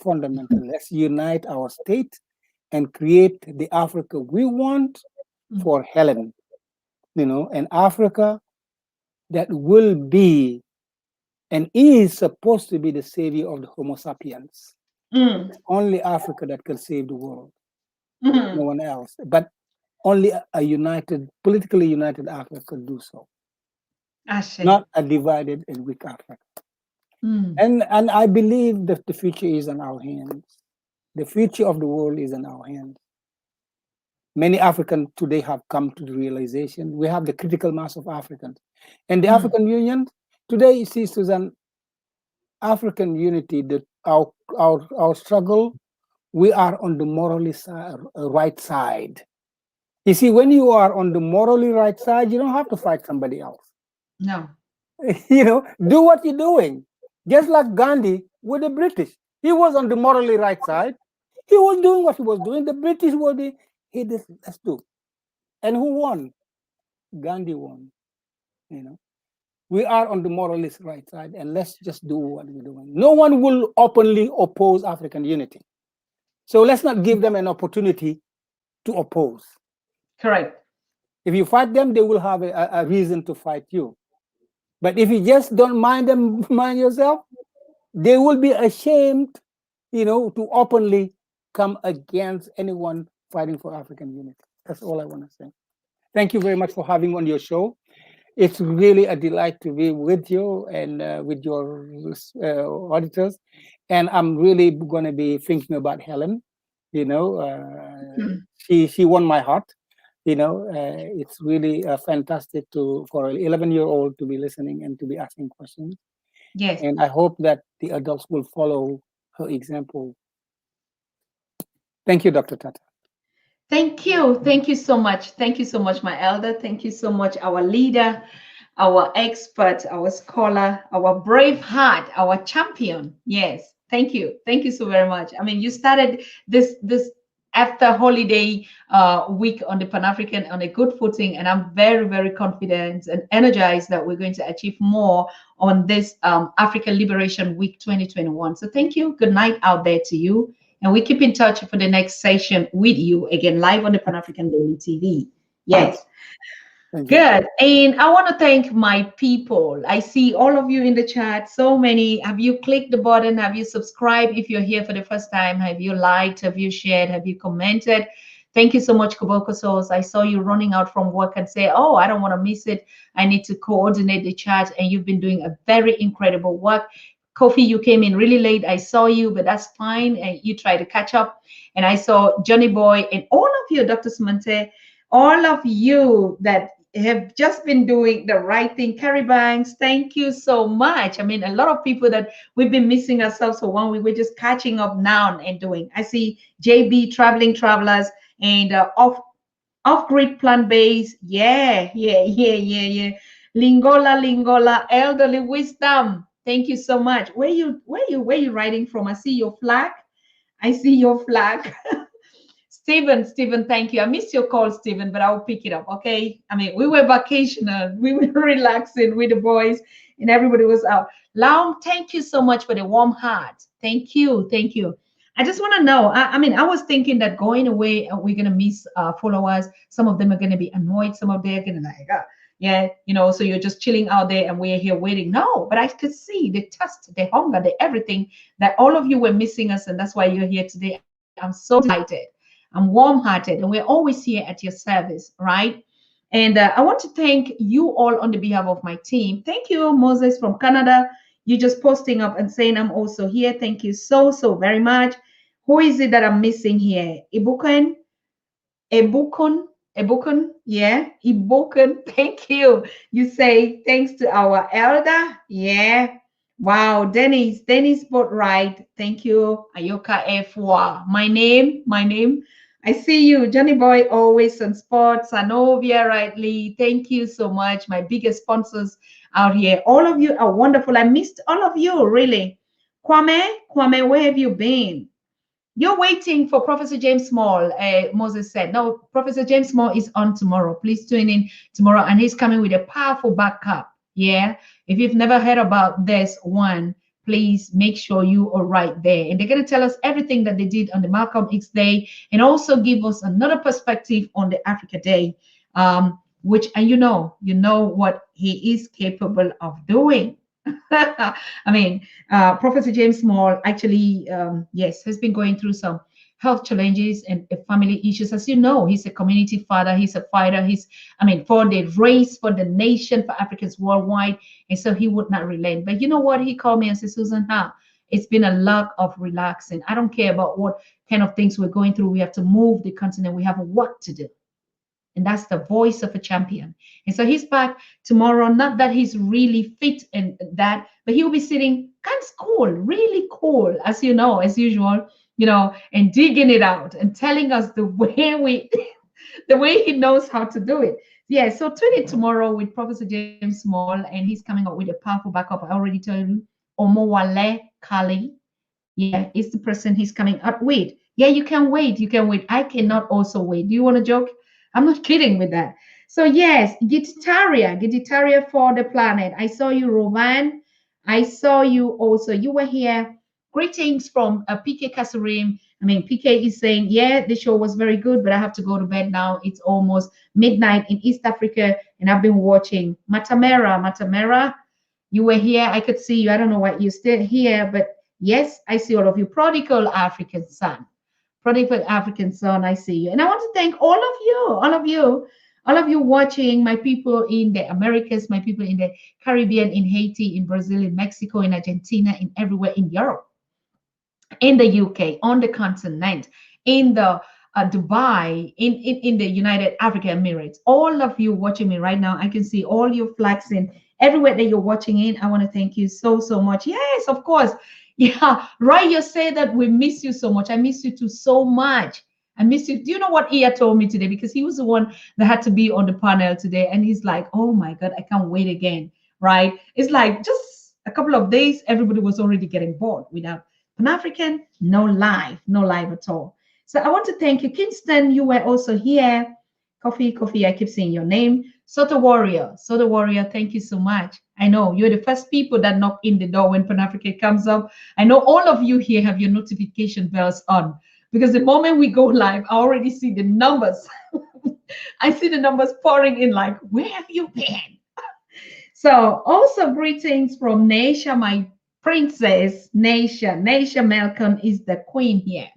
Fundamental. Let's unite our state and create the Africa we want for Helen. An Africa that will be and is supposed to be the savior of the Homo sapiens. Only Africa that can save the world. No one else. But only a politically united Africa could do so. Not a divided and weak Africa. And I believe that the future is in our hands. The future of the world is in our hands. Many Africans today have come to the realization we have the critical mass of Africans. And the African Union, today, you see, Susan, African unity, our struggle, we are on the morally right side. You see, when you are on the morally right side, you don't have to fight somebody else. No. Do what you're doing. Just like Gandhi with the British. He was on the morally right side. He was doing what he was doing. The British were let's do. And who won? Gandhi won. We are on the moralist right side, and let's just do what we're doing. No one will openly oppose African unity. So let's not give them an opportunity to oppose. Correct. If you fight them, they will have a reason to fight you. But if you just don't mind yourself, they will be ashamed, to openly come against anyone fighting for African unity. That's all I want to say. Thank you very much for having me on your show. It's really a delight to be with you and with your auditors. And I'm really going to be thinking about Helen. You know, she won my heart. You know, it's really fantastic for an 11-year-old to be listening and to be asking questions. Yes. And I hope that the adults will follow her example. Thank you, Dr. Tata. Thank you. Thank you so much. Thank you so much, my elder. Thank you so much, our leader, our expert, our scholar, our brave heart, our champion. Yes. Thank you. Thank you so very much. I mean, you started this after holiday week on the Pan African on a good footing, and I'm very, very confident and energized that we're going to achieve more on this African Liberation Week 2021. So thank you. Good night out there to you. And we keep in touch for the next session with you again, live on the Pan African Daily TV. Yes. Thank you. Good. And I want to thank my people. I see all of you in the chat. So many. Have you clicked the button? Have you subscribed if you're here for the first time? Have you liked? Have you shared? Have you commented? Thank you so much, Koboko Souls. I saw you running out from work and say, oh, I don't want to miss it. I need to coordinate the chat. And you've been doing a very incredible work. Kofi, you came in really late. I saw you, but that's fine. And you try to catch up. And I saw Johnny Boy and all of you, Dr. Sumante, all of you that have just been doing the right thing. Carrie Banks, thank you so much. I mean, a lot of people that we've been missing ourselves for 1 week, we're just catching up now and doing. I see JB, Traveling Travelers, and off-grid plant-based. Yeah. Lingola, elderly wisdom. Thank you so much. Where you writing from? I see your flag. I see your flag. Stephen, thank you. I missed your call, Stephen, but I'll pick it up. Okay. I mean, we were vacational, we were relaxing with the boys, and everybody was out. Laum, thank you so much for the warm heart. Thank you. I just want to know. I mean, I was thinking that going away, we're gonna miss followers. Some of them are gonna be annoyed. Some of them are gonna like, yeah, so you're just chilling out there and we're here waiting. No, but I could see the thirst, the hunger, the everything that all of you were missing us, and that's why you're here today. I'm so delighted. I'm warm-hearted, and we're always here at your service, right? And I want to thank you all on the behalf of my team. Thank you, Moses from Canada. You just posting up and saying I'm also here. Thank you so very much. Who is it that I'm missing here? Ibukun, yeah, Ibukun. Thank you. You say thanks to our elder, yeah. Wow, Dennis put right. Thank you, Ayoka F1. My name. I see you, Johnny Boy, always on sports. Sanovia, rightly. Thank you so much. My biggest sponsors out here. All of you are wonderful. I missed all of you, really. Kwame, where have you been? You're waiting for Professor James Small, Moses said. No, Professor James Small is on tomorrow. Please tune in tomorrow, and he's coming with a powerful backup. Yeah. If you've never heard about this one, please make sure you are right there. And they're going to tell us everything that they did on the Malcolm X Day, and also give us another perspective on the Africa Day, which, and you know what he is capable of doing. I mean, Professor James Small actually, yes, has been going through some health challenges and family issues. As you know, he's a community father, he's a fighter, for the race, for the nation, for Africans worldwide. And so he would not relent. But you know what? He called me and said, Susan, it's been a lot of relaxing. I don't care about what kind of things we're going through. We have to move the continent. We have work to do. And that's the voice of a champion. And so he's back tomorrow. Not that he's really fit and that, but he'll be sitting kind of cool, really cool, as you know, as usual, and digging it out and telling us the way the way he knows how to do it. Yeah, so tune in tomorrow with Professor James Small, and he's coming up with a powerful backup. I already told you, Omowale Kali. Yeah, is the person he's coming up with. Yeah, you can wait. I cannot also wait. Do you want to joke? I'm not kidding with that. So yes, Giditaria for the planet. I saw you, Roman. I saw you also. You were here. Greetings from PK Kasurim. PK is saying, yeah, the show was very good, but I have to go to bed now. It's almost midnight in East Africa, and I've been watching. Matamera, you were here. I could see you. I don't know why you're still here, but yes, I see all of you. Prodigal African son, I see you. And I want to thank all of you watching, my people in the Americas, my people in the Caribbean, in Haiti, in Brazil, in Mexico, in Argentina, in everywhere in Europe. in the UK, on the continent, in the Dubai, in the United African Emirates. All of you watching me right now, I can see all your flags in everywhere that you're watching in. I want to thank you so, so much. Yes, of course. Yeah, right. You say that we miss you so much. I miss you too so much. I miss you. Do you know what Ia told me today? Because he was the one that had to be on the panel today. And he's like, oh my God, I can't wait again. Right? It's like just a couple of days, everybody was already getting bored without Pan-African, no live at all. So I want to thank you. Kingston, you were also here. Coffee, I keep saying your name. Soto Warrior, thank you so much. I know you're the first people that knock in the door when Pan-African comes up. I know all of you here have your notification bells on because the moment we go live, I already see the numbers. I see the numbers pouring in like, where have you been? So also greetings from Naisha, my princess, Naisha. Naisha Malcolm is the queen here.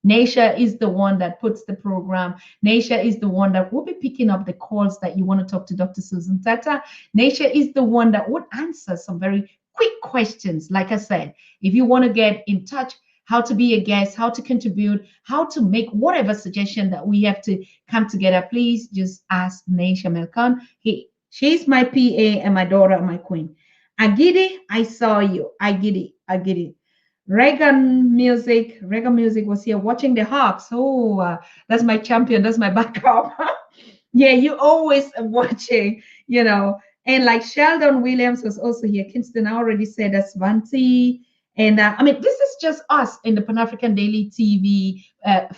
Naisha is the one that puts the program. Naisha is the one that will be picking up the calls that you want to talk to Dr. Susan Tata. Naisha is the one that would answer some very quick questions. Like I said, if you want to get in touch, how to be a guest, how to contribute, how to make whatever suggestion that we have to come together, please just ask Naisha Malcolm. She's my PA and my daughter, my queen. Agidi, I saw you. Agidi. Reagan Music was here watching the Hawks. Oh, that's my champion. That's my backup. Yeah, you always watching, you know. And like Sheldon Williams was also here. Kingston, I already said that's Vanti. And I mean, this is just us in the Pan African Daily TV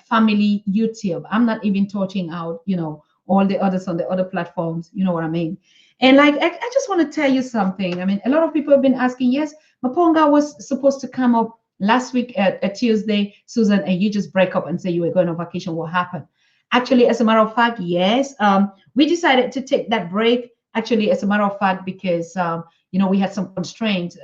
family YouTube. I'm not even touching out, you know, all the others on the other platforms. You know what I mean? And like, I just want to tell you something. I mean, a lot of people have been asking, yes, Maponga was supposed to come up last week at Tuesday, Susan, and you just break up and say you were going on vacation. What happened? Actually, as a matter of fact, yes, we decided to take that break. Actually, as a matter of fact, because you know we had some constraints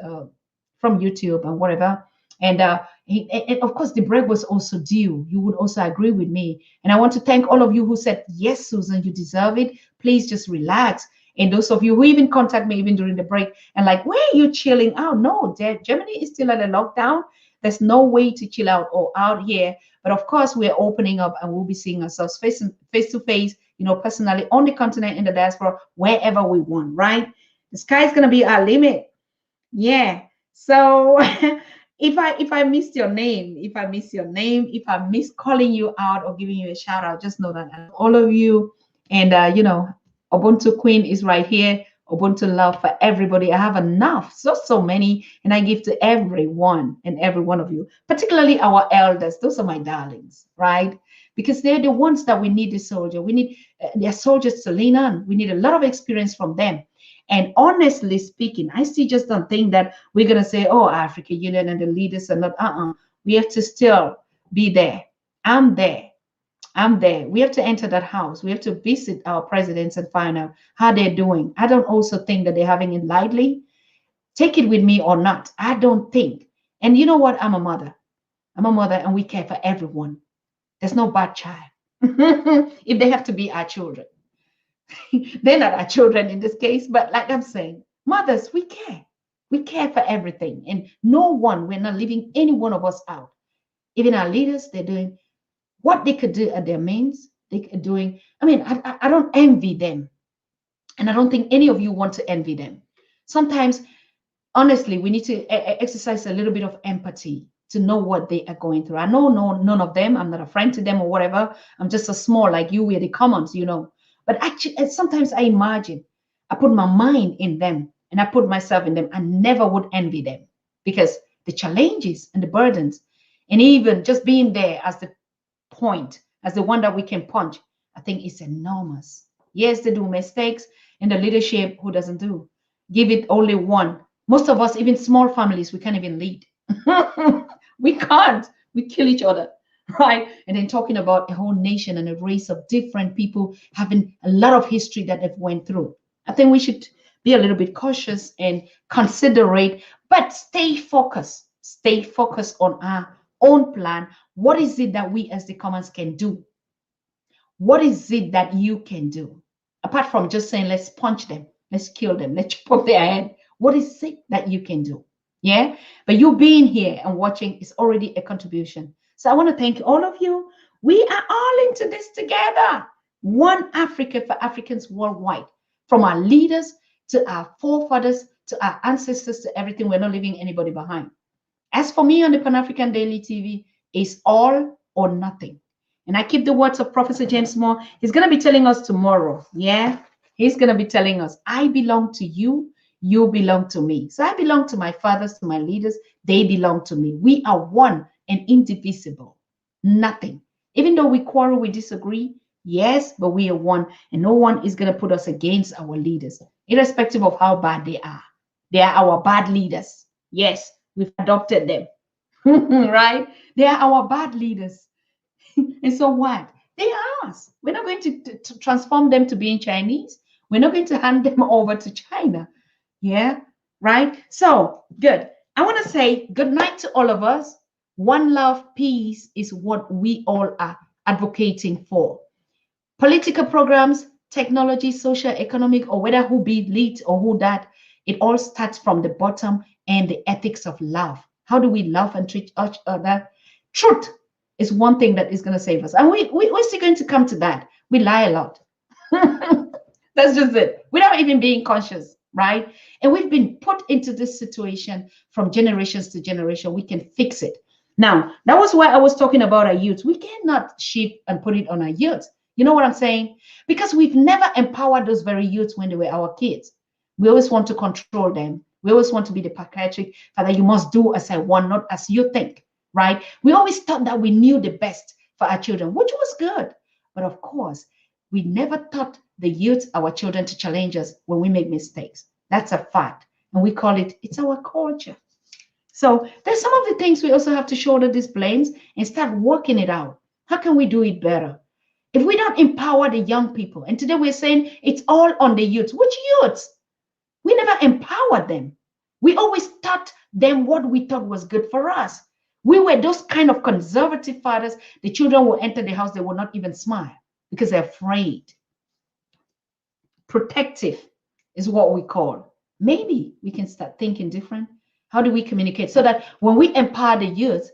from YouTube and whatever, and of course the break was also due. You would also agree with me, and I want to thank all of you who said yes, Susan, you deserve it. Please just relax. And those of you who even contact me even during the break and like, where are you chilling out? No, Germany is still at a lockdown. There's no way to chill out or out here. But of course, we're opening up and we'll be seeing ourselves face to face, you know, personally on the continent, in the diaspora, wherever we want, right? The sky's gonna be our limit. Yeah. So if I missed your name, if I miss calling you out or giving you a shout out, just know that all of you and you know, Ubuntu Queen is right here. Ubuntu love for everybody. I have enough, so many, and I give to everyone and every one of you, particularly our elders. Those are my darlings, right? Because they're the ones that we need the soldier. We need their soldiers to lean on. We need a lot of experience from them. And honestly speaking, I still just don't think that we're gonna say, "Oh, African Union and the leaders are not." We have to still be there. I'm there. I'm there. We have to enter that house. We have to visit our presidents and find out how they're doing. I don't also think that they're having it lightly. Take it with me or not. I don't think. And you know what? I'm a mother. I'm a mother, and we care for everyone. There's no bad child. If they have to be our children, they're not our children in this case. But like I'm saying, mothers, we care. We care for everything. And no one, we're not leaving any one of us out. Even our leaders, they're doing what they could do at their means. They are doing, I mean, I don't envy them. And I don't think any of you want to envy them. Sometimes, honestly, we need to exercise a little bit of empathy to know what they are going through. I know none of them. I'm not a friend to them or whatever. I'm just a small like you. We're the commons, you know. But actually, sometimes I imagine, I put my mind in them and I put myself in them. I never would envy them because the challenges and the burdens, and even just being there as the point, as the one that we can punch, I think it's enormous. Yes, they do mistakes, and the leadership, who doesn't do? Give it only one. Most of us, even small families, we can't even lead. We can't. We kill each other, right? And then talking about a whole nation and a race of different people having a lot of history that they've went through. I think we should be a little bit cautious and considerate, but stay focused. Stay focused on our own plan. What is it that we as the commons can do? What is it that you can do? Apart from just saying, let's punch them, let's kill them, let's chop off their head. What is it that you can do? Yeah. But you being here and watching is already a contribution. So I want to thank all of you. We are all into this together. One Africa for Africans worldwide, from our leaders to our forefathers to our ancestors to everything. We're not leaving anybody behind. As for me on the Pan African Daily TV, it's all or nothing. And I keep the words of Professor James Moore. He's going to be telling us tomorrow. Yeah. He's going to be telling us, I belong to you. You belong to me. So I belong to my fathers, to my leaders. They belong to me. We are one and indivisible. Nothing. Even though we quarrel, we disagree. Yes, but we are one. And no one is going to put us against our leaders, irrespective of how bad they are. They are our bad leaders. Yes, we've adopted them. Right? They are our bad leaders. And so what? They are us. We're not going to transform them to being Chinese. We're not going to hand them over to China. Yeah, right? So, good. I want to say good night to all of us. One love, peace is what we all are advocating for. Political programs, technology, social, economic, or whether who be lead or who that, it all starts from the bottom and the ethics of love. How do we love and treat each other? Truth is one thing that is going to save us. And we're still going to come to that. We lie a lot. That's just it. Without even being conscious, right? And we've been put into this situation from generations to generation. We can fix it. Now, that was why I was talking about our youth. We cannot shift and put it on our youth. You know what I'm saying? Because we've never empowered those very youths when they were our kids. We always want to control them. We always want to be the patriarchic, Father, you must do as I want, not as you think, right? We always thought that we knew the best for our children, which was good. But of course, we never taught the youth, our children, to challenge us when we make mistakes. That's a fact. And we call it, it's our culture. So there's some of the things we also have to shoulder these blames and start working it out. How can we do it better? If we don't empower the young people, and today we're saying it's all on the youth. Which youths? We never empowered them. We always taught them what we thought was good for us. We were those kind of conservative fathers. The children will enter the house, they will not even smile because they're afraid. Protective is what we call. Maybe we can start thinking different. How do we communicate so that when we empower the youth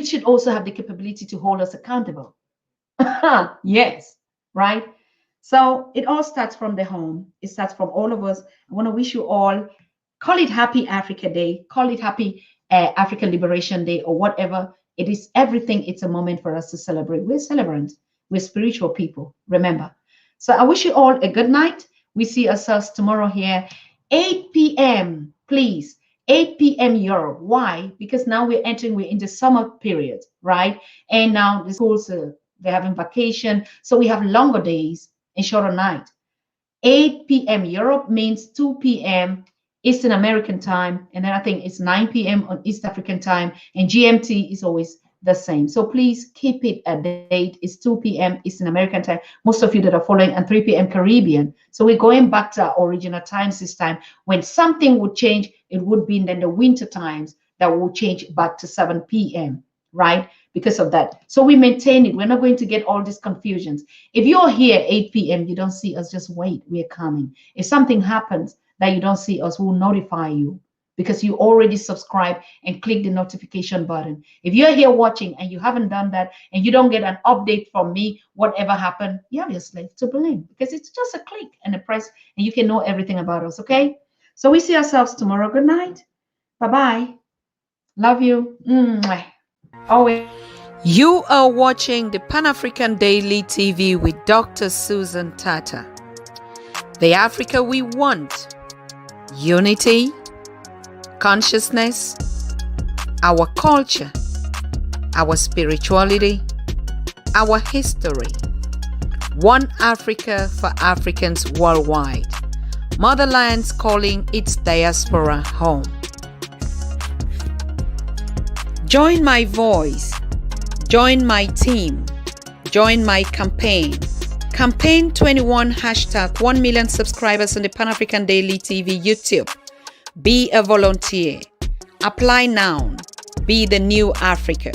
should also have the capability to hold us accountable? Yes, right? So it all starts from the home. It starts from all of us. I want to wish you all, call it Happy Africa Day, call it Happy African Liberation Day, or whatever. It is everything. It's a moment for us to celebrate. We're celebrants. We're spiritual people, remember. So I wish you all a good night. We see ourselves tomorrow here, 8 p.m., please. 8 p.m. Europe. Why? Because now we're in the summer period, right? And now the schools they're having vacation, so we have longer days and shorter night. 8 p.m. Europe means 2 p.m. Eastern American time, and then I think it's 9 p.m. on East African time, and GMT is always the same. So please keep it a date. It's 2 p.m. Eastern American time. Most of you that are following, and 3 p.m. Caribbean. So we're going back to our original times this time. When something would change, it would be in then the winter times that will change back to 7 p.m., right? Because of that. So we maintain it. We're not going to get all these confusions. If you're here 8 p.m., you don't see us, just wait. We're coming. If something happens that you don't see us, we'll notify you because you already subscribe and click the notification button. If you're here watching and you haven't done that and you don't get an update from me, whatever happened, you have your slave to blame because it's just a click and a press and you can know everything about us, okay? So we see ourselves tomorrow. Good night. Bye-bye. Love you. Always. You are watching the Pan-African Daily TV with Dr. Susan Tata. The Africa we want. Unity, consciousness, our culture, our spirituality, our history. One Africa for Africans worldwide. Motherland's calling its diaspora home. Join my voice. Join my team. Join my campaign. Campaign 21 hashtag 1 million subscribers on the Pan-African Daily TV YouTube. Be a volunteer. Apply now. Be the new Africa.